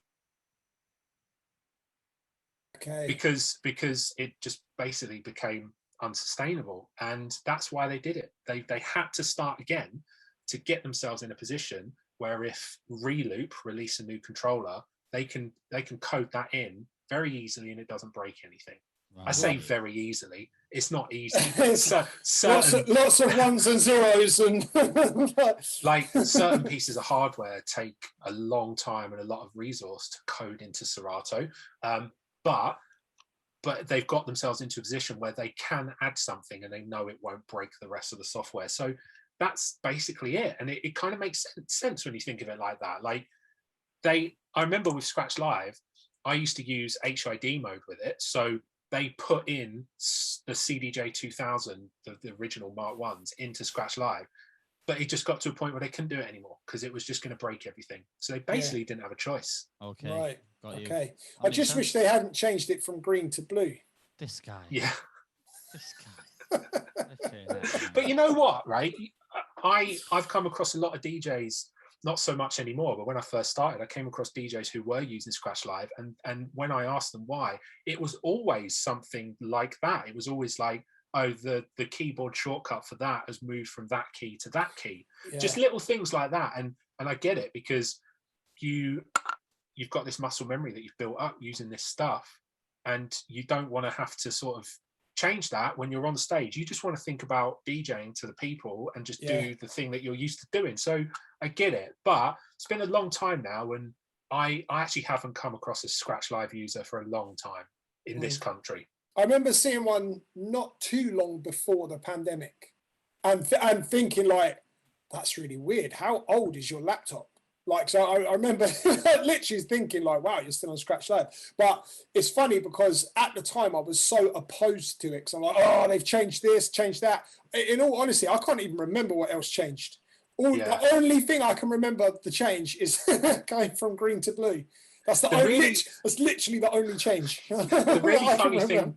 because it just basically became unsustainable, and that's why they did it. They had to start again to get themselves in a position where if Reloop release a new controller, they can code that in very easily and it doesn't break anything. Right. I say very easily. It's not easy. Lots of ones and zeros, and like certain pieces of hardware take a long time and a lot of resource to code into Serato. But they've got themselves into a position where they can add something and they know it won't break the rest of the software. So that's basically it. And it kind of makes sense when you think of it like that. Like I remember with Scratch Live, I used to use HID mode with it. So they put in the CDJ 2000, the original Mark 1s, into Scratch Live. But it just got to a point where they couldn't do it anymore because it was just going to break everything. So they basically didn't have a choice. Okay. Right. Got you. Okay. I just wish they hadn't changed it from green to blue. This guy. Yeah. This guy. But you know what, right? I've come across a lot of DJs, not so much anymore, but when I first started, I came across DJs who were using Scratch Live. And when I asked them why, it was always something like that. It was always like, oh, the keyboard shortcut for that has moved from that key to that key. Yeah. Just little things like that. And I get it, because you've got this muscle memory that you've built up using this stuff, and you don't want to have to sort of change that when you're on stage. You just want to think about DJing to the people and just do the thing that you're used to doing. So I get it, but it's been a long time now, and I actually haven't come across a Scratch Live user for a long time in this country. I remember seeing one not too long before the pandemic, and thinking like, that's really weird. How old is your laptop? Like, so I remember literally thinking like, wow, you're still on Scratch Live. But it's funny because at the time I was so opposed to it, because I'm like, oh, they've changed this, changed that. In all honesty, I can't even remember what else changed. The only thing I can remember the change is going from green to blue. That's that's literally the only change. The really funny thing,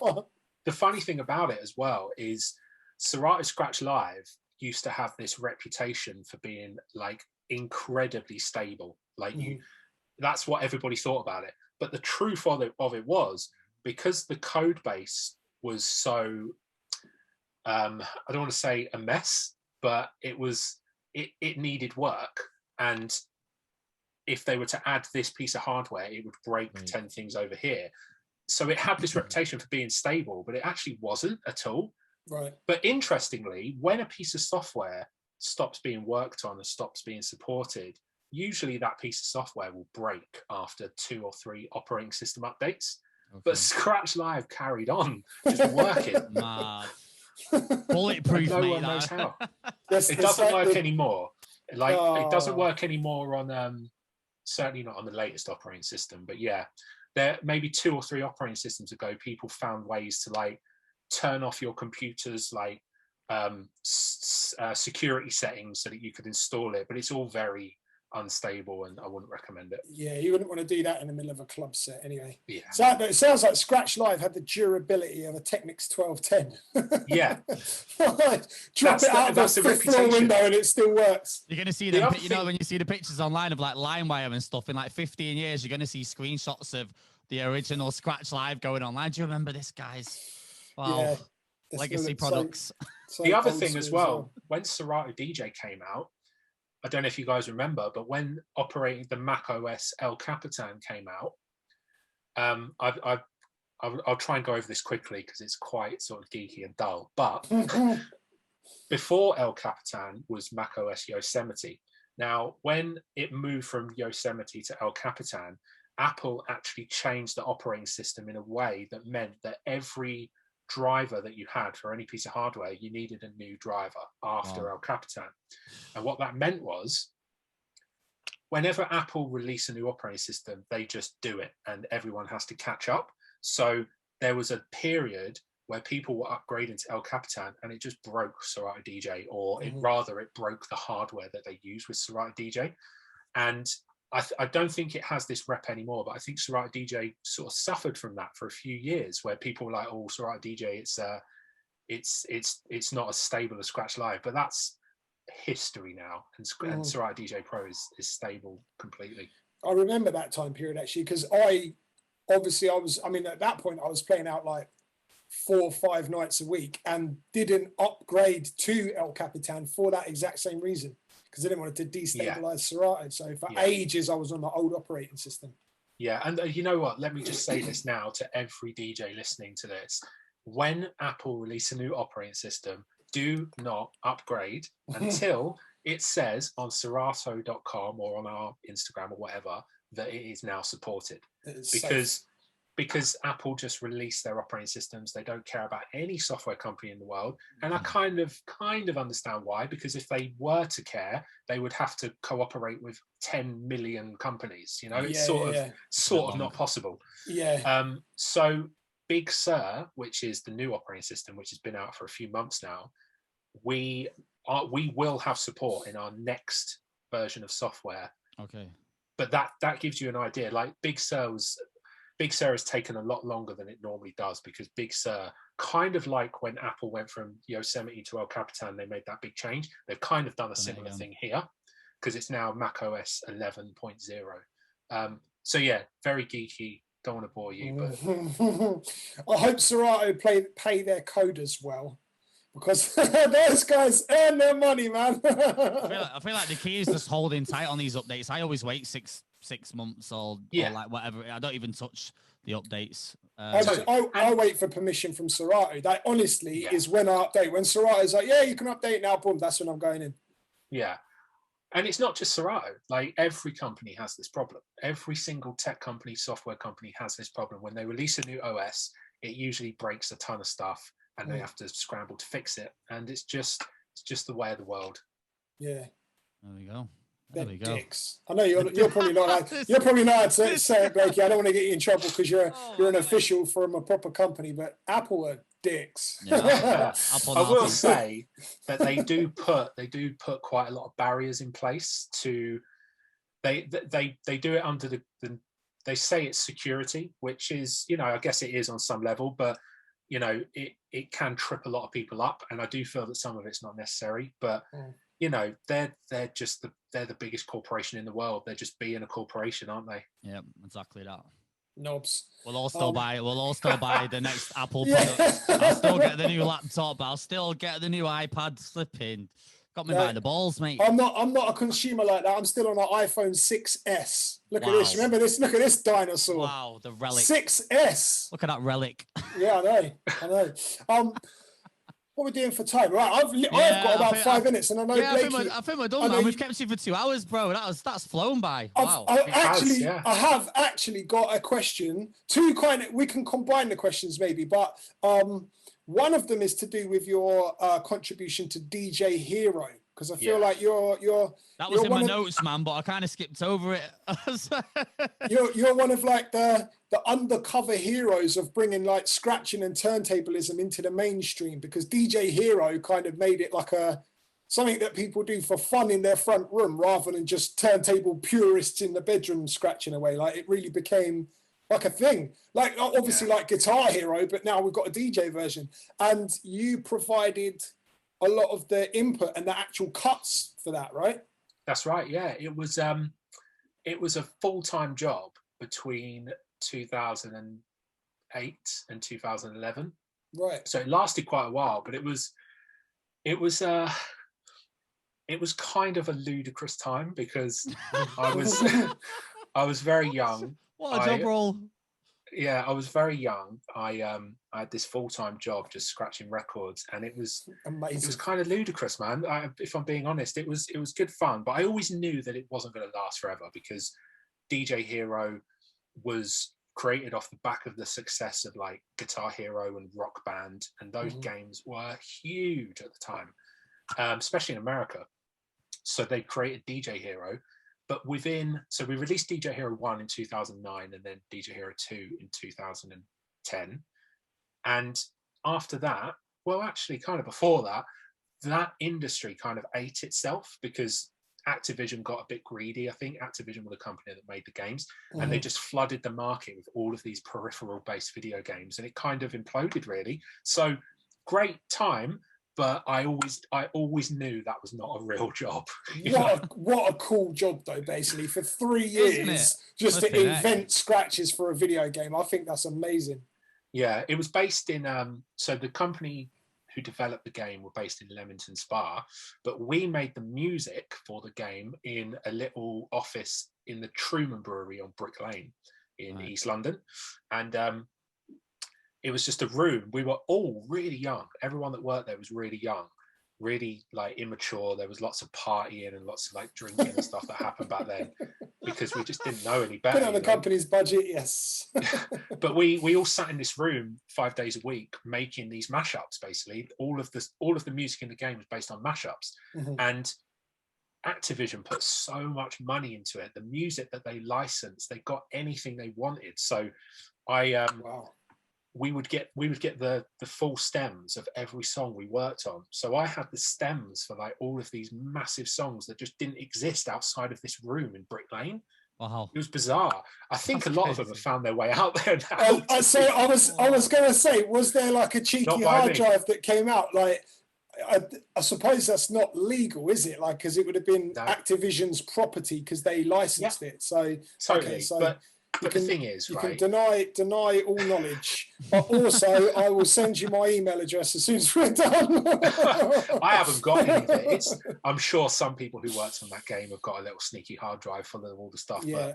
the funny thing about it as well is Serato Scratch Live used to have this reputation for being like incredibly stable. Like that's what everybody thought about it. But the truth of it was, because the code base was so, I don't want to say a mess, but it needed work. And if they were to add this piece of hardware, it would break 10 things over here. So it had this reputation for being stable, but it actually wasn't at all. Right. But interestingly, when a piece of software stops being worked on and stops being supported, usually that piece of software will break after 2 or 3 operating system updates. Okay. But Scratch Live carried on, just working. Bulletproof, no one knows how. It doesn't work anymore. Like it doesn't work anymore on certainly not on the latest operating system. But yeah, there maybe 2 or 3 operating systems ago, people found ways to like turn off your computer's like security settings so that you could install it, but it's all very unstable and I wouldn't recommend it. Yeah, you wouldn't want to do that in the middle of a club set anyway. Yeah. So it sounds like Scratch Live had the durability of a Technics 1210. Yeah. Drop it out of the 5th floor window and it still works. You're going to see them, you know, when you see the pictures online of like LimeWire and stuff in like 15 years, you're going to see screenshots of the original Scratch Live going online. Do you remember this, guys? Wow. Yeah, legacy products. So the other thing as well, when Serato DJ came out, I don't know if you guys remember, but when operating the Mac OS El Capitan came out, I'll try and go over this quickly because it's quite sort of geeky and dull. But before El Capitan was Mac OS Yosemite. Now, when it moved from Yosemite to El Capitan, Apple actually changed the operating system in a way that meant that every driver that you had for any piece of hardware, you needed a new driver after El Capitan. And what that meant was, whenever Apple release a new operating system, they just do it and everyone has to catch up. So there was a period where people were upgrading to El Capitan and it just broke Serato DJ, or it broke the hardware that they use with Serato DJ. And I don't think it has this rep anymore, but I think Serato DJ sort of suffered from that for a few years, where people were like, "Oh, Serato DJ, it's not as stable as Scratch Live," but that's history now, and Serato DJ Pro is stable completely. I remember that time period actually, because at that point I was playing out like 4 or 5 nights a week and didn't upgrade to El Capitan for that exact same reason. Because I didn't want it to destabilize Serato. So for ages, I was on the old operating system. Yeah, and you know what? Let me just say this now to every DJ listening to this. When Apple release a new operating system, do not upgrade until it says on Serato.com or on our Instagram or whatever that it is now supported. Because Apple just released their operating systems. They don't care about any software company in the world. And I kind of understand why, because if they were to care, they would have to cooperate with 10 million companies. You know, it's sort of not possible. Yeah. So Big Sur, which is the new operating system, which has been out for a few months now, we will have support in our next version of software. Okay. But that gives you an idea. Like Big Sur has taken a lot longer than it normally does, because Big Sur, kind of like when Apple went from Yosemite to El Capitan, they made that big change. They've kind of done a similar thing here, because it's now Mac OS 11.0. So yeah, very geeky. Don't want to bore you, but I hope Serato pay their coders well, because those guys earn their money, man. I feel like the key is just holding tight on these updates. I always wait six months or like whatever. I don't even touch the updates. I wait for permission from Serato. That honestly is when I update. When Serato's like, yeah, you can update now, boom, that's when I'm going in. Yeah. And it's not just Serato. Like every company has this problem. Every single tech company, software company has this problem. When they release a new OS, it usually breaks a ton of stuff and they have to scramble to fix it. And it's just the way of the world. Yeah. There we go. They're dicks. I know you're probably not. You're probably not to say it, Blakey. I don't want to get you in trouble because you're an official from a proper company. But Apple are dicks. Yeah, I will say that they do put quite a lot of barriers in place to. They do it under the. They say it's security, which is, I guess it is on some level, but you know, it can trip a lot of people up, and I do feel that some of it's not necessary. But you know, they're the biggest corporation in the world. They're just being a corporation, aren't they? Yeah, exactly that. Knobs. We'll all still buy. We'll all still buy the next Apple product. I'll still get the new laptop. I'll still get the new iPad. Slipping. Got me by the balls, mate. I'm not a consumer like that. I'm still on an iPhone 6S. Look at this. Remember this? Look at this dinosaur. Wow, the relic. 6S. Look at that relic. Yeah, I know. What are we doing for time? Right, I've got about 5 minutes, and I know Blakey. I think we're done, man. We've kept you for 2 hours, bro. That's flown by. Wow. I have actually got a question. We can combine the questions maybe, but one of them is to do with your contribution to DJ Hero, because I feel like you're that was in my notes, man, but I kind of skipped over it. you're one of like the undercover heroes of bringing like scratching and turntablism into the mainstream, because DJ Hero kind of made it like something that people do for fun in their front room rather than just turntable purists in the bedroom scratching away. Like it really became like a thing, like obviously like Guitar Hero, but now we've got a DJ version, and you provided a lot of the input and the actual cuts for that, right? That's right. Yeah, it was a full-time job between 2008 and 2011. Right. So it lasted quite a while, but it was kind of a ludicrous time, because I was very young. What a job role. Yeah, I was very young. I had this full-time job just scratching records, and it was amazing. It was kind of ludicrous, man. If I'm being honest, it was good fun, but I always knew that it wasn't going to last forever, because DJ Hero was created off the back of the success of like Guitar Hero and Rock Band, and those games were huge at the time, especially in America. So they created DJ Hero. But we released DJ Hero 1 in 2009, and then DJ Hero 2 in 2010. And after that, well, actually kind of before that, that industry kind of ate itself, because Activision got a bit greedy. I think Activision were the company that made the games, and they just flooded the market with all of these peripheral-based video games, and it kind of imploded, really. So great time, but I always knew that was not a real job. What a cool job, though, basically, for 3 years just to invent scratches for a video game. I think that's amazing. Yeah, it was based in, so the company who developed the game were based in Leamington Spa, but we made the music for the game in a little office in the Truman Brewery on Brick Lane in East London. And it was just a room. We were all really young. Everyone that worked there was really young, really like immature. There was lots of partying and lots of like drinking and stuff that happened back then, because we just didn't know any better. Put on the company's budget, yes. But we all sat in this room 5 days a week making these mashups. Basically, all of the music in the game was based on mashups, and Activision put so much money into it. The music that they licensed, they got anything they wanted. So we would get the full stems of every song we worked on. So I had the stems for like all of these massive songs that just didn't exist outside of this room in Brick Lane. Wow, it was bizarre. I think a lot of them have found their way out there now. So I was going to say, was there like a cheeky hard drive that came out? Like, I suppose that's not legal, is it? Like, because it would have been Activision's property because they licensed it. So totally. Okay, so but the thing is, you right? can deny all knowledge, but also I will send you my email address as soon as we're done. I haven't got any of it. I'm sure some people who worked on that game have got a little sneaky hard drive full of all the stuff. Yeah,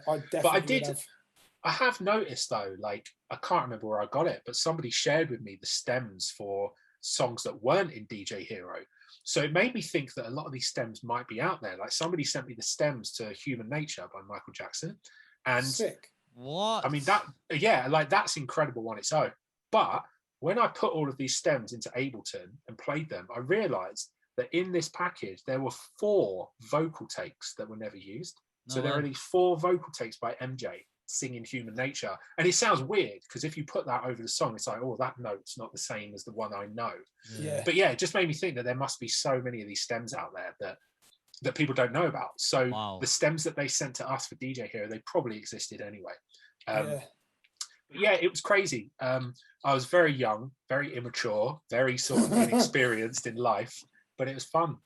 I have noticed though, like I can't remember where I got it, but somebody shared with me the stems for songs that weren't in DJ Hero. So it made me think that a lot of these stems might be out there. Like somebody sent me the stems to Human Nature by Michael Jackson. And sick. What? I mean, that's incredible on its own. But when I put all of these stems into Ableton and played them, I realized that in this package, there were 4 vocal takes that were never used. So there are these 4 vocal takes by MJ singing Human Nature. And it sounds weird because if you put that over the song, it's like, oh, that note's not the same as the one I know. Yeah. But yeah, it just made me think that there must be so many of these stems out there that people don't know about. So the stems that they sent to us for DJ Hero, they probably existed anyway. But yeah, it was crazy. I was very young, very immature, very sort of inexperienced in life, but it was fun.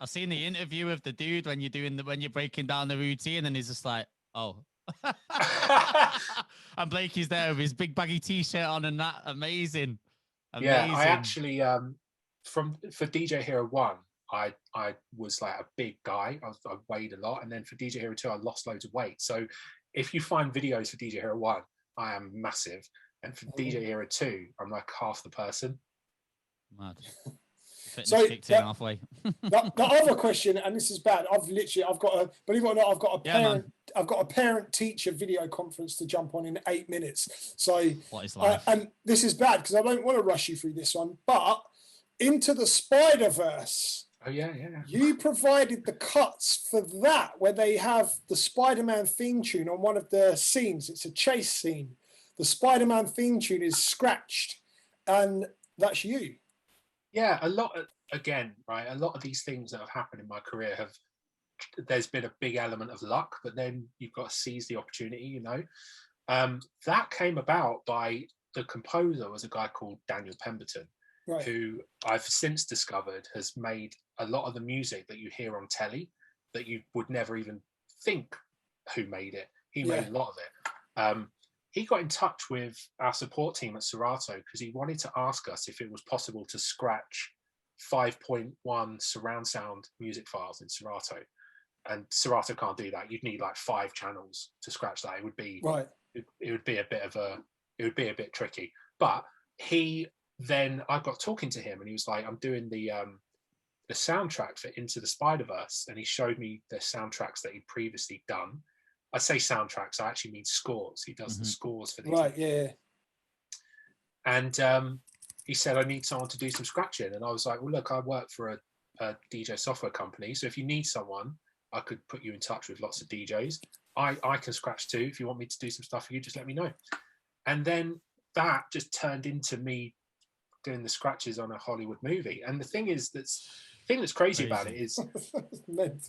I've seen the interview of the dude when you're breaking down the routine, and he's just like, oh. And Blakey's there with his big baggy t-shirt on and that. Amazing. Yeah, I actually for DJ Hero 1, I was like a big guy. I weighed a lot, and then for DJ Hero 2, I lost loads of weight. So if you find videos for DJ Hero 1, I am massive, and for DJ Hero 2, I'm like half the person. Mad. So halfway. the other question, and this is bad. I've got a, believe it or not, I've got a parent. I've got a parent-teacher video conference to jump on in 8 minutes. So what is life? And this is bad because I don't want to rush you through this one. But Into the Spider-Verse. Oh yeah. You provided the cuts for that, where they have the Spider-Man theme tune on one of the scenes. It's a chase scene. The Spider-Man theme tune is scratched, and that's you. Yeah, a lot of these things that have happened in my career there's been a big element of luck, but then you've got to seize the opportunity, you know. That came about by the composer was a guy called Daniel Pemberton, right, who I've since discovered has made a lot of the music that you hear on telly that you would never even think who made it. He made a lot of it. He got in touch with our support team at Serato because he wanted to ask us if it was possible to scratch 5.1 surround sound music files in Serato. And Serato can't do that. You'd need like 5 channels to scratch that. It would be right. It would be a bit tricky. But I got talking to him, and he was like, I'm doing the soundtrack for Into the Spider-Verse, and he showed me the soundtracks that he'd previously done. I say soundtracks, I actually mean scores. He does the scores for these. Right, yeah. And he said, I need someone to do some scratching. And I was like, well, look, I work for a DJ software company. So if you need someone, I could put you in touch with lots of DJs. I can scratch too. If you want me to do some stuff for you, just let me know. And then that just turned into me doing the scratches on a Hollywood movie. And the thing that's crazy about it is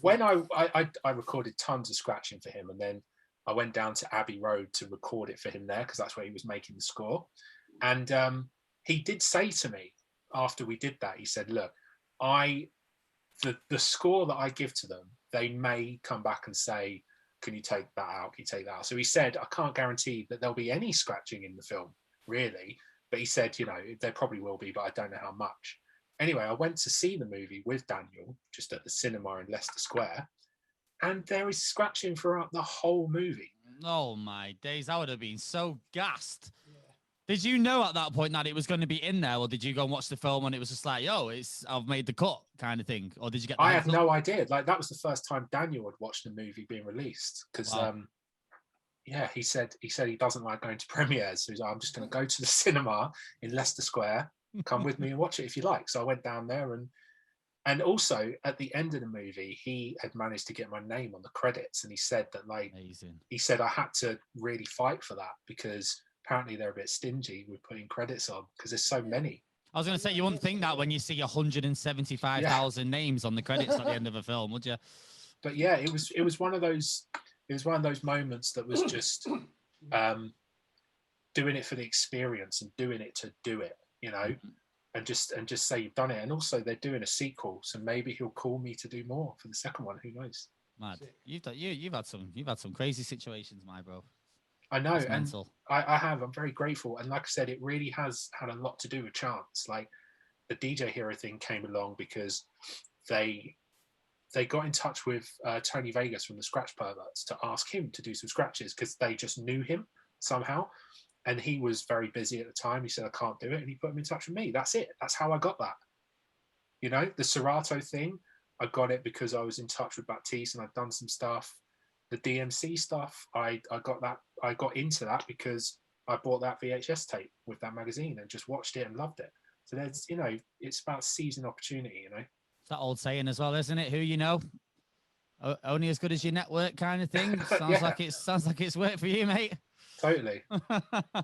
when I recorded tons of scratching for him, and then I went down to Abbey Road to record it for him there because that's where he was making the score. And he did say to me after we did that, he said, look, the score that I give to them, they may come back and say, can you take that out? Can you take that out? So he said, I can't guarantee that there'll be any scratching in the film, really. But he said, you know, there probably will be, but I don't know how much. Anyway, I went to see the movie with Daniel, just at the cinema in Leicester Square, and there is scratching throughout the whole movie. Oh my days, I would have been so gassed. Yeah. Did you know at that point that it was going to be in there, or did you go and watch the film and it was just like, yo, I've made the cut kind of thing? Or did you get I had no idea. Like, that was the first time Daniel had watched the movie being released, because he said he doesn't like going to premieres. So he's like, I'm just going to go to the cinema in Leicester Square. Come with me and watch it if you like. So I went down there, and also at the end of the movie, he had managed to get my name on the credits, and he said that, like, amazing. He said I had to really fight for that because apparently they're a bit stingy with putting credits on because there's so many. I was going to say, you wouldn't think that when you see 175,000 names on the credits at the end of a film, would you? But yeah, it was one of those moments that was just doing it for the experience and doing it to do it, you know, and just say you've done it. And also they're doing a sequel, so maybe he'll call me to do more for the second one. Who knows? Mad. You've had some crazy situations, my bro. I know, and I have. I'm very grateful, and like I said, it really has had a lot to do with chance. Like, the DJ Hero thing came along because they got in touch with Tony Vegas from the Scratch Perverts to ask him to do some scratches because they just knew him somehow, and he was very busy at the time. He said, I can't do it, and he put him in touch with me. That's it. That's how I got that. You know, the Serato thing, I got it because I was in touch with Baptiste and I'd done some stuff. The DMC stuff, I got into that because I bought that VHS tape with that magazine and just watched it and loved it. So there's, you know, it's about seizing opportunity, you know. It's that old saying as well, isn't it? Who you know, only as good as your network, kind of thing. Sounds like it's worked for you, mate. Totally.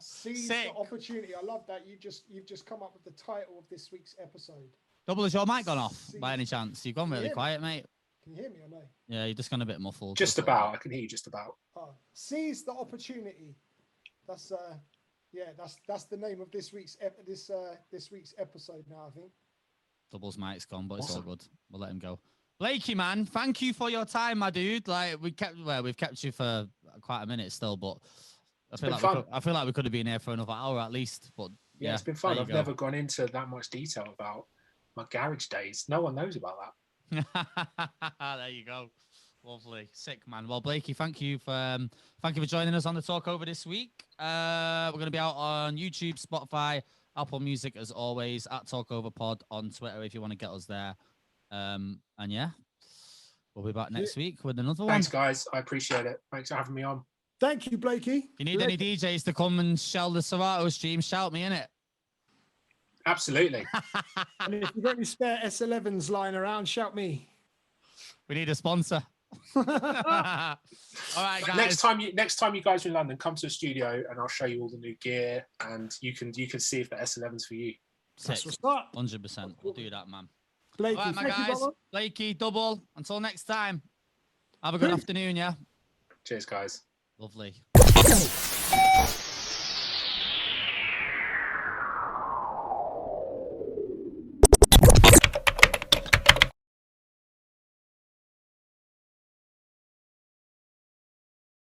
Seize the opportunity. I love that. You've just come up with the title of this week's episode. Dubl, has your mic gone off by any chance? You've gone really quiet, mate. Can you hear me or no? Yeah, you've just gone a bit muffled. Just about. I can hear you just about. Seize the opportunity. that's the name of this week's episode now, I think. Dubl's mic's gone, but it's all good. We'll let him go. Blakey, man, thank you for your time, my dude. Like we've kept you for quite a minute still, but I feel like we could have been here for another hour at least. But yeah, it's been fun. I've never gone into that much detail about my garage days. No one knows about that. There you go. Lovely, sick, man. Well, Blakey, thank you for joining us on the Talkover this week. We're going to be out on YouTube, Spotify, Apple Music as always, at Talkover Pod on Twitter if you want to get us there. And yeah, we'll be back next week with another one. Thanks, guys. I appreciate it. Thanks for having me on. Thank you, Blakey. If you need any DJs to come and shell the Serato stream, shout me in it. Absolutely. And if you've got any spare S11s lying around, shout me. We need a sponsor. All right, guys. Next time you guys are in London, come to the studio and I'll show you all the new gear, and you can see if the S11's for you. That's what's up. 100%. We'll do that, man. Blakey, all right, my guys. Blakey, Dubl. Until next time. Have a good afternoon, yeah. Cheers, guys. Lovely.